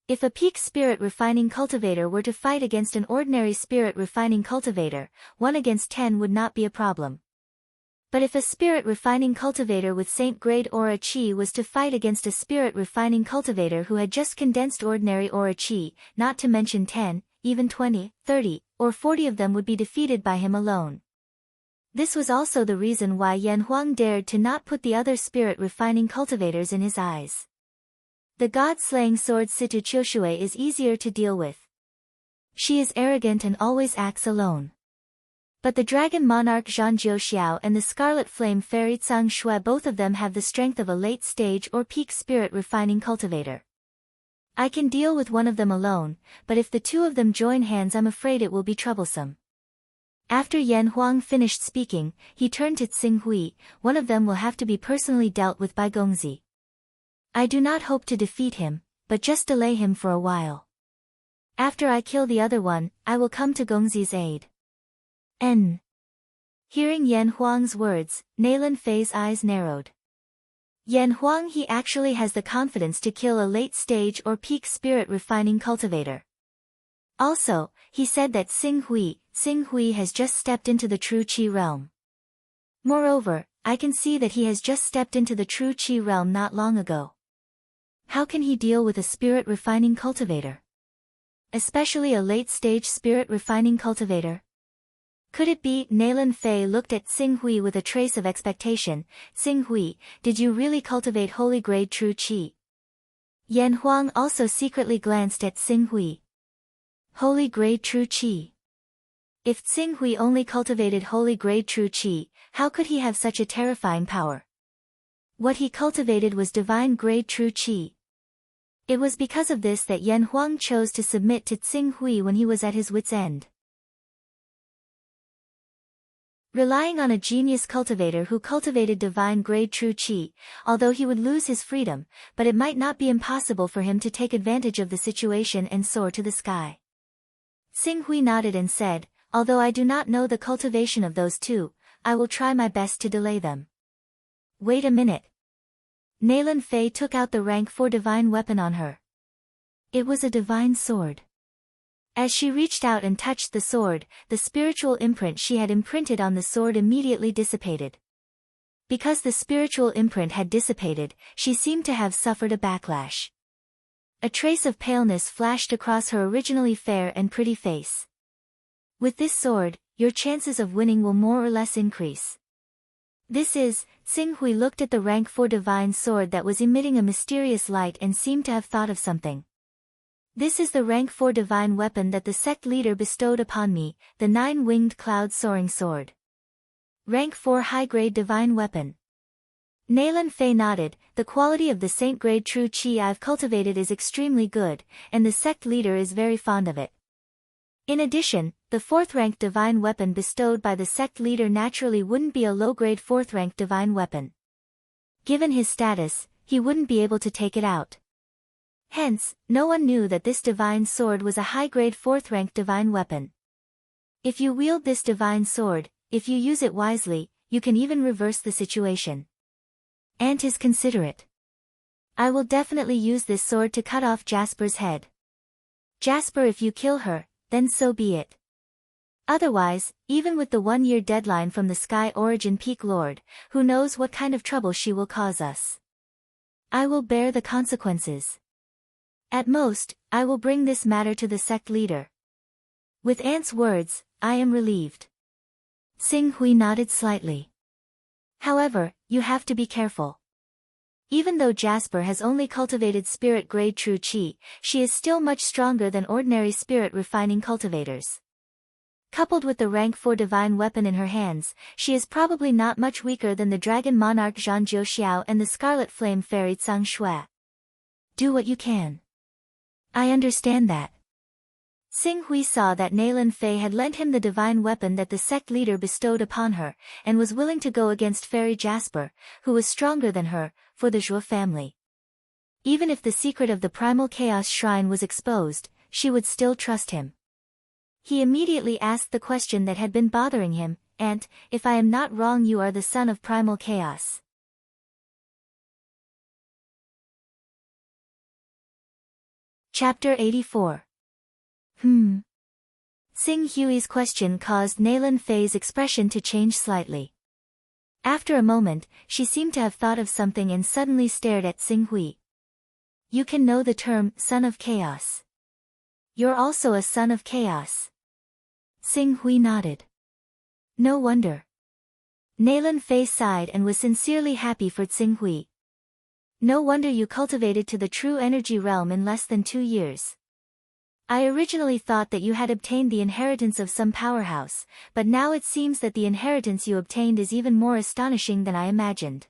If a peak spirit refining cultivator were to fight against an ordinary spirit refining cultivator, 1 against 10 would not be a problem. But if a spirit refining cultivator with saint grade aura chi was to fight against a spirit refining cultivator who had just condensed ordinary aura chi, not to mention 10, even 20, 30, or 40 of them would be defeated by him alone. This was also the reason why Yan Huang dared to not put the other spirit refining cultivators in his eyes. The god-slaying sword Situ Qiushui is easier to deal with. She is arrogant and always acts alone. But the dragon monarch Zhang Jiuxiao and the scarlet flame fairy Tsang Shui, both of them have the strength of a late stage or peak spirit refining cultivator. I can deal with one of them alone, but if the two of them join hands I'm afraid it will be troublesome. After Yan Huang finished speaking, he turned to Tsing Hui. One of them will have to be personally dealt with by Gongzi. I do not hope to defeat him, but just delay him for a while. After I kill the other one, I will come to Gongzi's aid. Hearing Yan Huang's words, Nailan Fei's eyes narrowed. Yan Huang, he actually has the confidence to kill a late stage or peak spirit refining cultivator. Also, he said that Tsing Hui has just stepped into the true Qi realm. Moreover, I can see that he has just stepped into the true Qi realm not long ago. How can he deal with a spirit refining cultivator? Especially a late-stage spirit refining cultivator? Could it be? Nailan Fei looked at Tsing Hui with a trace of expectation. Tsing Hui, did you really cultivate holy grade true Qi? Yan Huang also secretly glanced at Tsing Hui. Holy grade true Qi. If Tsing Hui only cultivated holy grade true Qi, how could he have such a terrifying power? What he cultivated was divine grade true Qi. It was because of this that Yan Huang chose to submit to Tsing Hui when he was at his wit's end. Relying on a genius cultivator who cultivated divine grade true Qi, although he would lose his freedom, but it might not be impossible for him to take advantage of the situation and soar to the sky. Tsing Hui nodded and said, although I do not know the cultivation of those two, I will try my best to delay them. Wait a minute. Nailan Fei took out the rank 4 divine weapon on her. It was a divine sword. As she reached out and touched the sword, the spiritual imprint she had imprinted on the sword immediately dissipated. Because the spiritual imprint had dissipated, she seemed to have suffered a backlash. A trace of paleness flashed across her originally fair and pretty face. With this sword, your chances of winning will more or less increase. This is, Tsing Hui looked at the rank 4 divine sword that was emitting a mysterious light and seemed to have thought of something. This is the rank 4 divine weapon that the sect leader bestowed upon me, the 9-winged cloud soaring sword. Rank 4 high-grade divine weapon. Nailan Fei nodded. The quality of the saint-grade true Qi I've cultivated is extremely good, and the sect leader is very fond of it. In addition, the 4th-ranked divine weapon bestowed by the sect leader naturally wouldn't be a low-grade 4th-ranked divine weapon. Given his status, he wouldn't be able to take it out. Hence, no one knew that this divine sword was a high-grade 4th-ranked divine weapon. If you wield this divine sword, if you use it wisely, you can even reverse the situation. Ant is considerate. I will definitely use this sword to cut off Jasper's head. Jasper, if you kill her, then so be it. Otherwise, even with the 1-year deadline from the Sky Origin Peak Lord, who knows what kind of trouble she will cause us. I will bear the consequences. At most, I will bring this matter to the sect leader. With Ant's words, I am relieved. Tsing Hui nodded slightly. However, you have to be careful. Even though Jasper has only cultivated spirit-grade true Qi, she is still much stronger than ordinary spirit-refining cultivators. Coupled with the rank 4 divine weapon in her hands, she is probably not much weaker than the dragon monarch Zhang Jiuxiao and the scarlet flame fairy Tsang Shui. Do what you can. I understand that. Xing Hui saw that Naylan Fei had lent him the divine weapon that the sect leader bestowed upon her, and was willing to go against Fairy Jasper, who was stronger than her, for the Zhuo family. Even if the secret of the primal chaos shrine was exposed, she would still trust him. He immediately asked the question that had been bothering him, "Aunt, if I am not wrong, you are the son of primal chaos." Chapter 84. Xing Hui's question caused Naylan Fei's expression to change slightly. After a moment, she seemed to have thought of something and suddenly stared at Xing Hui. "You can know the term, son of chaos. You're also a son of chaos." Xing Hui nodded. "No wonder." Naylan Fei sighed and was sincerely happy for Xing Hui. "No wonder you cultivated to the true energy realm in less than 2 years. I originally thought that you had obtained the inheritance of some powerhouse, but now it seems that the inheritance you obtained is even more astonishing than I imagined.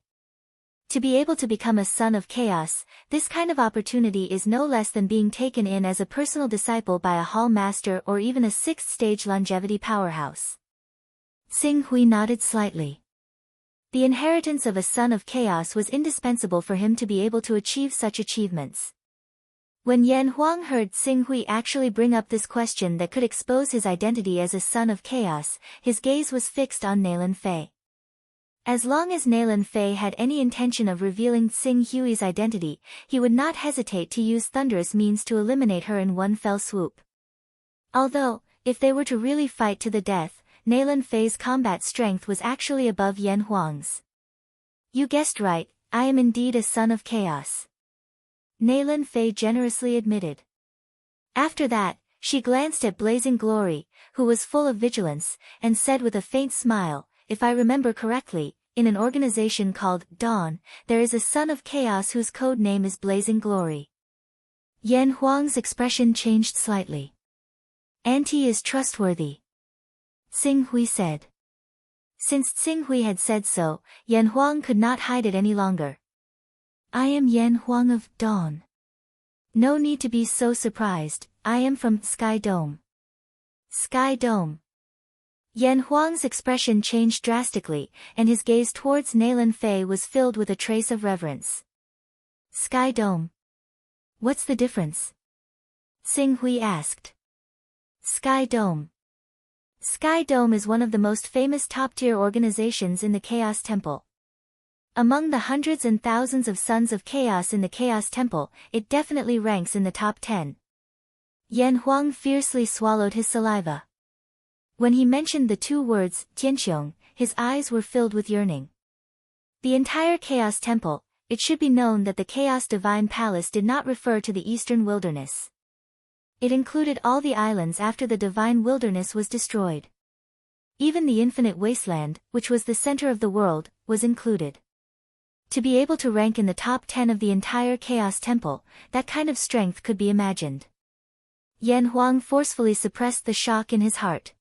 To be able to become a son of chaos, this kind of opportunity is no less than being taken in as a personal disciple by a hall master or even a 6th-stage longevity powerhouse." Xing Hui nodded slightly. The inheritance of a son of chaos was indispensable for him to be able to achieve such achievements. When Yan Huang heard Xing Hui actually bring up this question that could expose his identity as a son of chaos, his gaze was fixed on Naylan Fei. As long as Naylan Fei had any intention of revealing Xing Hui's identity, he would not hesitate to use thunderous means to eliminate her in one fell swoop. Although, if they were to really fight to the death, Naylan Fei's combat strength was actually above Yan Huang's. "You guessed right, I am indeed a son of chaos," Naylan Fei generously admitted. After that, she glanced at Blazing Glory, who was full of vigilance, and said with a faint smile, "If I remember correctly, in an organization called Dawn, there is a son of chaos whose code name is Blazing Glory." Yan Huang's expression changed slightly. "Auntie is trustworthy," Xing Hui said. Since Xing Hui had said so, Yan Huang could not hide it any longer. "I am Yan Huang of Dawn. No need to be so surprised, I am from Sky Dome." Sky Dome. Yan Huang's expression changed drastically, and his gaze towards Naylan Fei was filled with a trace of reverence. "Sky Dome? What's the difference?" Xing Hui asked. Sky Dome. Sky Dome is one of the most famous top-tier organizations in the Chaos Temple. Among the hundreds and thousands of Sons of Chaos in the Chaos Temple, it definitely ranks in the top 10. Yan Huang fiercely swallowed his saliva. When he mentioned the 2 words, Tianqiong, his eyes were filled with yearning. The entire Chaos Temple, it should be known that the Chaos Divine Palace did not refer to the Eastern Wilderness. It included all the islands after the Divine Wilderness was destroyed. Even the Infinite Wasteland, which was the center of the world, was included. To be able to rank in the top 10 of the entire Chaos Temple, that kind of strength could be imagined. Yan Huang forcefully suppressed the shock in his heart.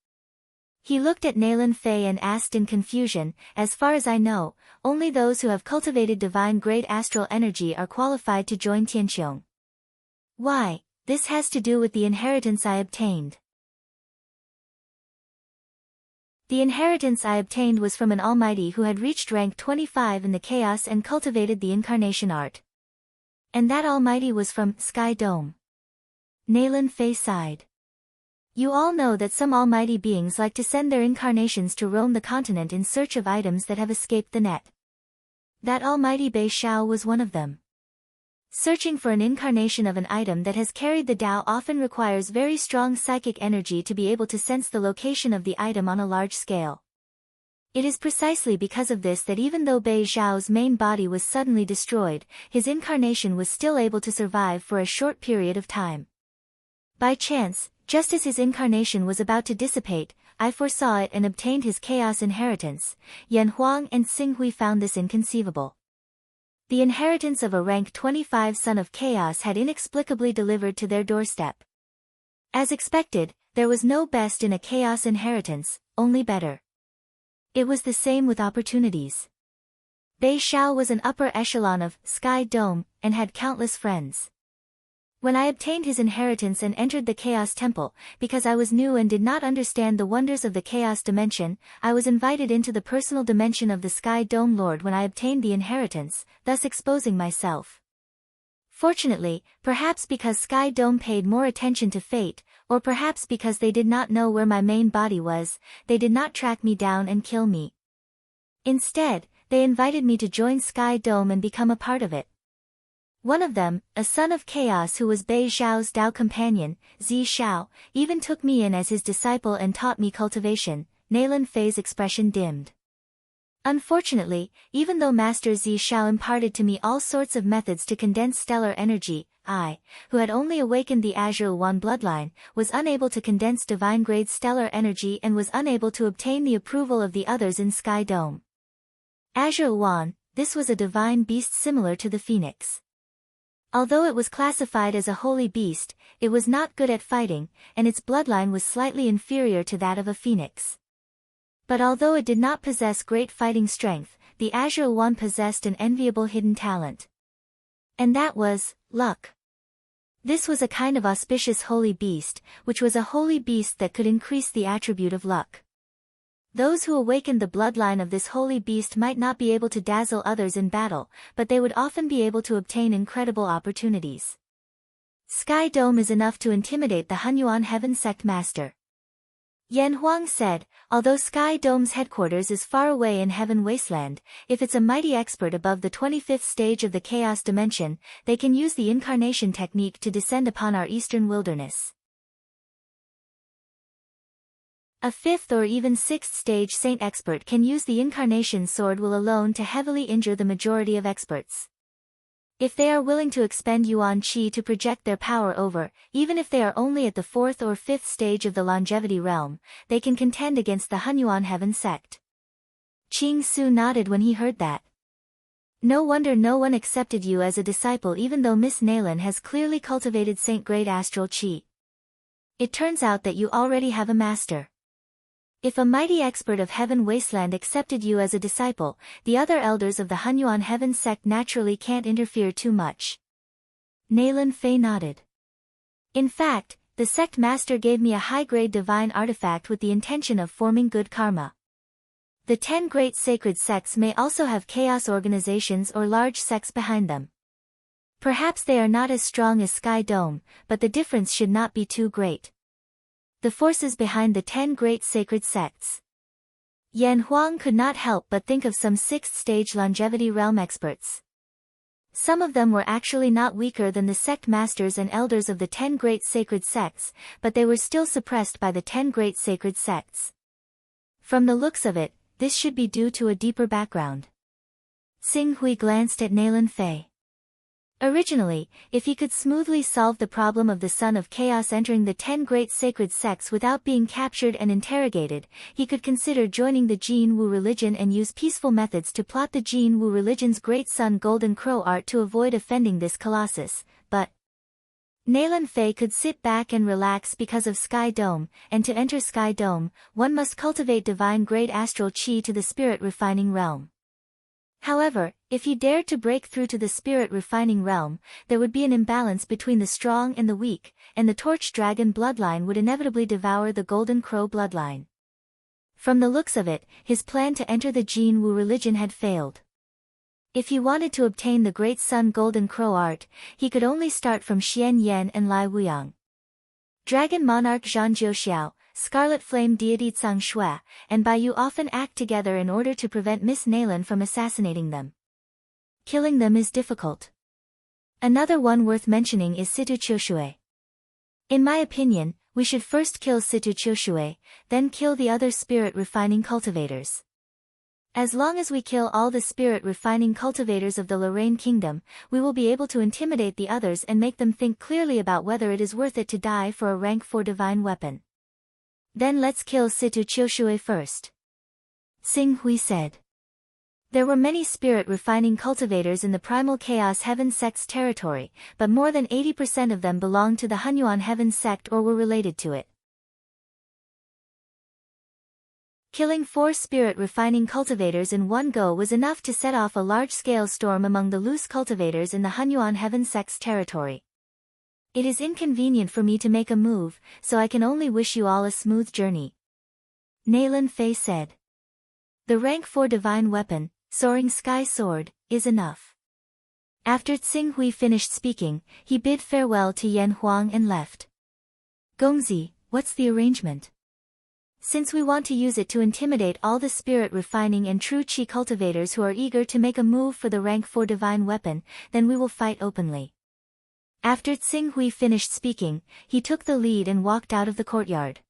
He looked at Naylan Fei and asked in confusion, "As far as I know, only those who have cultivated divine-grade astral energy are qualified to join Tianqiong. Why, this has to do with the inheritance I obtained." "The inheritance I obtained was from an almighty who had reached rank 25 in the chaos and cultivated the incarnation art. And that almighty was from Sky Dome." Naylan Fei sighed. "You all know that some almighty beings like to send their incarnations to roam the continent in search of items that have escaped the net. That almighty Bei Shao was one of them. Searching for an incarnation of an item that has carried the Tao often requires very strong psychic energy to be able to sense the location of the item on a large scale. It is precisely because of this that even though Bei Zhao's main body was suddenly destroyed, his incarnation was still able to survive for a short period of time. By chance, just as his incarnation was about to dissipate, I foresaw it and obtained his chaos inheritance." Yan Huang and Xing Hui found this inconceivable. The inheritance of a rank 25 Son of Chaos had inexplicably delivered to their doorstep. As expected, there was no best in a chaos inheritance, only better. It was the same with opportunities. Bei Shao was an upper echelon of Sky Dome, and had countless friends. When I obtained his inheritance and entered the Chaos Temple, because I was new and did not understand the wonders of the Chaos Dimension, I was invited into the personal dimension of the Sky Dome Lord when I obtained the inheritance, thus exposing myself. Fortunately, perhaps because Sky Dome paid more attention to fate, or perhaps because they did not know where my main body was, they did not track me down and kill me. Instead, they invited me to join Sky Dome and become a part of it. One of them, a son of Chaos who was Bei Xiao's Dao companion, Zi Xiao, even took me in as his disciple and taught me cultivation. Nalan Fei's expression dimmed. Unfortunately, even though Master Zi Xiao imparted to me all sorts of methods to condense stellar energy, I, who had only awakened the Azure Yuan bloodline, was unable to condense divine-grade stellar energy and was unable to obtain the approval of the others in Sky Dome. Azure Yuan, this was a divine beast similar to the phoenix. Although it was classified as a holy beast, it was not good at fighting, and its bloodline was slightly inferior to that of a phoenix. But although it did not possess great fighting strength, the Azure Yuan possessed an enviable hidden talent. And that was luck. This was a kind of auspicious holy beast, which was a holy beast that could increase the attribute of luck. Those who awakened the bloodline of this holy beast might not be able to dazzle others in battle, but they would often be able to obtain incredible opportunities. Sky Dome is enough to intimidate the Hunyuan Heaven Sect Master. Yan Huang said, although Sky Dome's headquarters is far away in Heaven Wasteland, if it's a mighty expert above the 25th stage of the Chaos Dimension, they can use the incarnation technique to descend upon our eastern wilderness. A 5th or even 6th stage saint expert can use the incarnation sword will alone to heavily injure the majority of experts. If they are willing to expend Yuan Qi to project their power over, even if they are only at the 4th or 5th stage of the longevity realm, they can contend against the Hunyuan Heaven Sect. Qing Su nodded when he heard that. No wonder no one accepted you as a disciple even though Miss Nalan has clearly cultivated saint-grade astral Qi. It turns out that you already have a master. If a mighty expert of Heaven Wasteland accepted you as a disciple, the other elders of the Hunyuan Heaven Sect naturally can't interfere too much. Nalan Fei nodded. In fact, the sect master gave me a high-grade divine artifact with the intention of forming good karma. The 10 great sacred sects may also have chaos organizations or large sects behind them. Perhaps they are not as strong as Sky Dome, but the difference should not be too great. The forces behind the 10 great sacred sects. Yan Huang could not help but think of some 6th stage longevity realm experts. Some of them were actually not weaker than the sect masters and elders of the 10 great sacred sects, but they were still suppressed by the 10 great sacred sects. From the looks of it, this should be due to a deeper background. Xing Hui glanced at Nalan Fei. Originally, if he could smoothly solve the problem of the Son of Chaos entering the 10 great sacred sects without being captured and interrogated, he could consider joining the Jin Wu religion and use peaceful methods to plot the Jin Wu religion's great son Golden Crow art to avoid offending this colossus, but Nalan Fei could sit back and relax because of Sky Dome, and to enter Sky Dome, one must cultivate divine-grade astral Qi to the spirit-refining realm. However, if he dared to break through to the spirit-refining realm, there would be an imbalance between the strong and the weak, and the Torch Dragon bloodline would inevitably devour the Golden Crow bloodline. From the looks of it, his plan to enter the Jin Wu religion had failed. If he wanted to obtain the Great Sun Golden Crow art, he could only start from Xian Yan and Lai Wuyang. Dragon Monarch Zhang Jiuxiao, Scarlet Flame Deity Tsang Shui, and Bai Yu often act together in order to prevent Miss Nalan from assassinating them. Killing them is difficult. Another one worth mentioning is Situ Qiushui. In my opinion, we should first kill Situ Qiushui, then kill the other spirit-refining cultivators. As long as we kill all the spirit-refining cultivators of the Lorraine Kingdom, we will be able to intimidate the others and make them think clearly about whether it is worth it to die for a rank 4 divine weapon. Then let's kill Situ Qiushui first. Xing Hui said. There were many spirit-refining cultivators in the Primal Chaos Heaven Sect's territory, but more than 80% of them belonged to the Hunyuan Heaven Sect or were related to it. Killing 4 spirit-refining cultivators in one go was enough to set off a large-scale storm among the loose cultivators in the Hunyuan Heaven Sect's territory. It is inconvenient for me to make a move, so I can only wish you all a smooth journey. Nalan Fei said. The rank 4 divine weapon, Soaring Sky Sword, is enough. After Xing Hui finished speaking, he bid farewell to Yan Huang and left. Gongzi, what's the arrangement? Since we want to use it to intimidate all the spirit refining and true qi cultivators who are eager to make a move for the rank 4 divine weapon, then we will fight openly. After Xing Hui finished speaking, he took the lead and walked out of the courtyard.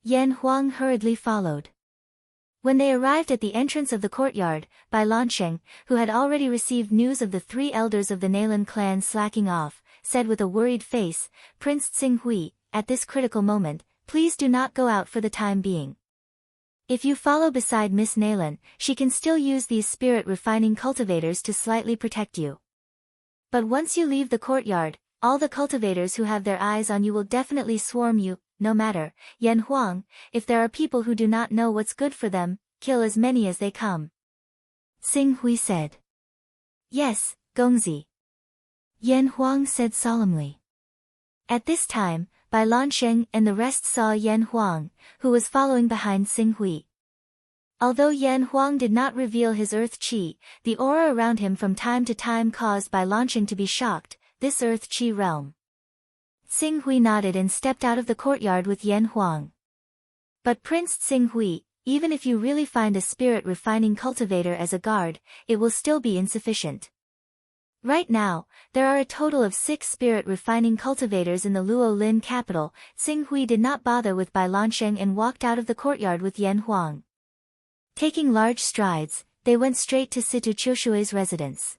Yan Huang hurriedly followed. When they arrived at the entrance of the courtyard, Bai Lansheng, who had already received news of the 3 elders of the Nalan clan slacking off, said with a worried face, Prince Xing Hui, at this critical moment, please do not go out for the time being. If you follow beside Miss Nalan, she can still use these spirit-refining cultivators to slightly protect you. But once you leave the courtyard, all the cultivators who have their eyes on you will definitely swarm you, no matter, Yan Huang, if there are people who do not know what's good for them, kill as many as they come. Xing Hui said. Yes, Gongzi. Yan Huang said solemnly. At this time, Bai Lansheng and the rest saw Yan Huang, who was following behind Xing Hui. Although Yan Huang did not reveal his earth qi, the aura around him from time to time caused Bai Lansheng to be shocked, this earth qi realm. Xing Hui nodded and stepped out of the courtyard with Yan Huang. But Prince Xing Hui, even if you really find a spirit-refining cultivator as a guard, it will still be insufficient. Right now, there are a total of 6 spirit-refining cultivators in the Luo Lin capital. Xing Hui did not bother with Bai Lansheng and walked out of the courtyard with Yan Huang. Taking large strides, they went straight to Situ Qiushui's residence.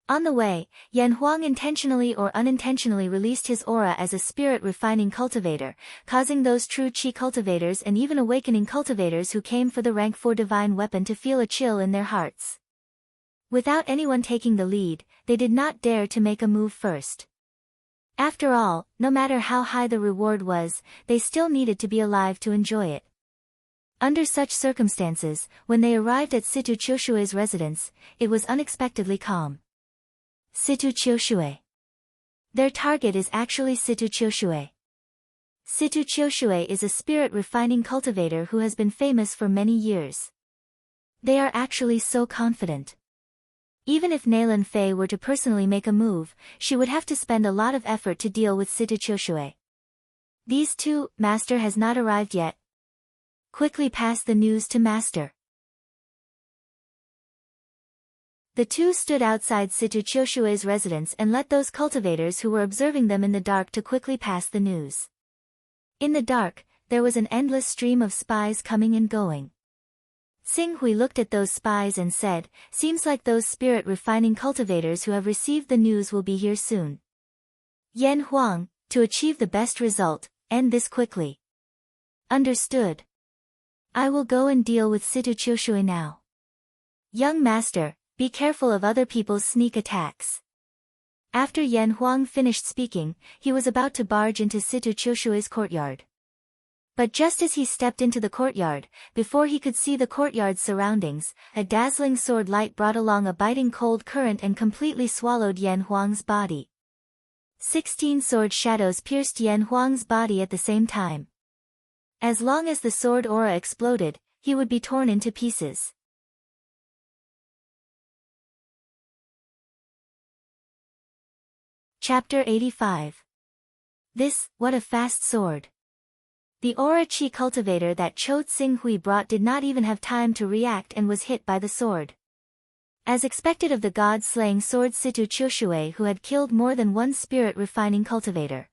On the way, Yan Huang intentionally or unintentionally released his aura as a spirit-refining cultivator, causing those true qi cultivators and even awakening cultivators who came for the rank 4 divine weapon to feel a chill in their hearts. Without anyone taking the lead, they did not dare to make a move first. After all, no matter how high the reward was, they still needed to be alive to enjoy it. Under such circumstances, when they arrived at Situ Qiushui's residence, it was unexpectedly calm. Situ Qiushui. Their target is actually Situ Qiushui. Situ Qiushui is a spirit-refining cultivator who has been famous for many years. They are actually so confident. Even if Nalan Fei were to personally make a move, she would have to spend a lot of effort to deal with Situ Qiushui. These two, Master has not arrived yet. Quickly pass the news to Master. The two stood outside Situ Qiushui's residence and let those cultivators who were observing them in the dark to quickly pass the news. In the dark, there was an endless stream of spies coming and going. Xing Hui looked at those spies and said, seems like those spirit-refining cultivators who have received the news will be here soon. Yan Huang, to achieve the best result, end this quickly. Understood. I will go and deal with Situ Qiushui now. Young Master, be careful of other people's sneak attacks. After Yan Huang finished speaking, he was about to barge into Situ Qiushui's courtyard. But just as he stepped into the courtyard, before he could see the courtyard's surroundings, a dazzling sword light brought along a biting cold current and completely swallowed Yan Huang's body. 16 sword shadows pierced Yan Huang's body at the same time. As long as the sword aura exploded, he would be torn into pieces. Chapter 85. What a fast sword. The aura qi cultivator that Cho Xing Hui brought did not even have time to react and was hit by the sword. As expected of the god-slaying sword Situ Qiushui who had killed more than one spirit-refining cultivator.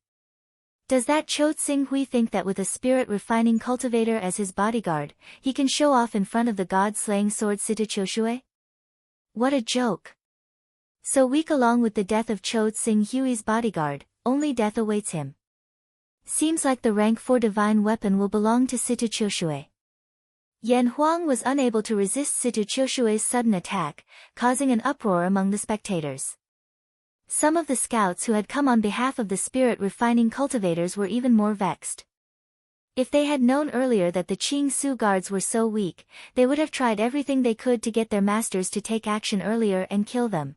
Does that Cho Xing Hui think that with a spirit-refining cultivator as his bodyguard, he can show off in front of the god-slaying sword Situ Qiushui? What a joke! So weak along with the death of Cho Xing Hui's bodyguard, only death awaits him. Seems like the rank 4 divine weapon will belong to Situ Qiushui. Yan Huang was unable to resist Situ Qiushui's sudden attack, causing an uproar among the spectators. Some of the scouts who had come on behalf of the spirit-refining cultivators were even more vexed. If they had known earlier that the Qing Su guards were so weak, they would have tried everything they could to get their masters to take action earlier and kill them.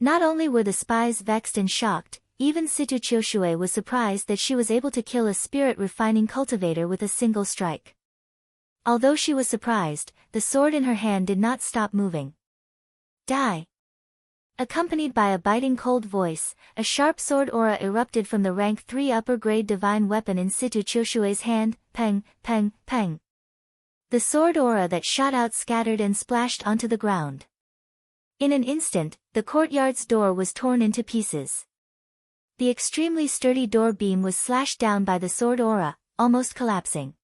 Not only were the spies vexed and shocked, even Situ Qiushue was surprised that she was able to kill a spirit-refining cultivator with a single strike. Although she was surprised, the sword in her hand did not stop moving. Die! Accompanied by a biting cold voice, a sharp sword aura erupted from the rank 3 upper-grade divine weapon in Situ Qiushue's hand, peng, peng, peng. The sword aura that shot out scattered and splashed onto the ground. In an instant, the courtyard's door was torn into pieces. The extremely sturdy door beam was slashed down by the sword aura, almost collapsing.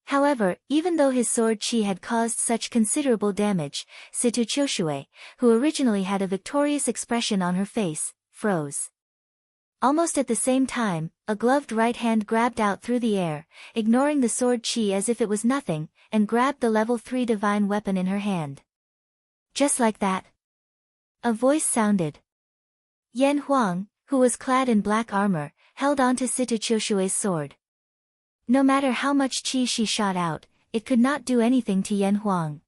However, even though his sword chi had caused such considerable damage, Situ Qiushue, who originally had a victorious expression on her face, froze. Almost at the same time, a gloved right hand grabbed out through the air, ignoring the sword chi as if it was nothing, and grabbed the level 3 divine weapon in her hand. Just like that. A voice sounded. Yan Huang, who was clad in black armor, held onto Situ Qiushue's sword. No matter how much chi she shot out, it could not do anything to Yan Huang.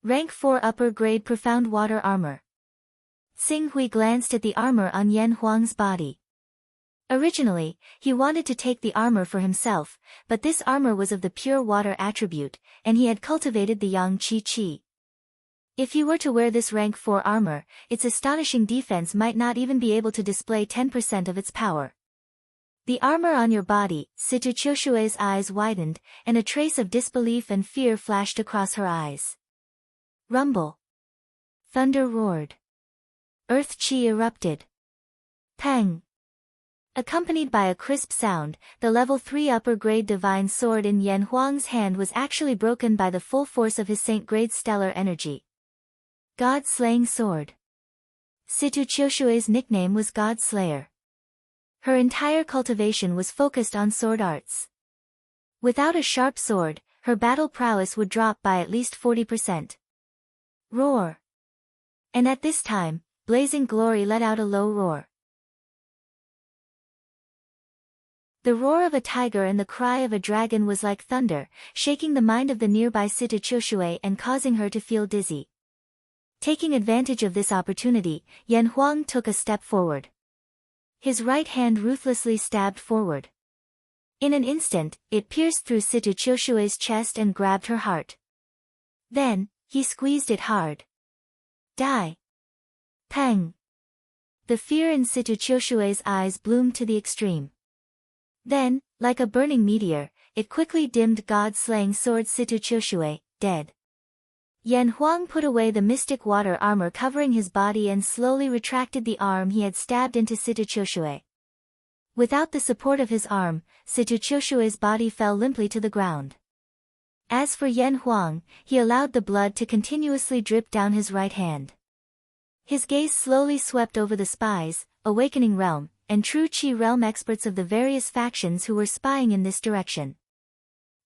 Rank 4 upper grade profound water armor. Xing Hui glanced at the armor on Yan Huang's body. Originally, he wanted to take the armor for himself, but this armor was of the pure water attribute, and he had cultivated the Yang Qi Qi. If he were to wear this rank 4 armor, its astonishing defense might not even be able to display 10% of its power. The armor on your body, Situ Qiushue's eyes widened, and a trace of disbelief and fear flashed across her eyes. Rumble. Thunder roared. Earth chi erupted. Pang. Accompanied by a crisp sound, the level 3 upper-grade divine sword in Yan Huang's hand was actually broken by the full force of his saint-grade stellar energy. God-slaying sword. Situ Qiushue's nickname was God Slayer. Her entire cultivation was focused on sword arts. Without a sharp sword, her battle prowess would drop by at least 40%. Roar. And at this time, Blazing Glory let out a low roar. The roar of a tiger and the cry of a dragon was like thunder, shaking the mind of the nearby Situ Qiushue and causing her to feel dizzy. Taking advantage of this opportunity, Yan Huang took a step forward. His right hand ruthlessly stabbed forward. In an instant, it pierced through Situ Qiushue's chest and grabbed her heart. Then, he squeezed it hard. Die! Pang! The fear in Situ Qiushue's eyes bloomed to the extreme. Then, like a burning meteor, it quickly dimmed God-slaying sword Situ Qiushue, dead. Yan Huang put away the mystic water armor covering his body and slowly retracted the arm he had stabbed into Situ Qiushue. Without the support of his arm, Situ Qiushue's body fell limply to the ground. As for Yan Huang, he allowed the blood to continuously drip down his right hand. His gaze slowly swept over the spies, Awakening Realm, and True Qi Realm experts of the various factions who were spying in this direction.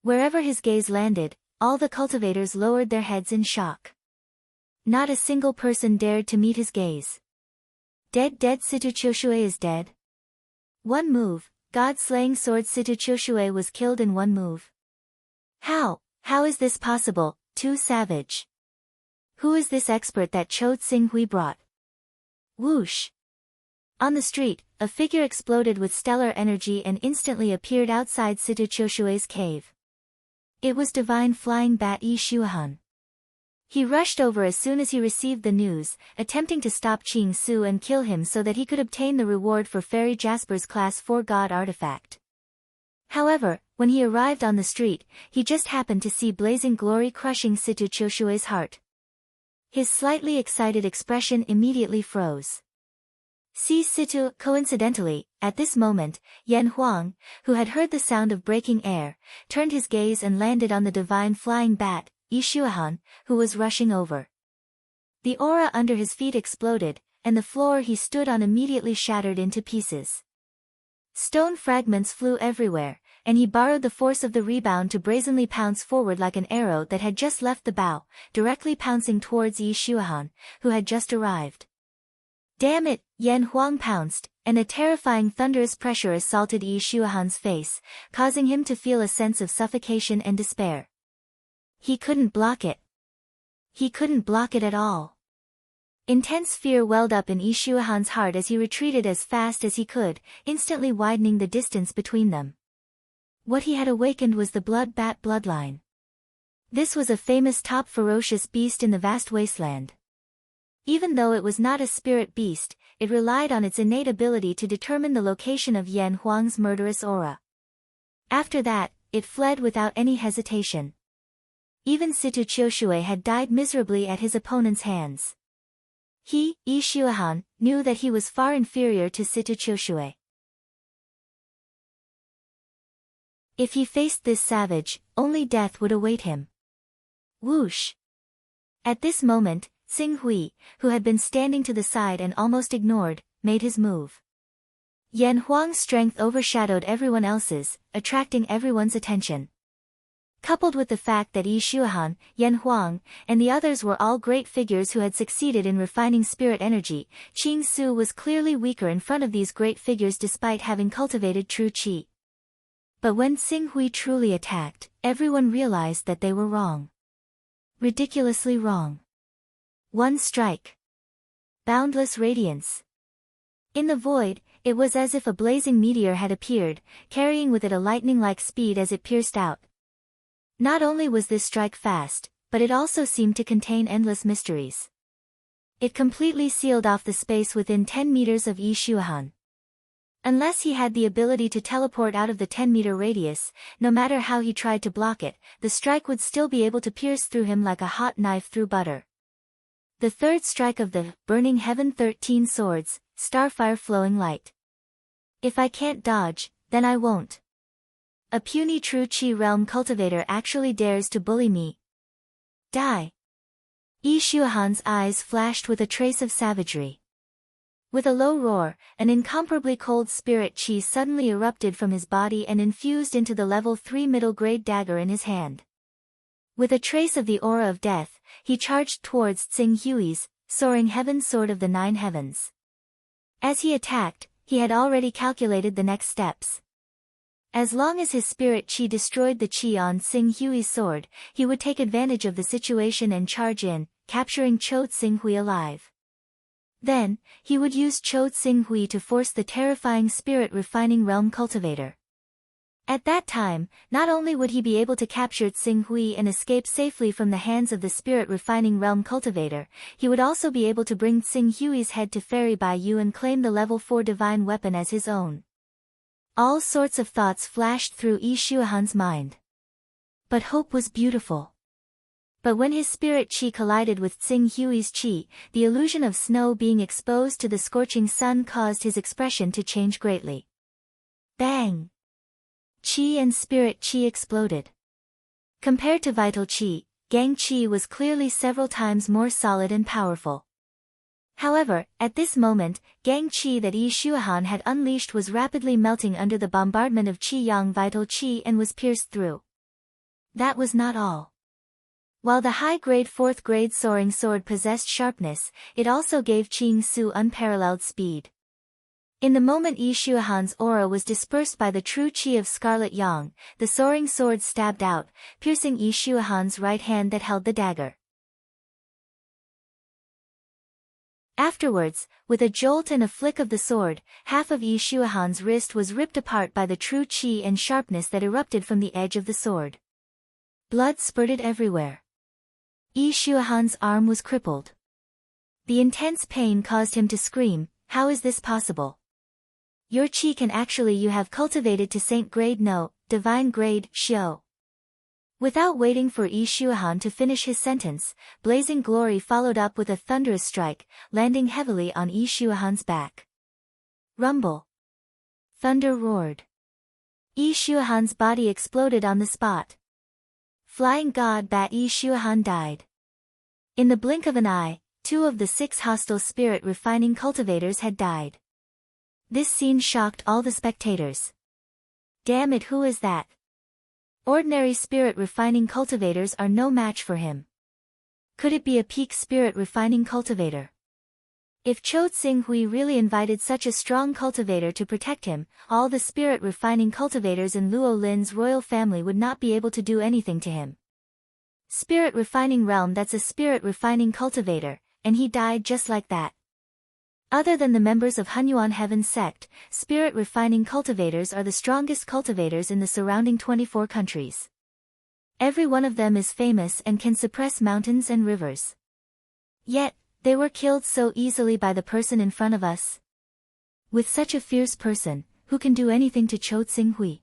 Wherever his gaze landed, all the cultivators lowered their heads in shock. Not a single person dared to meet his gaze. Dead Situ Qiushue is dead. One move, God-slaying sword Situ Qiushue was killed in one move. How is this possible, too savage? Who is this expert that Cho Xing Hui brought? Whoosh! On the street, a figure exploded with stellar energy and instantly appeared outside Situ Qiushue's cave. It was Divine Flying Bat Yi Shuahan. He rushed over as soon as he received the news, attempting to stop Qing Su and kill him so that he could obtain the reward for Fairy Jasper's Class 4 God artifact. However, when he arrived on the street, he just happened to see Blazing Glory crushing Situ Qiushue's heart. His slightly excited expression immediately froze. See Situ. Coincidentally, at this moment, Yan Huang, who had heard the sound of breaking air, turned his gaze and landed on the divine flying bat, Yi Shuahan, who was rushing over. The aura under his feet exploded, and the floor he stood on immediately shattered into pieces. Stone fragments flew everywhere, and he borrowed the force of the rebound to brazenly pounce forward like an arrow that had just left the bow, directly pouncing towards Yi Shuahan, who had just arrived. Damn it, Yan Huang pounced, and a terrifying thunderous pressure assaulted Yi Shuahan's face, causing him to feel a sense of suffocation and despair. He couldn't block it. He couldn't block it at all. Intense fear welled up in Yi Shuahan's heart as he retreated as fast as he could, instantly widening the distance between them. What he had awakened was the blood bat bloodline. This was a famous top ferocious beast in the vast wasteland. Even though it was not a spirit beast, it relied on its innate ability to determine the location of Yan Huang's murderous aura. After that, it fled without any hesitation. Even Situ Qiushui had died miserably at his opponent's hands. He, Yi Shuahan, knew that he was far inferior to Situ Qiushui. If he faced this savage, only death would await him. Whoosh! At this moment, Xing Hui, who had been standing to the side and almost ignored, made his move. Yan Huang's strength overshadowed everyone else's, attracting everyone's attention. Coupled with the fact that Yi Shuahan, Yan Huang, and the others were all great figures who had succeeded in refining spirit energy, Qing Su was clearly weaker in front of these great figures despite having cultivated true qi. But when Xing Hui truly attacked, everyone realized that they were wrong. Ridiculously wrong. One strike. Boundless radiance. In the void, it was as if a blazing meteor had appeared, carrying with it a lightning-like speed as it pierced out. Not only was this strike fast, but it also seemed to contain endless mysteries. It completely sealed off the space within 10 meters of Yi Shuahan. Unless he had the ability to teleport out of the 10-meter radius, no matter how he tried to block it, the strike would still be able to pierce through him like a hot knife through butter. The third strike of the Burning Heaven 13 Swords, Starfire Flowing Light. If I can't dodge, then I won't. A puny true Qi realm cultivator actually dares to bully me. Die! Yi Shuahan's eyes flashed with a trace of savagery. With a low roar, an incomparably cold spirit Qi suddenly erupted from his body and infused into the level 3 middle-grade dagger in his hand. With a trace of the aura of death, he charged towards Xing Hui's Soaring Heaven Sword of the Nine Heavens. As he attacked, he had already calculated the next steps. As long as his spirit qi destroyed the qi on Xing Hui's sword, he would take advantage of the situation and charge in, capturing Cho Xing Hui alive. Then, he would use Cho Xing Hui to force the terrifying spirit refining realm cultivator. At that time, not only would he be able to capture Xing Hui and escape safely from the hands of the spirit refining realm cultivator, he would also be able to bring Xing Hui's head to Fairy Baiyu and claim the level 4 divine weapon as his own. All sorts of thoughts flashed through Yi Shuahan's mind. But hope was beautiful. But when his spirit qi collided with Xing Hui's qi, the illusion of snow being exposed to the scorching sun caused his expression to change greatly. Bang! Qi and spirit qi exploded. Compared to vital qi, gang qi was clearly several times more solid and powerful. However, at this moment, gang qi that Yi Shuahan had unleashed was rapidly melting under the bombardment of qi yang vital qi and was pierced through. That was not all. While the high-grade 4th-grade soaring sword possessed sharpness, it also gave Qing Su unparalleled speed. In the moment Yi Shuahan's aura was dispersed by the true qi of Scarlet Yang, the soaring sword stabbed out, piercing Yi Shuahan's right hand that held the dagger. Afterwards, with a jolt and a flick of the sword, half of Yi Shuahan's wrist was ripped apart by the true qi and sharpness that erupted from the edge of the sword. Blood spurted everywhere. Yi Shuahan's arm was crippled. The intense pain caused him to scream, "How is this possible? Your qi can actually you have cultivated to saint grade no, divine grade, Xiao." Without waiting for Yi Shuahan to finish his sentence, Blazing Glory followed up with a thunderous strike, landing heavily on Yi Shuahan's back. Rumble. Thunder roared. Yi Shuahan's body exploded on the spot. Flying God Bat Yi Shuahan died. In the blink of an eye, 2 of the 6 hostile spirit refining cultivators had died. This scene shocked all the spectators. Damn it, who is that? Ordinary spirit refining cultivators are no match for him. Could it be a peak spirit refining cultivator? If Cho Xing Hui really invited such a strong cultivator to protect him, all the spirit refining cultivators in Luo Lin's royal family would not be able to do anything to him. Spirit refining realm, that's a spirit refining cultivator, and he died just like that. Other than the members of Hunyuan Heaven sect, spirit refining cultivators are the strongest cultivators in the surrounding 24 countries. Every one of them is famous and can suppress mountains and rivers. Yet, they were killed so easily by the person in front of us. With such a fierce person, who can do anything to Cho Tsing-hui?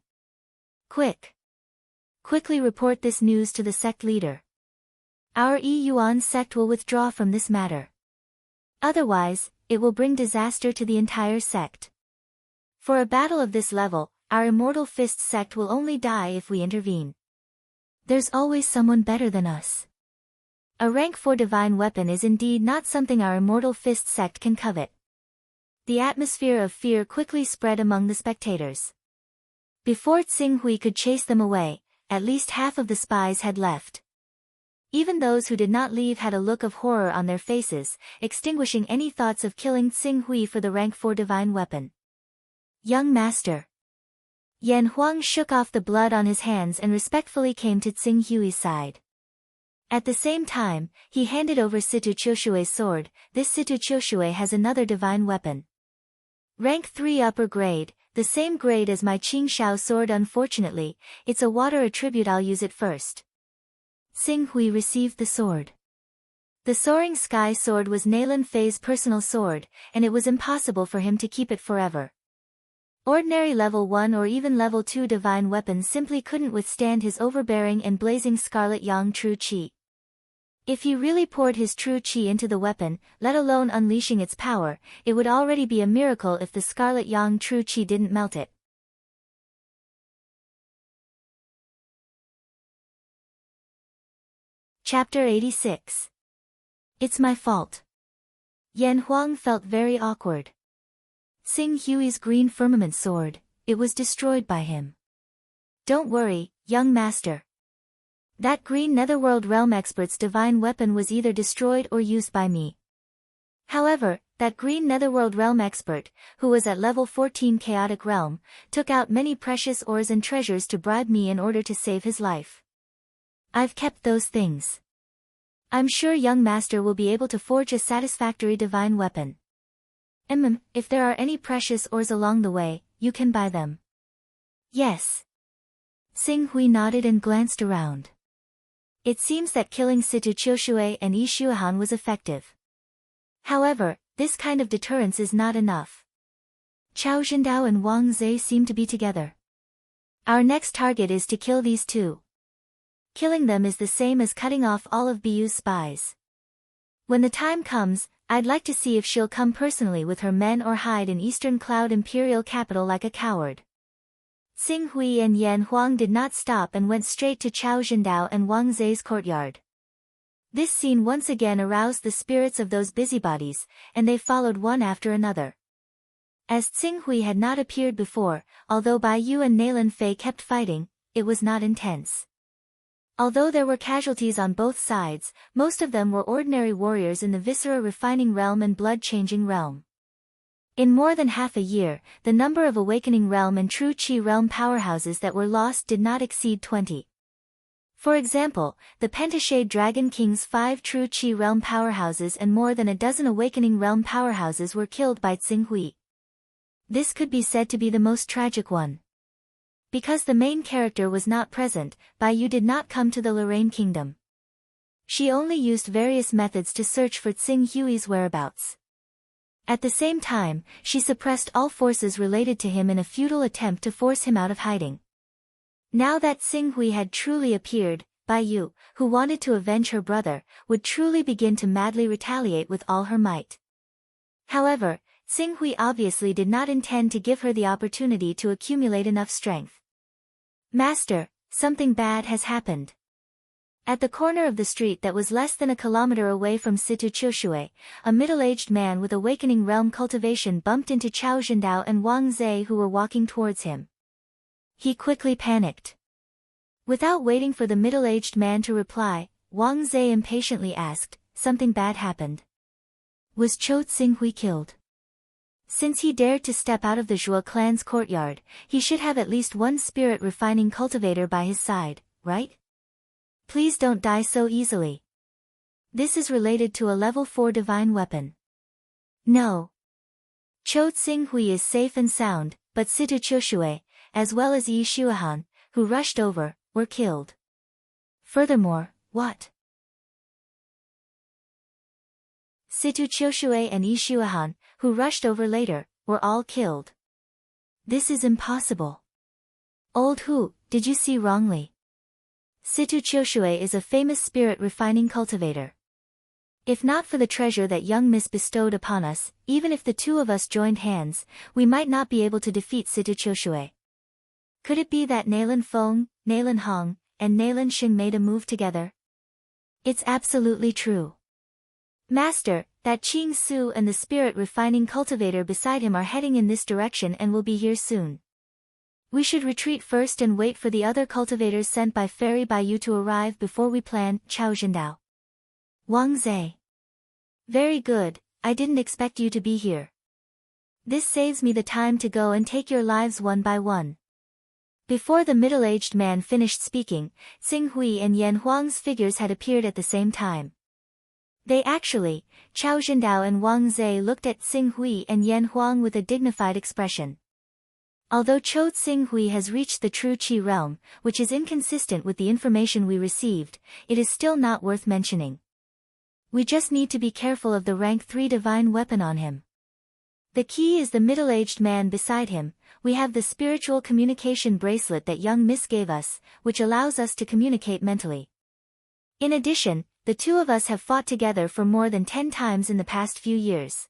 Quickly report this news to the sect leader. Our Yuan sect will withdraw from this matter. Otherwise, it will bring disaster to the entire sect. For a battle of this level, our Immortal Fist sect will only die if we intervene. There's always someone better than us. A rank 4 divine weapon is indeed not something our Immortal Fist sect can covet. The atmosphere of fear quickly spread among the spectators. Before Tsing-hui could chase them away, at least half of the spies had left. Even those who did not leave had a look of horror on their faces, extinguishing any thoughts of killing Tsing-hui for the rank 4 divine weapon. Young master. Yan Huang shook off the blood on his hands and respectfully came to Tsing-hui's side. At the same time, he handed over Situ Chiushui's sword. This Situ Chiushui has another divine weapon. Rank 3 upper grade, the same grade as my Qing Shao sword. Unfortunately, it's a water attribute. I'll use it first. Tsing-hui received the sword. The Soaring Sky sword was Nailan Fei's personal sword, and it was impossible for him to keep it forever. Ordinary level 1 or even level 2 divine weapons simply couldn't withstand his overbearing and blazing scarlet yang true qi. If he really poured his true qi into the weapon, let alone unleashing its power, it would already be a miracle if the scarlet yang true qi didn't melt it. Chapter 86. It's my fault. Yan Huang felt very awkward. Tsing-hui's green firmament sword, it was destroyed by him. Don't worry, young master. That green netherworld realm expert's divine weapon was either destroyed or used by me. However, that green netherworld realm expert, who was at level 14 chaotic realm, took out many precious ores and treasures to bribe me in order to save his life. I've kept those things. I'm sure young master will be able to forge a satisfactory divine weapon. If there are any precious ores along the way, you can buy them. Yes. Tsing-hui nodded and glanced around. It seems that killing Situ Chiushui and Yi Shuhan was effective. However, this kind of deterrence is not enough. Chao Zhendao and Wang Zhe seem to be together. Our next target is to kill these two. Killing them is the same as cutting off all of Biyu's spies. When the time comes, I'd like to see if she'll come personally with her men or hide in Eastern Cloud Imperial capital like a coward. Tsing-hui and Yan Huang did not stop and went straight to Chao Zhendao and Wang Zhe's courtyard. This scene once again aroused the spirits of those busybodies, and they followed one after another. As Tsing-hui had not appeared before, although Bai Yu and Nailan Fei kept fighting, it was not intense. Although there were casualties on both sides, most of them were ordinary warriors in the Viscera Refining Realm and Blood-Changing Realm. In more than half a year, the number of Awakening Realm and True Qi Realm powerhouses that were lost did not exceed 20. For example, the Pentashade Dragon King's 5 True Qi Realm powerhouses and more than a dozen Awakening Realm powerhouses were killed by Tsing-hui. This could be said to be the most tragic one. Because the main character was not present, Bai Yu did not come to the Lorraine Kingdom. She only used various methods to search for Tsing-hui's whereabouts. At the same time, she suppressed all forces related to him in a futile attempt to force him out of hiding. Now that Tsing-hui had truly appeared, Bai Yu, who wanted to avenge her brother, would truly begin to madly retaliate with all her might. However, Tsing-hui obviously did not intend to give her the opportunity to accumulate enough strength. Master, something bad has happened. At the corner of the street that was less than a kilometer away from Situ Chiushui, a middle-aged man with Awakening Realm cultivation bumped into Chao Zhendao and Wang Zhe who were walking towards him. He quickly panicked. Without waiting for the middle-aged man to reply, Wang Zhe impatiently asked, "Something bad happened. Was Cho Tsing-hui killed?" Since he dared to step out of the Zhuo clan's courtyard, he should have at least one spirit refining cultivator by his side, right? Please don't die so easily. This is related to a level 4 divine weapon. No. Cho Tsing-hui is safe and sound, but Situ Choshui, as well as Yi Shuahan, who rushed over, were killed. Furthermore, what? Situ Choshui and Yi Shuahan, who rushed over later, were all killed. This is impossible. Old Hu, did you see wrongly? Situ Choshui is a famous spirit refining cultivator. If not for the treasure that young Miss bestowed upon us, even if the two of us joined hands, we might not be able to defeat Situ Choshui. Could it be that Nailan Feng, Nailan Hong, and Nailan Xing made a move together? It's absolutely true. Master, that Qing Su and the spirit refining cultivator beside him are heading in this direction and will be here soon. We should retreat first and wait for the other cultivators sent by ferry by you to arrive before we plan, Chao Zhendao. Wang Zhe. Very good, I didn't expect you to be here. This saves me the time to go and take your lives one by one. Before the middle-aged man finished speaking, Tsing Hui and Yan Huang's figures had appeared at the same time. They actually, Chao Zhendao and Wang Zhe looked at Tsing Hui and Yan Huang with a dignified expression. Although Cho Tsing Hui has reached the true Qi realm, which is inconsistent with the information we received, it is still not worth mentioning. We just need to be careful of the rank 3 divine weapon on him. The key is the middle-aged man beside him. We have the spiritual communication bracelet that young Miss gave us, which allows us to communicate mentally. In addition, the two of us have fought together for more than 10 times in the past few years.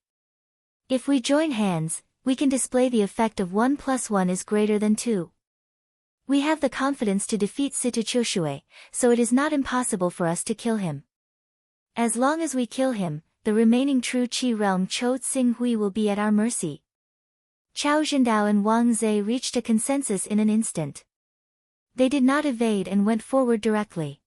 If we join hands, we can display the effect of 1 + 1 is greater than 2. We have the confidence to defeat Situ Choshui, so it is not impossible for us to kill him. As long as we kill him, the remaining true Qi realm Cho Tsing Hui will be at our mercy. Chao Zhendao and Wang Zhe reached a consensus in an instant. They did not evade and went forward directly.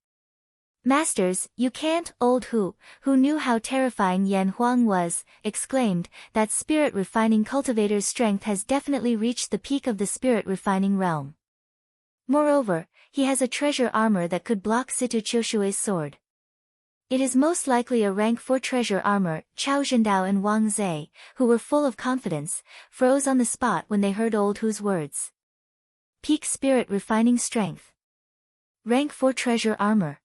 Masters, you can't, Old Hu, who knew how terrifying Yan Huang was, exclaimed, that spirit refining cultivator's strength has definitely reached the peak of the spirit refining realm. Moreover, he has a treasure armor that could block Situ Choshui's sword. It is most likely a rank 4 treasure armor. Chao Zhendao and Wang Zhe, who were full of confidence, froze on the spot when they heard Old Hu's words. Peak spirit refining strength. Rank 4 treasure armor.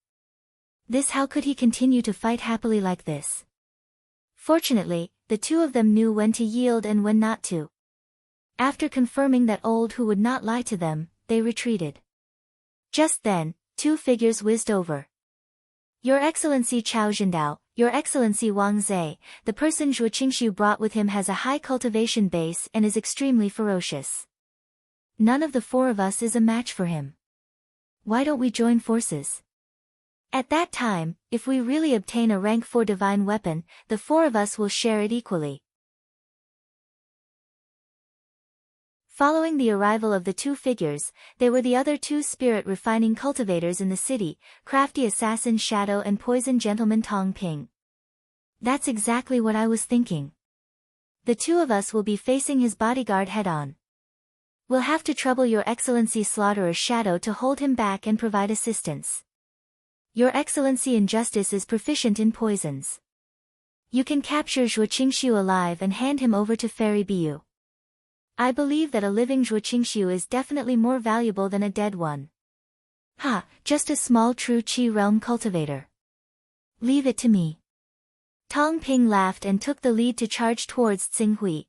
How could he continue to fight happily like this? Fortunately, the two of them knew when to yield and when not to. After confirming that Old Hu would not lie to them, they retreated. Just then, 2 figures whizzed over. Your Excellency Chao Zhendao, Your Excellency Wang Zhe, the person Zhuo Qingshu brought with him has a high cultivation base and is extremely ferocious. None of the 4 of us is a match for him. Why don't we join forces? At that time, if we really obtain a rank 4 divine weapon, the 4 of us will share it equally. Following the arrival of the 2 figures, they were the other 2 spirit-refining cultivators in the city, crafty assassin Shadow and poison gentleman Tong Ping. That's exactly what I was thinking. The 2 of us will be facing his bodyguard head-on. We'll have to trouble Your Excellency Slaughterer Shadow to hold him back and provide assistance. Your Excellency Injustice is proficient in poisons. You can capture Zhuo Qingshu alive and hand him over to Fairy Biu. I believe that a living Zhuo Qingshu is definitely more valuable than a dead one. Ha, just a small true Qi realm cultivator. Leave it to me. Tong Ping laughed and took the lead to charge towards Tsing Hui.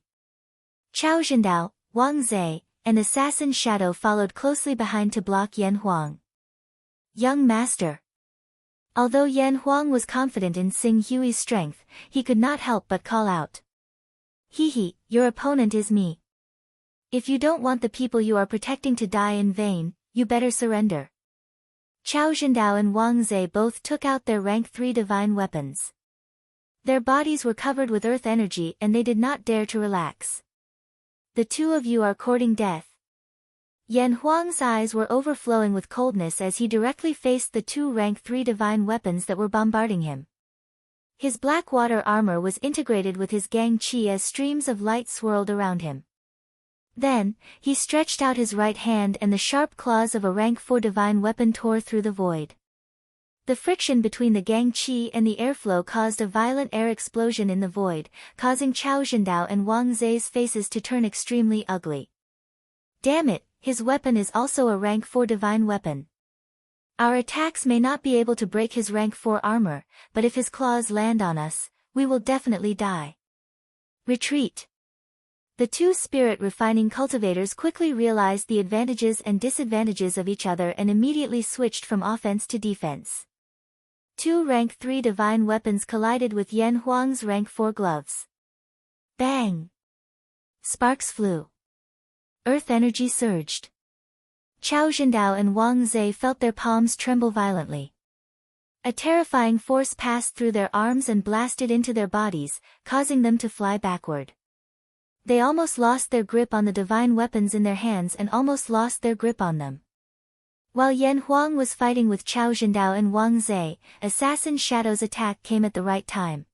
Chao Zhendao, Wang Zhe, and Assassin Shadow followed closely behind to block Yan Huang. Young Master. Although Yan Huang was confident in Tsing Hui's strength, he could not help but call out. Hee, your opponent is me. If you don't want the people you are protecting to die in vain, you better surrender. Chao Zhendao and Wang Zhe both took out their rank 3 divine weapons. Their bodies were covered with earth energy and they did not dare to relax. The 2 of you are courting death. Yan Huang's eyes were overflowing with coldness as he directly faced the 2 rank 3 divine weapons that were bombarding him. His black water armor was integrated with his Gang Qi as streams of light swirled around him. Then, he stretched out his right hand and the sharp claws of a rank 4 divine weapon tore through the void. The friction between the gang qi and the airflow caused a violent air explosion in the void, causing Chao Zhendao and Wang Zai's faces to turn extremely ugly. Damn it, his weapon is also a rank 4 divine weapon. Our attacks may not be able to break his rank 4 armor, but if his claws land on us, we will definitely die. Retreat. The two spirit-refining cultivators quickly realized the advantages and disadvantages of each other and immediately switched from offense to defense. Two rank 3 divine weapons collided with Yan Huang's rank 4 gloves. Bang! Sparks flew. Earth energy surged. Chao Zhendao and Wang Zai felt their palms tremble violently. A terrifying force passed through their arms and blasted into their bodies, causing them to fly backward. They almost lost their grip on the divine weapons in their hands and almost lost their grip on them. While Yan Huang was fighting with Chao Zhendao and Wang Zai, Assassin Shadow's attack came at the right time.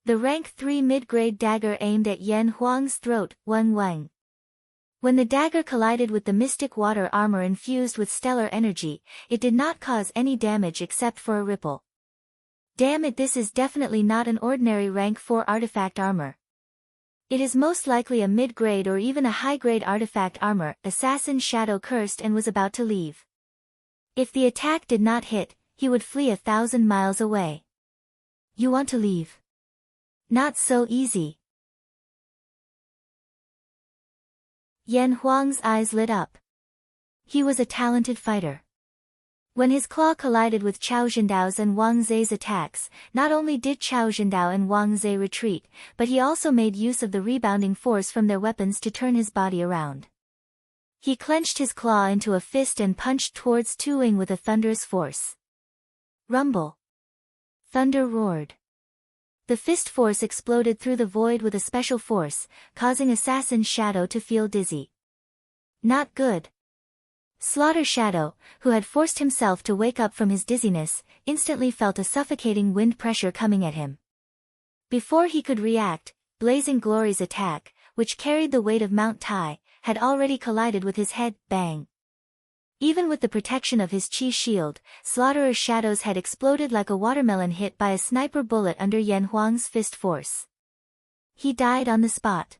The rank 3 mid-grade dagger aimed at Yan Huang's throat, Wang Wang. When the dagger collided with the mystic water armor infused with stellar energy, it did not cause any damage except for a ripple. Damn it, this is definitely not an ordinary rank 4 artifact armor. It is most likely a mid-grade or even a high-grade artifact armor. Assassin Shadow cursed and was about to leave. If the attack did not hit, he would flee 1,000 miles away. You want to leave? Not so easy. Yan Huang's eyes lit up. He was a talented fighter. When his claw collided with Chao Zhendao's and Wang Zai's attacks, not only did Chao Zhendao and Wang Zai retreat, but he also made use of the rebounding force from their weapons to turn his body around. He clenched his claw into a fist and punched towards Tuing with a thunderous force. Rumble. Thunder roared. The fist force exploded through the void with a special force, causing Assassin Shadow to feel dizzy. Not good. Slaughter Shadow, who had forced himself to wake up from his dizziness, instantly felt a suffocating wind pressure coming at him. Before he could react, Blazing Glory's attack, which carried the weight of Mount Tai, had already collided with his head. Bang! Even with the protection of his chi shield, Slaughterer Shadow's head exploded like a watermelon hit by a sniper bullet under Yan Huang's fist force. He died on the spot.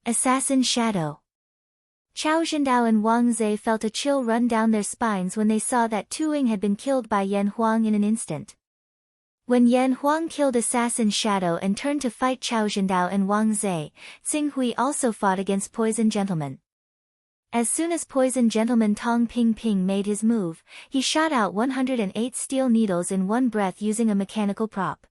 Assassin Shadow. Chao Zhendao and Wang Zai felt a chill run down their spines when they saw that Tuing had been killed by Yan Huang in an instant. When Yan Huang killed Assassin Shadow and turned to fight Chao Zhendao and Wang Zai, Xing Hui also fought against Poison Gentleman. As soon as Poison Gentleman Tong Ping Ping made his move, he shot out 108 steel needles in one breath using a mechanical prop.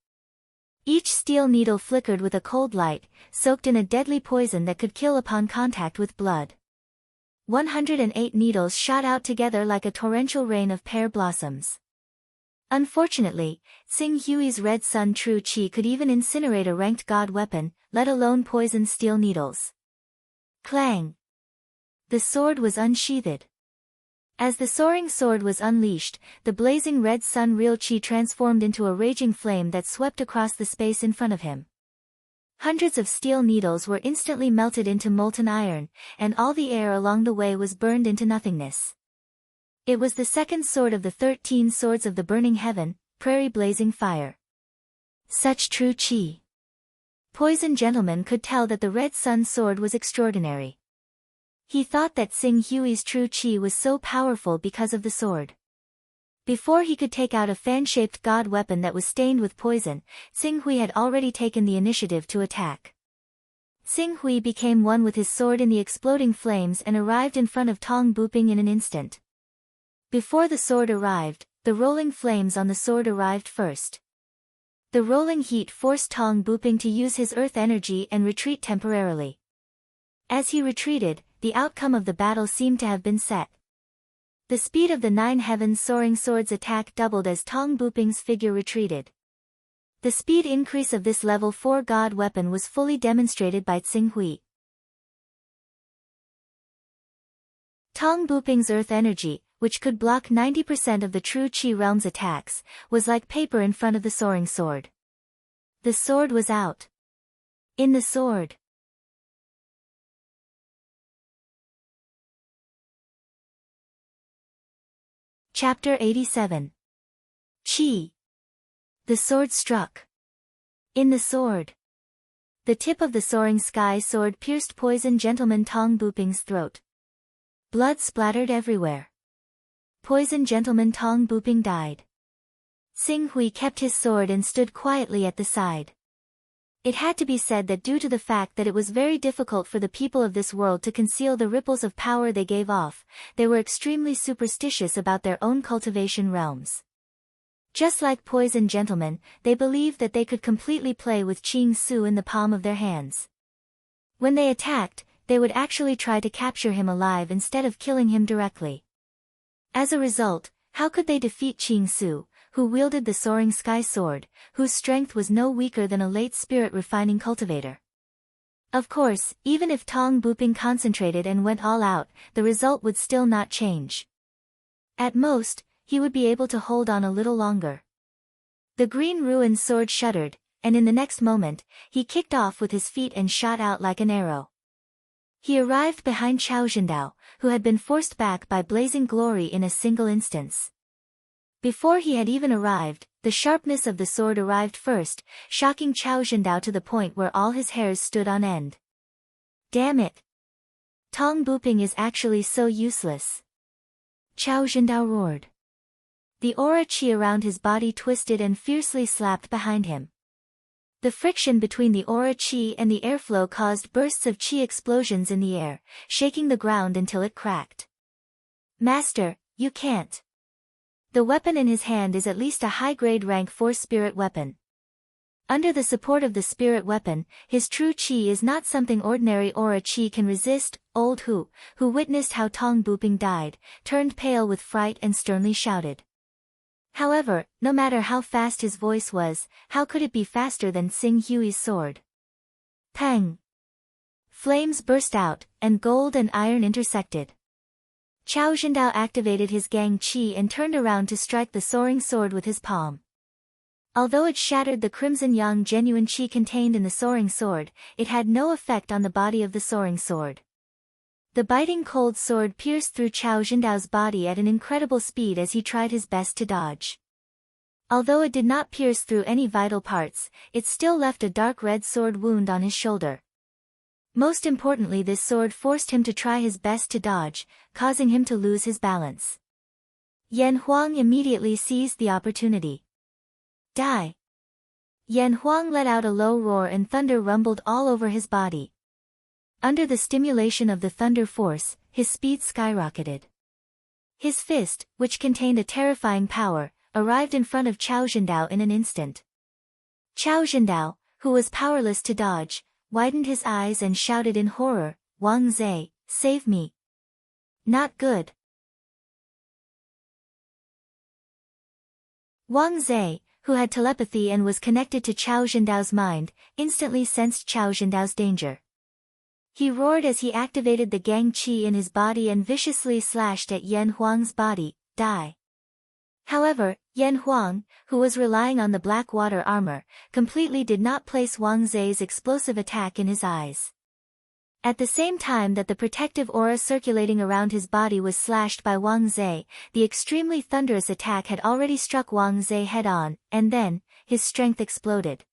Each steel needle flickered with a cold light, soaked in a deadly poison that could kill upon contact with blood. 108 needles shot out together like a torrential rain of pear blossoms. Unfortunately, Xing Hui's Red Sun True Chi could even incinerate a ranked god weapon, let alone poison steel needles. Clang! The sword was unsheathed. As the soaring sword was unleashed, the blazing red sun Real Chi transformed into a raging flame that swept across the space in front of him. Hundreds of steel needles were instantly melted into molten iron, and all the air along the way was burned into nothingness. It was the second sword of the 13 swords of the burning heaven, Prairie Blazing Fire. Such true chi. Poison Gentleman could tell that the Red Sun sword was extraordinary. He thought that Xing Hui's true chi was so powerful because of the sword. Before he could take out a fan-shaped god weapon that was stained with poison, Xing Hui had already taken the initiative to attack. Xing Hui became one with his sword in the exploding flames and arrived in front of Tong Buping in an instant. Before the sword arrived, the rolling flames on the sword arrived first. The rolling heat forced Tong Buping to use his earth energy and retreat temporarily. As he retreated, the outcome of the battle seemed to have been set. The speed of the 9 Heavens Soaring Sword's attack doubled as Tong Buping's figure retreated. The speed increase of this level 4 god weapon was fully demonstrated by Xing Hui. Tong Buping's earth energy, which could block 90% of the True Chi Realm's attacks, was like paper in front of the soaring sword. The sword was out. In the sword. Chapter 87. Chi. The sword struck. In the sword. The tip of the soaring sky sword pierced Poison Gentleman Tong Buping's throat. Blood splattered everywhere. Poison Gentleman Tong Buping died. Xing Hui kept his sword and stood quietly at the side. It had to be said that due to the fact that it was very difficult for the people of this world to conceal the ripples of power they gave off, they were extremely superstitious about their own cultivation realms. Just like Poison Gentleman, they believed that they could completely play with Qing Su in the palm of their hands. When they attacked, they would actually try to capture him alive instead of killing him directly. As a result, how could they defeat Qing Su, who wielded the soaring sky sword, whose strength was no weaker than a late spirit refining cultivator? Of course, even if Tong Buping concentrated and went all out, the result would still not change. At most, he would be able to hold on a little longer. The green ruined sword shuddered, and in the next moment, he kicked off with his feet and shot out like an arrow. He arrived behind Chao Zhendao, who had been forced back by blazing glory in a single instance. Before he had even arrived, the sharpness of the sword arrived first, shocking Chao Zhendao to the point where all his hairs stood on end. Damn it! Tong Buping is actually so useless. Chao Zhendao roared. The aura qi around his body twisted and fiercely slapped behind him. The friction between the aura qi and the airflow caused bursts of qi explosions in the air, shaking the ground until it cracked. Master, you can't. The weapon in his hand is at least a high-grade rank 4 spirit weapon. Under the support of the spirit weapon, his true qi is not something ordinary aura qi can resist. Old Hu, who witnessed how Tong Buping died, turned pale with fright and sternly shouted. However, no matter how fast his voice was, how could it be faster than Xing Hui's sword? Pang! Flames burst out, and gold and iron intersected. Chao Zhendao activated his Gang Qi and turned around to strike the soaring sword with his palm. Although it shattered the crimson yang genuine qi contained in the soaring sword, it had no effect on the body of the soaring sword. The biting cold sword pierced through Chao Zhendao's body at an incredible speed as he tried his best to dodge. Although it did not pierce through any vital parts, it still left a dark red sword wound on his shoulder. Most importantly, this sword forced him to try his best to dodge, causing him to lose his balance. Yan Huang immediately seized the opportunity. Die! Yan Huang let out a low roar and thunder rumbled all over his body. Under the stimulation of the thunder force, his speed skyrocketed. His fist, which contained a terrifying power, arrived in front of Chao Zhendao in an instant. Chao Zhendao, who was powerless to dodge, widened his eyes and shouted in horror, "Wang Zhe, save me!" Not good. Wang Zhe, who had telepathy and was connected to Chao Zhendao's mind, instantly sensed Chao Zhendao's danger. He roared as he activated the Gang Qi in his body and viciously slashed at Yan Huang's body. Die! However, Yan Huang, who was relying on the black water armor, completely did not place Wang Zhe's explosive attack in his eyes. At the same time that the protective aura circulating around his body was slashed by Wang Zhe, the extremely thunderous attack had already struck Wang Zhe head-on, and then, his strength exploded.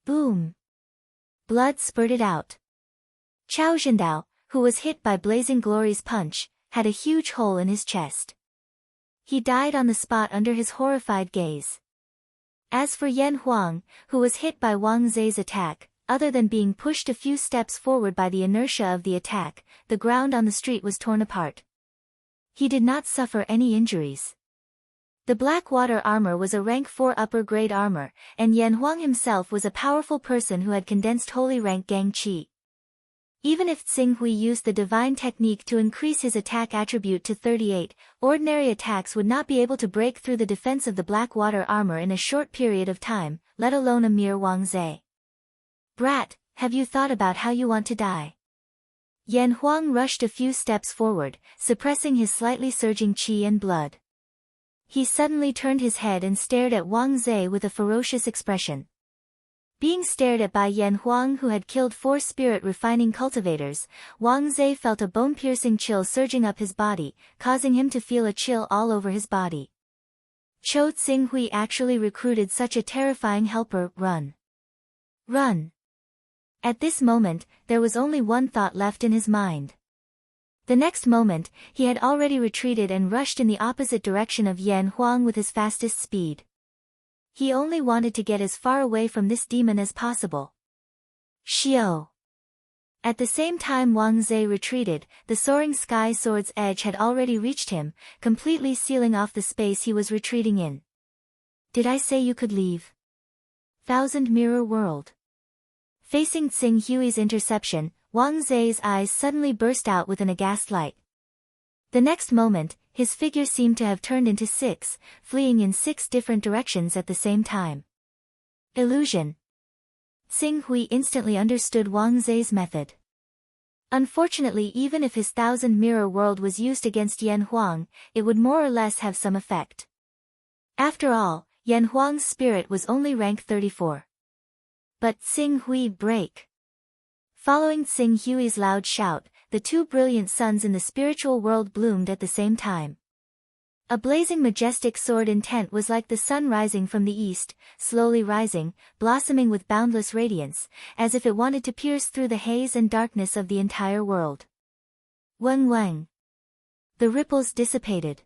Boom! Blood spurted out. Chao Zhendao, who was hit by Blazing Glory's punch, had a huge hole in his chest. He died on the spot under his horrified gaze. As for Yan Huang, who was hit by Wang Zhe's attack, other than being pushed a few steps forward by the inertia of the attack, the ground on the street was torn apart. He did not suffer any injuries. The black water armor was a rank 4 upper grade armor, and Yan Huang himself was a powerful person who had condensed holy rank Gang Qi. Even if Xing Hui used the divine technique to increase his attack attribute to 38, ordinary attacks would not be able to break through the defense of the black water armor in a short period of time, let alone a mere Wang Zhe. Brat, have you thought about how you want to die? Yan Huang rushed a few steps forward, suppressing his slightly surging qi and blood. He suddenly turned his head and stared at Wang Zhe with a ferocious expression. Being stared at by Yan Huang, who had killed 4 spirit refining cultivators, Wang Zhe felt a bone-piercing chill surging up his body, causing him to feel a chill all over his body. Cho Tsing-hui actually recruited such a terrifying helper, run. Run. At this moment, there was only one thought left in his mind. The next moment, he had already retreated and rushed in the opposite direction of Yan Huang with his fastest speed. He only wanted to get as far away from this demon as possible. Xiao. At the same time Wang Zhe retreated, the soaring sky sword's edge had already reached him, completely sealing off the space he was retreating in. Did I say you could leave? Thousand Mirror World. Facing Tsing Hui's interception, Wang Zhe's eyes suddenly burst out with an aghast light. The next moment, his figure seemed to have turned into 6, fleeing in 6 different directions at the same time. Illusion. Tsing Hui instantly understood Wang Zhe's method. Unfortunately, even if his Thousand Mirror World was used against Yan Huang, it would more or less have some effect. After all, Yan Huang's spirit was only rank 34. But Tsing Hui break. Following Tsing Hui's loud shout, the 2 brilliant suns in the spiritual world bloomed at the same time. A blazing majestic sword intent was like the sun rising from the east, slowly rising, blossoming with boundless radiance, as if it wanted to pierce through the haze and darkness of the entire world. Weng weng. The ripples dissipated.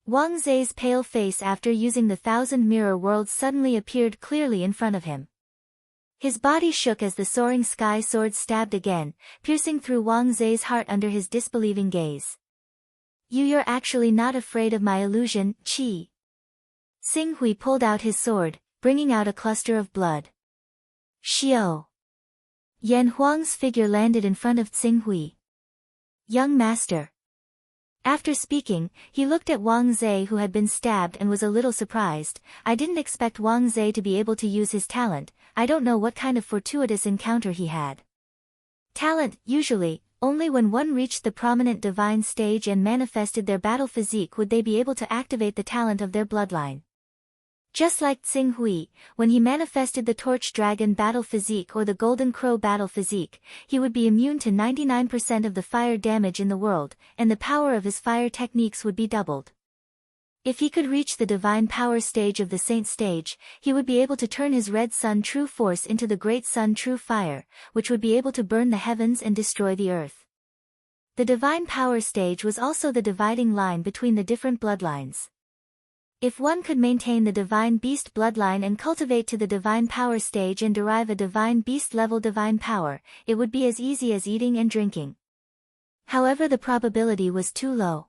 Wang Zhe's pale face after using the Thousand Mirror World suddenly appeared clearly in front of him. His body shook as the soaring sky sword stabbed again, piercing through Wang Zhe's heart under his disbelieving gaze. You're actually not afraid of my illusion, Qi. Tsing Hui pulled out his sword, bringing out a cluster of blood. Xiao. Yan Huang's figure landed in front of Tsing Hui. Young master. After speaking, he looked at Wang Zhe who had been stabbed and was a little surprised. I didn't expect Wang Zhe to be able to use his talent. I don't know what kind of fortuitous encounter he had. Talent, usually, only when one reached the prominent divine stage and manifested their battle physique would they be able to activate the talent of their bloodline. Just like Tsing Hui, when he manifested the Torch Dragon battle physique or the Golden Crow battle physique, he would be immune to 99% of the fire damage in the world, and the power of his fire techniques would be doubled. If he could reach the divine power stage of the Saint stage, he would be able to turn his Red Sun True Force into the Great Sun True Fire, which would be able to burn the heavens and destroy the earth. The divine power stage was also the dividing line between the different bloodlines. If one could maintain the Divine Beast bloodline and cultivate to the Divine Power stage and derive a Divine Beast level divine power, it would be as easy as eating and drinking. However, the probability was too low.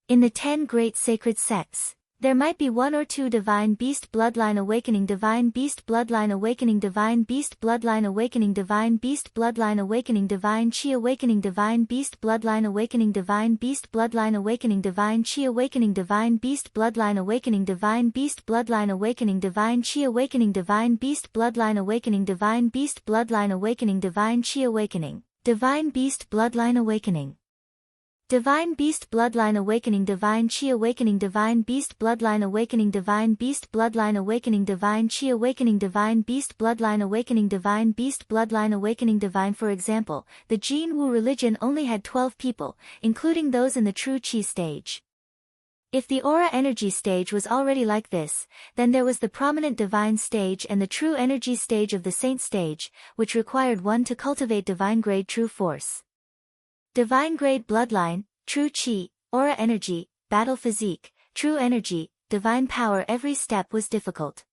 In the 10 great sacred sects, there might be 1 or 2 Divine Beast bloodline awakening, Divine Beast bloodline awakening, Divine Beast bloodline awakening, Divine Beast bloodline awakening, Divine Chi awakening, Divine Beast bloodline awakening, Divine Beast bloodline awakening, Divine Chi awakening, Divine Beast bloodline awakening, Divine Beast bloodline awakening, Divine Chi awakening, Divine Beast bloodline awakening, Divine Beast bloodline awakening, Divine Chi awakening, Divine Beast bloodline awakening. Divine Beast bloodline awakening, Divine Chi awakening, Divine Beast bloodline awakening, Divine Beast bloodline awakening, Divine Chi awakening, Divine Beast bloodline awakening, Divine Beast bloodline awakening, Divine. For example, the Jin Wu religion only had 12 people, including those in the true Chi stage. If the aura energy stage was already like this, then there was the prominent divine stage and the true energy stage of the saint stage, which required one to cultivate divine grade true force. Divine grade bloodline, true chi, aura energy, battle physique, true energy, divine power. Every step was difficult.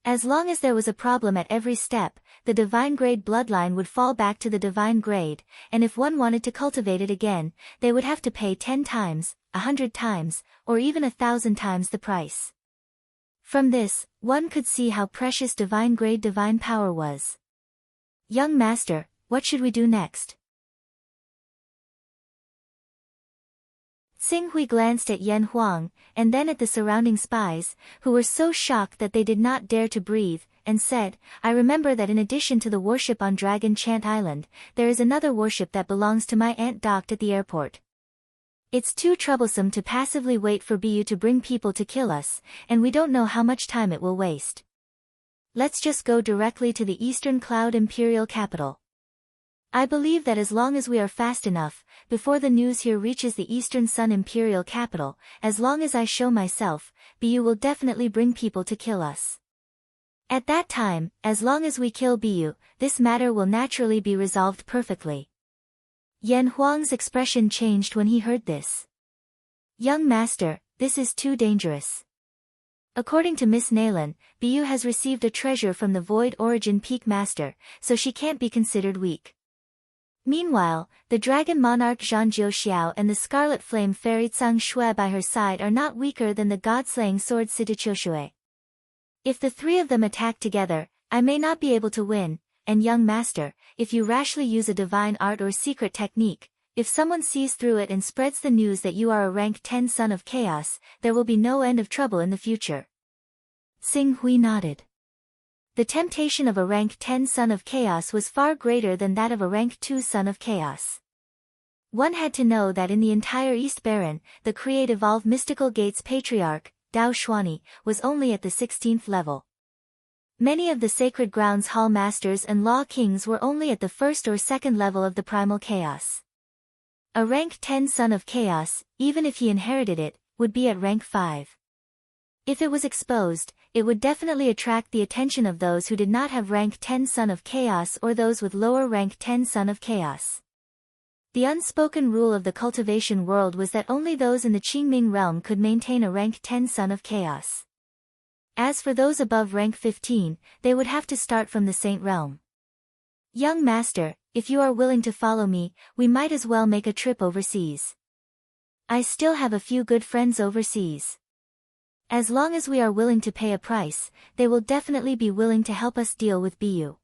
As long as there was a problem at every step, the divine grade bloodline would fall back to the divine grade, and if one wanted to cultivate it again, they would have to pay 10 times, 100 times, or even 1,000 times the price. From this, one could see how precious divine grade divine power was. Young master, what should we do next? Tsing Hui glanced at Yan Huang, and then at the surrounding spies, who were so shocked that they did not dare to breathe, and said, I remember that in addition to the warship on Dragon Chant Island, there is another warship that belongs to my aunt docked at the airport. It's too troublesome to passively wait for BU to bring people to kill us, and we don't know how much time it will waste. Let's just go directly to the Eastern Cloud Imperial capital. I believe that as long as we are fast enough, before the news here reaches the Eastern Sun Imperial capital, as long as I show myself, Bu will definitely bring people to kill us. At that time, as long as we kill Bu, this matter will naturally be resolved perfectly. Yan Huang's expression changed when he heard this. Young master, this is too dangerous. According to Miss Nalan, Bu has received a treasure from the Void Origin Peak Master, so she can't be considered weak. Meanwhile, the Dragon Monarch Zhang Jiuxiao and the Scarlet Flame Fairy Tsang Shui by her side are not weaker than the God-slaying sword Sitaqiushui. If the three of them attack together, I may not be able to win, and young master, if you rashly use a divine art or secret technique, if someone sees through it and spreads the news that you are a rank 10 Son of Chaos, there will be no end of trouble in the future. Xing Hui nodded. The temptation of a rank 10 Son of Chaos was far greater than that of a rank 2 Son of Chaos. One had to know that in the entire East Baron, the Create Evolve Mystical Gates Patriarch, Dao Xuani, was only at the 16th level. Many of the Sacred Grounds Hall Masters and Law Kings were only at the 1st or 2nd level of the Primal Chaos. A rank 10 Son of Chaos, even if he inherited it, would be at rank 5. If it was exposed, it would definitely attract the attention of those who did not have rank 10 Son of Chaos or those with lower rank 10 Son of Chaos. The unspoken rule of the cultivation world was that only those in the Qingming realm could maintain a rank 10 Son of Chaos. As for those above rank 15, they would have to start from the Saint realm. Young master, if you are willing to follow me, we might as well make a trip overseas. I still have a few good friends overseas. As long as we are willing to pay a price, they will definitely be willing to help us deal with Bu.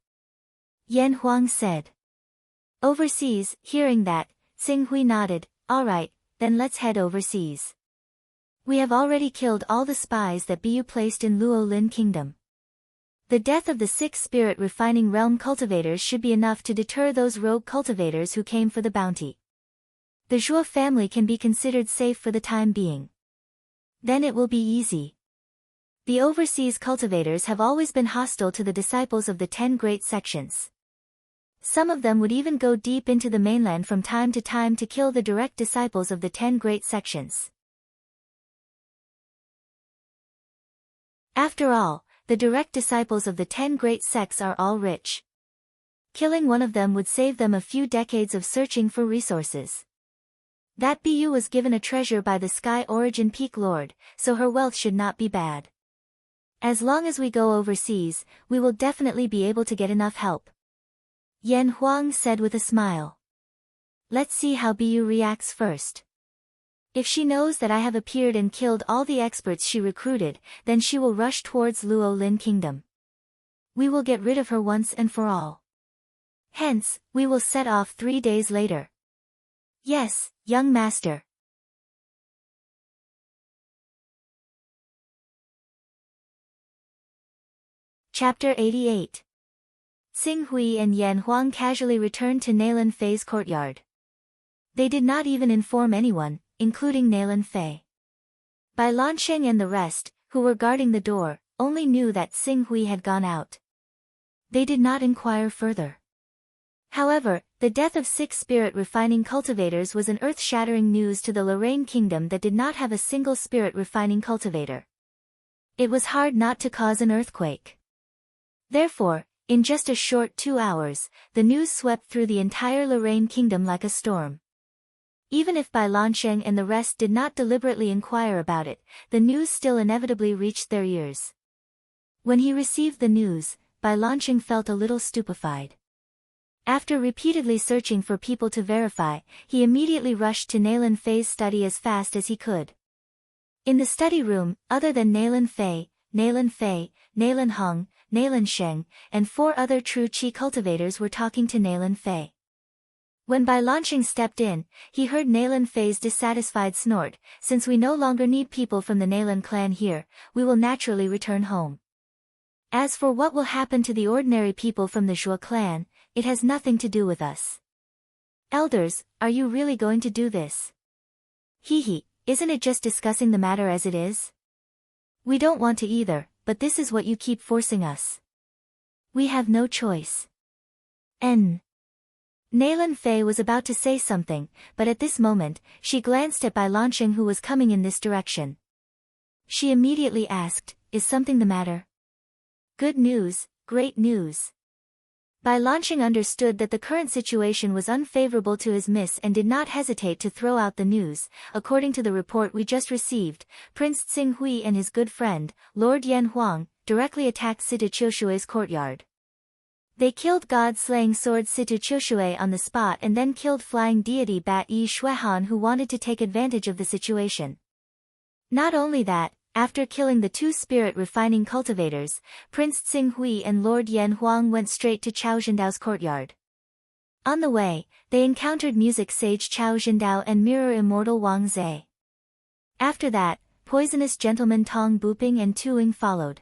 Yan Huang said. Overseas, hearing that, Xing Hui nodded, alright, then let's head overseas. We have already killed all the spies that Bu placed in Luo Lin Kingdom. The death of the 6 spirit refining realm cultivators should be enough to deter those rogue cultivators who came for the bounty. The Zhuo family can be considered safe for the time being. Then it will be easy. The overseas cultivators have always been hostile to the disciples of the 10 great sections. Some of them would even go deep into the mainland from time to time to kill the direct disciples of the 10 great sections. After all, the direct disciples of the 10 great sects are all rich. Killing one of them would save them a few decades of searching for resources. That Bu was given a treasure by the Sky Origin Peak Lord, so her wealth should not be bad. As long as we go overseas, we will definitely be able to get enough help. Yan Huang said with a smile. Let's see how Bu reacts first. If she knows that I have appeared and killed all the experts she recruited, then she will rush towards Luo Lin Kingdom. We will get rid of her once and for all. Hence, we will set off 3 days later. Yes, young master. Chapter 88. Xing Hui and Yan Huang casually returned to Nalan Fei's courtyard. They did not even inform anyone, including Nalan Fei. Bai Lansheng and the rest, who were guarding the door, only knew that Xing Hui had gone out. They did not inquire further. However, the death of 6 spirit refining cultivators was an earth-shattering news to the Lorraine Kingdom that did not have a single spirit refining cultivator. It was hard not to cause an earthquake. Therefore, in just a short 2 hours, the news swept through the entire Lorraine Kingdom like a storm. Even if Bai Lansheng and the rest did not deliberately inquire about it, the news still inevitably reached their ears. When he received the news, Bai Lansheng felt a little stupefied. After repeatedly searching for people to verify, he immediately rushed to Nalan Fei's study as fast as he could. In the study room, other than Nalan Fei, Nalan Hong, Nalan Sheng, and 4 other true Qi cultivators were talking to Nalan Fei. When Bai Lansheng stepped in, he heard Nalan Fei's dissatisfied snort, "Since we no longer need people from the Nalan clan here, we will naturally return home. As for what will happen to the ordinary people from the Zhuo clan, it has nothing to do with us. Elders, are you really going to do this? Hee, isn't it just discussing the matter as it is? We don't want to either, but this is what you keep forcing us. We have no choice." Naylan Fei was about to say something, but at this moment, she glanced at Bai Lanqing who was coming in this direction. She immediately asked, "Is something the matter?" "Good news, great news." Bai Lanqing understood that the current situation was unfavorable to his miss and did not hesitate to throw out the news. According to the report we just received, Prince Tsinghui and his good friend, Lord Yan Huang, directly attacked Situ Qiushui's courtyard. They killed god-slaying sword Situ Qiushui on the spot and then killed flying deity Bat Yi Shuihan who wanted to take advantage of the situation. Not only that, after killing the two spirit refining cultivators, Prince Tsinghui and Lord Yan Huang went straight to Chao Zhendao's courtyard. On the way, they encountered music sage Chao Zhendao and mirror immortal Wang Zhe. After that, poisonous gentleman Tong Buping and Tuing followed.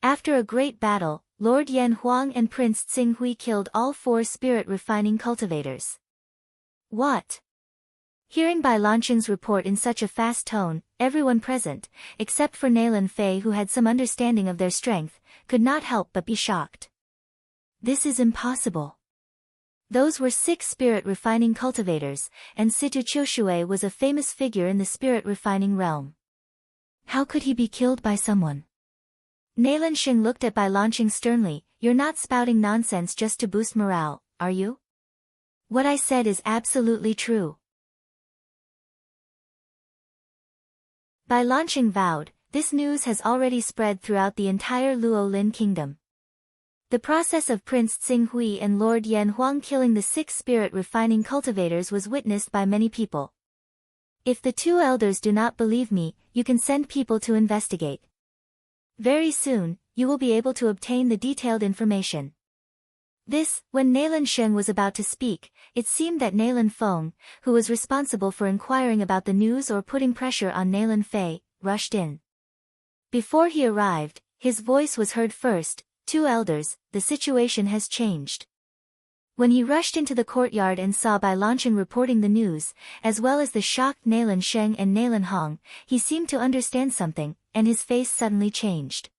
After a great battle, Lord Yan Huang and Prince Tsinghui killed all 4 spirit refining cultivators. What? Hearing Bai Lanqing's report in such a fast tone, everyone present, except for Naylan Fei who had some understanding of their strength, could not help but be shocked. This is impossible. Those were 6 spirit refining cultivators, and Situ Qiushui was a famous figure in the spirit refining realm. How could he be killed by someone? Naylan Xing looked at Bai Lanqing sternly. "You're not spouting nonsense just to boost morale, are you? What I said is absolutely true." Bai Lanqing vowed, "This news has already spread throughout the entire Luolin kingdom." The process of Prince Tsinghui and Lord Yan Huang killing the 6 spirit refining cultivators was witnessed by many people. If the 2 elders do not believe me, you can send people to investigate. Very soon, you will be able to obtain the detailed information. When Naylan Sheng was about to speak, it seemed that Naylan Feng, who was responsible for inquiring about the news or putting pressure on Naylan Fei, rushed in. Before he arrived, his voice was heard first, "2 elders, the situation has changed." When he rushed into the courtyard and saw Bai Lanqing reporting the news, as well as the shocked Naylan Sheng and Naylan Hong, he seemed to understand something, and his face suddenly changed.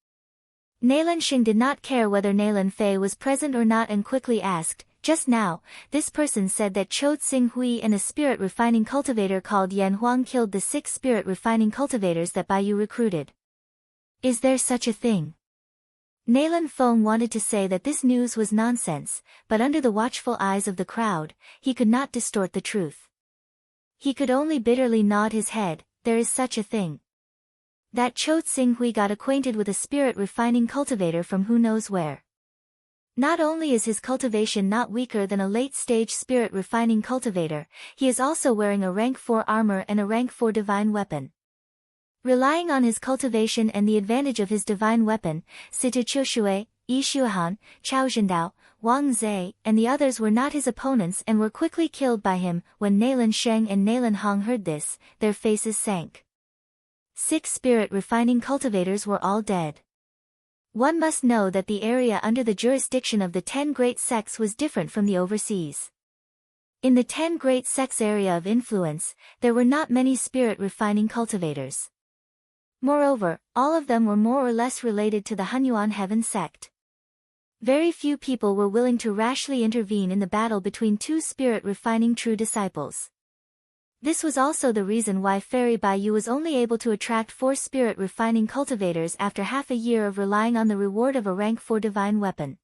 Naylan Sheng did not care whether Naylan Fei was present or not and quickly asked, "Just now, this person said that Chou Tsinghui and a spirit refining cultivator called Yan Huang killed the 6 spirit refining cultivators that Bai Yu recruited. Is there such a thing?" Naylan Feng wanted to say that this news was nonsense, but under the watchful eyes of the crowd, he could not distort the truth. He could only bitterly nod his head. "There is such a thing. That Chou Tsinghui got acquainted with a spirit refining cultivator from who knows where. Not only is his cultivation not weaker than a late-stage spirit refining cultivator, he is also wearing a rank 4 armor and a rank 4 divine weapon. Relying on his cultivation and the advantage of his divine weapon, Situ Qiushui, Yi Shuihan, Chao Zhendao, Wang Zhe, and the others were not his opponents and were quickly killed by him." When Naylan Sheng and Naylan Hong heard this, their faces sank. 6 spirit refining cultivators were all dead. One must know that the area under the jurisdiction of the 10 great sects was different from the overseas. In the 10 great sects area of influence, there were not many spirit refining cultivators. Moreover, all of them were more or less related to the Hunyuan Heaven sect. Very few people were willing to rashly intervene in the battle between 2 spirit refining true disciples. This was also the reason why Fairy Bai Yu was only able to attract 4 spirit refining cultivators after half a year of relying on the reward of a rank 4 divine weapon.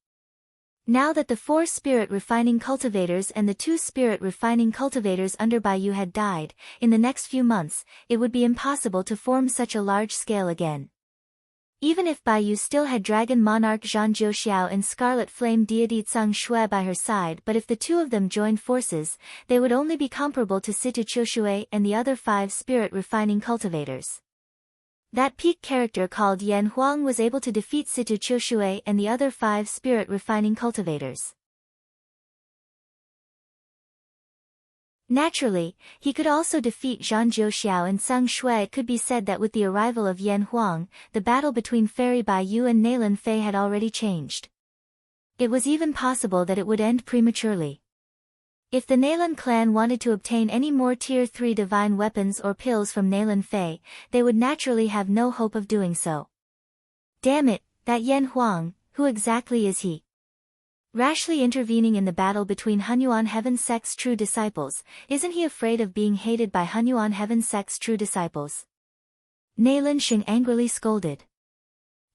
Now that the 4 spirit refining cultivators and the 2 spirit refining cultivators under Bai Yu had died, in the next few months, it would be impossible to form such a large scale again. Even if Bai Yu still had Dragon Monarch Zhang Jiuxiao and Scarlet Flame Deity Tsang Shui by her side, but if the 2 of them joined forces, they would only be comparable to Situ Qiushui and the other 5 spirit refining cultivators. That peak character called Yan Huang was able to defeat Situ Qiushui and the other 5 spirit refining cultivators. Naturally, he could also defeat Zhang Jiuxiao and Tsang Shui. It could be said that with the arrival of Yan Huang, the battle between Fairy Bai Yu and Naylan Fei had already changed. It was even possible that it would end prematurely. If the Naylan clan wanted to obtain any more Tier 3 divine weapons or pills from Naylan Fei, they would naturally have no hope of doing so. Damn it, that Yan Huang, who exactly is he? Rashly intervening in the battle between Hunyuan Heaven Sect's true disciples, isn't he afraid of being hated by Hunyuan Heaven Sect's true disciples? Nalan Sheng angrily scolded.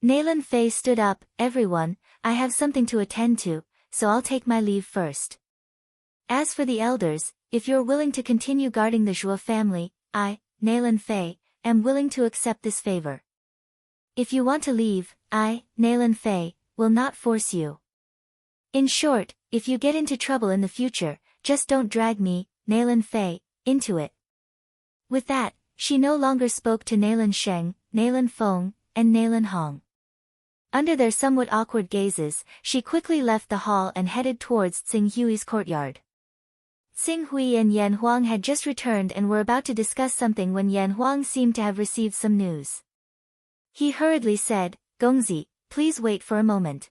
Nalan Fei stood up, everyone, I have something to attend to, so I'll take my leave first. As for the elders, if you're willing to continue guarding the Zhuo family, I, Nalan Fei, am willing to accept this favor. If you want to leave, I, Nalan Fei, will not force you. In short, if you get into trouble in the future, just don't drag me, Nalan Fei, into it. With that, she no longer spoke to Nalan Sheng, Nalan Feng, and Nalan Hong. Under their somewhat awkward gazes, she quickly left the hall and headed towards Tsing Hui's courtyard. Tsing Hui and Yan Huang had just returned and were about to discuss something when Yan Huang seemed to have received some news. He hurriedly said, Gongzi, please wait for a moment.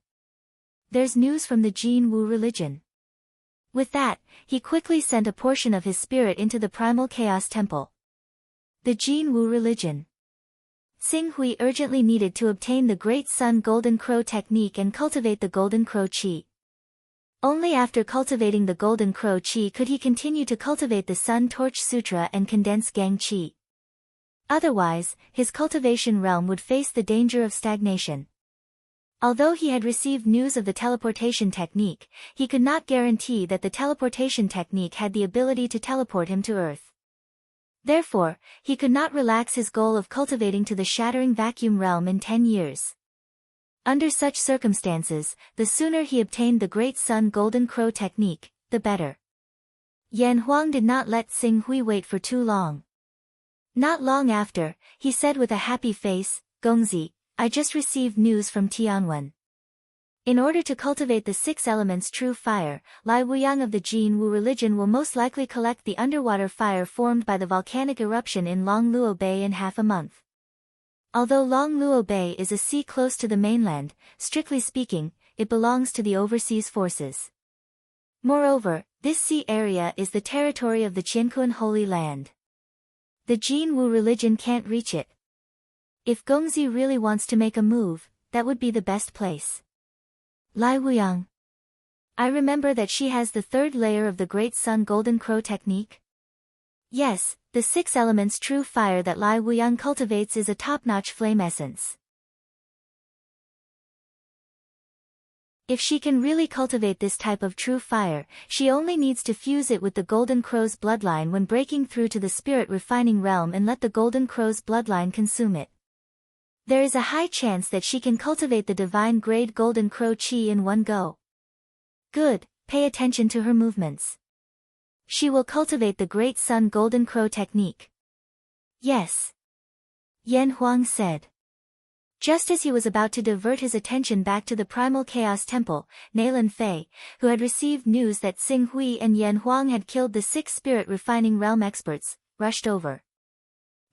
There's news from the Jin Wu religion. With that, he quickly sent a portion of his spirit into the primal chaos temple. The Jin Wu religion. Tsing Hui urgently needed to obtain the Great Sun Golden Crow technique and cultivate the Golden Crow Qi. Only after cultivating the Golden Crow Qi could he continue to cultivate the Sun Torch Sutra and condense Gang Qi. Otherwise, his cultivation realm would face the danger of stagnation. Although he had received news of the teleportation technique, he could not guarantee that the teleportation technique had the ability to teleport him to Earth. Therefore, he could not relax his goal of cultivating to the shattering vacuum realm in 10 years. Under such circumstances, the sooner he obtained the Great Sun Golden Crow technique, the better. Yan Huang did not let Tsing Hui wait for too long. Not long after, he said with a happy face, Gongzi, I just received news from Tianwen. In order to cultivate the 6 elements true fire, Lai Wuyang of the Jin Wu religion will most likely collect the underwater fire formed by the volcanic eruption in Long Luo Bay in half a month. Although Long Luo Bay is a sea close to the mainland, strictly speaking, it belongs to the overseas forces. Moreover, this sea area is the territory of the Qianquan Holy Land. The Jin Wu religion can't reach it. If Gongzi really wants to make a move, that would be the best place. Lai Wuyang. I remember that she has the 3rd layer of the Great Sun Golden Crow technique. Yes, the 6 elements true fire that Lai Wuyang cultivates is a top-notch flame essence. If she can really cultivate this type of true fire, she only needs to fuse it with the Golden Crow's bloodline when breaking through to the spirit refining realm and let the Golden Crow's bloodline consume it. There is a high chance that she can cultivate the divine grade Golden Crow Qi in one go. Good, pay attention to her movements. She will cultivate the Great Sun Golden Crow technique. Yes. Yan Huang said. Just as he was about to divert his attention back to the Primal Chaos Temple, Nalan Fei, who had received news that Tsing Hui and Yan Huang had killed the 6 spirit refining realm experts, rushed over.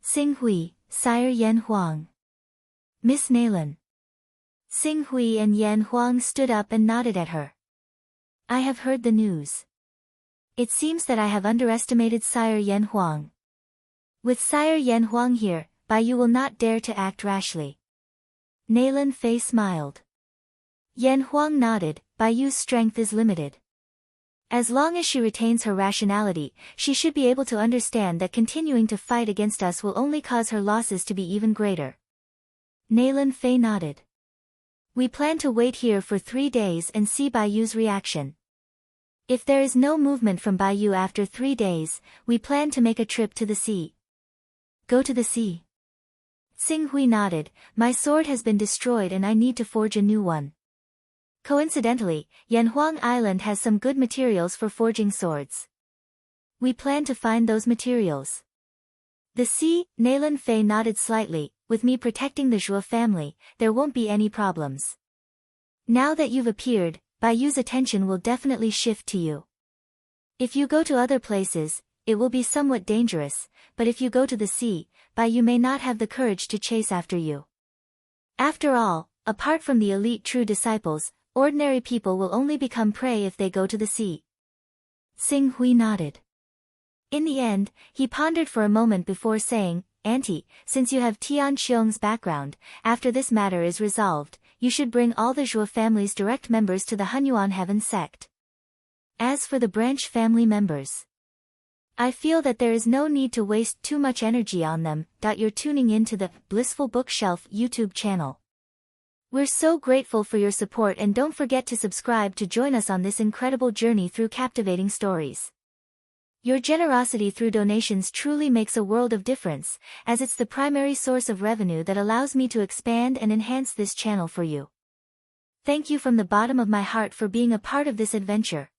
Tsing Hui, Sire Yan Huang. Miss Nalan. Tsing Hui and Yan Huang stood up and nodded at her. I have heard the news. It seems that I have underestimated Sire Yan Huang. With Sire Yan Huang here, Baiyu will not dare to act rashly. Nalan Fei smiled. Yan Huang nodded, Baiyu's strength is limited. As long as she retains her rationality, she should be able to understand that continuing to fight against us will only cause her losses to be even greater. Nalan Fei nodded. We plan to wait here for 3 days and see Baiyu's reaction. If there is no movement from Baiyu after 3 days, we plan to make a trip to the sea. Go to the sea. Tsing Hui nodded, my sword has been destroyed and I need to forge a new one. Coincidentally, Yanhuang Island has some good materials for forging swords. We plan to find those materials. The sea, Nalan Fei nodded slightly, with me protecting the Zhuo family, there won't be any problems. Now that you've appeared, Baiyu's attention will definitely shift to you. If you go to other places, it will be somewhat dangerous, but if you go to the sea, Baiyu may not have the courage to chase after you. After all, apart from the elite true disciples, ordinary people will only become prey if they go to the sea. Tsing Hui nodded. In the end, he pondered for a moment before saying, Auntie, since you have Tian Xiong's background, after this matter is resolved, you should bring all the Zhuo family's direct members to the Hunyuan Heaven sect. As for the branch family members, I feel that there is no need to waste too much energy on them. You're tuning into the Blissful Bookshelf YouTube channel. We're so grateful for your support, and don't forget to subscribe to join us on this incredible journey through captivating stories. Your generosity through donations truly makes a world of difference, as it's the primary source of revenue that allows me to expand and enhance this channel for you. Thank you from the bottom of my heart for being a part of this adventure.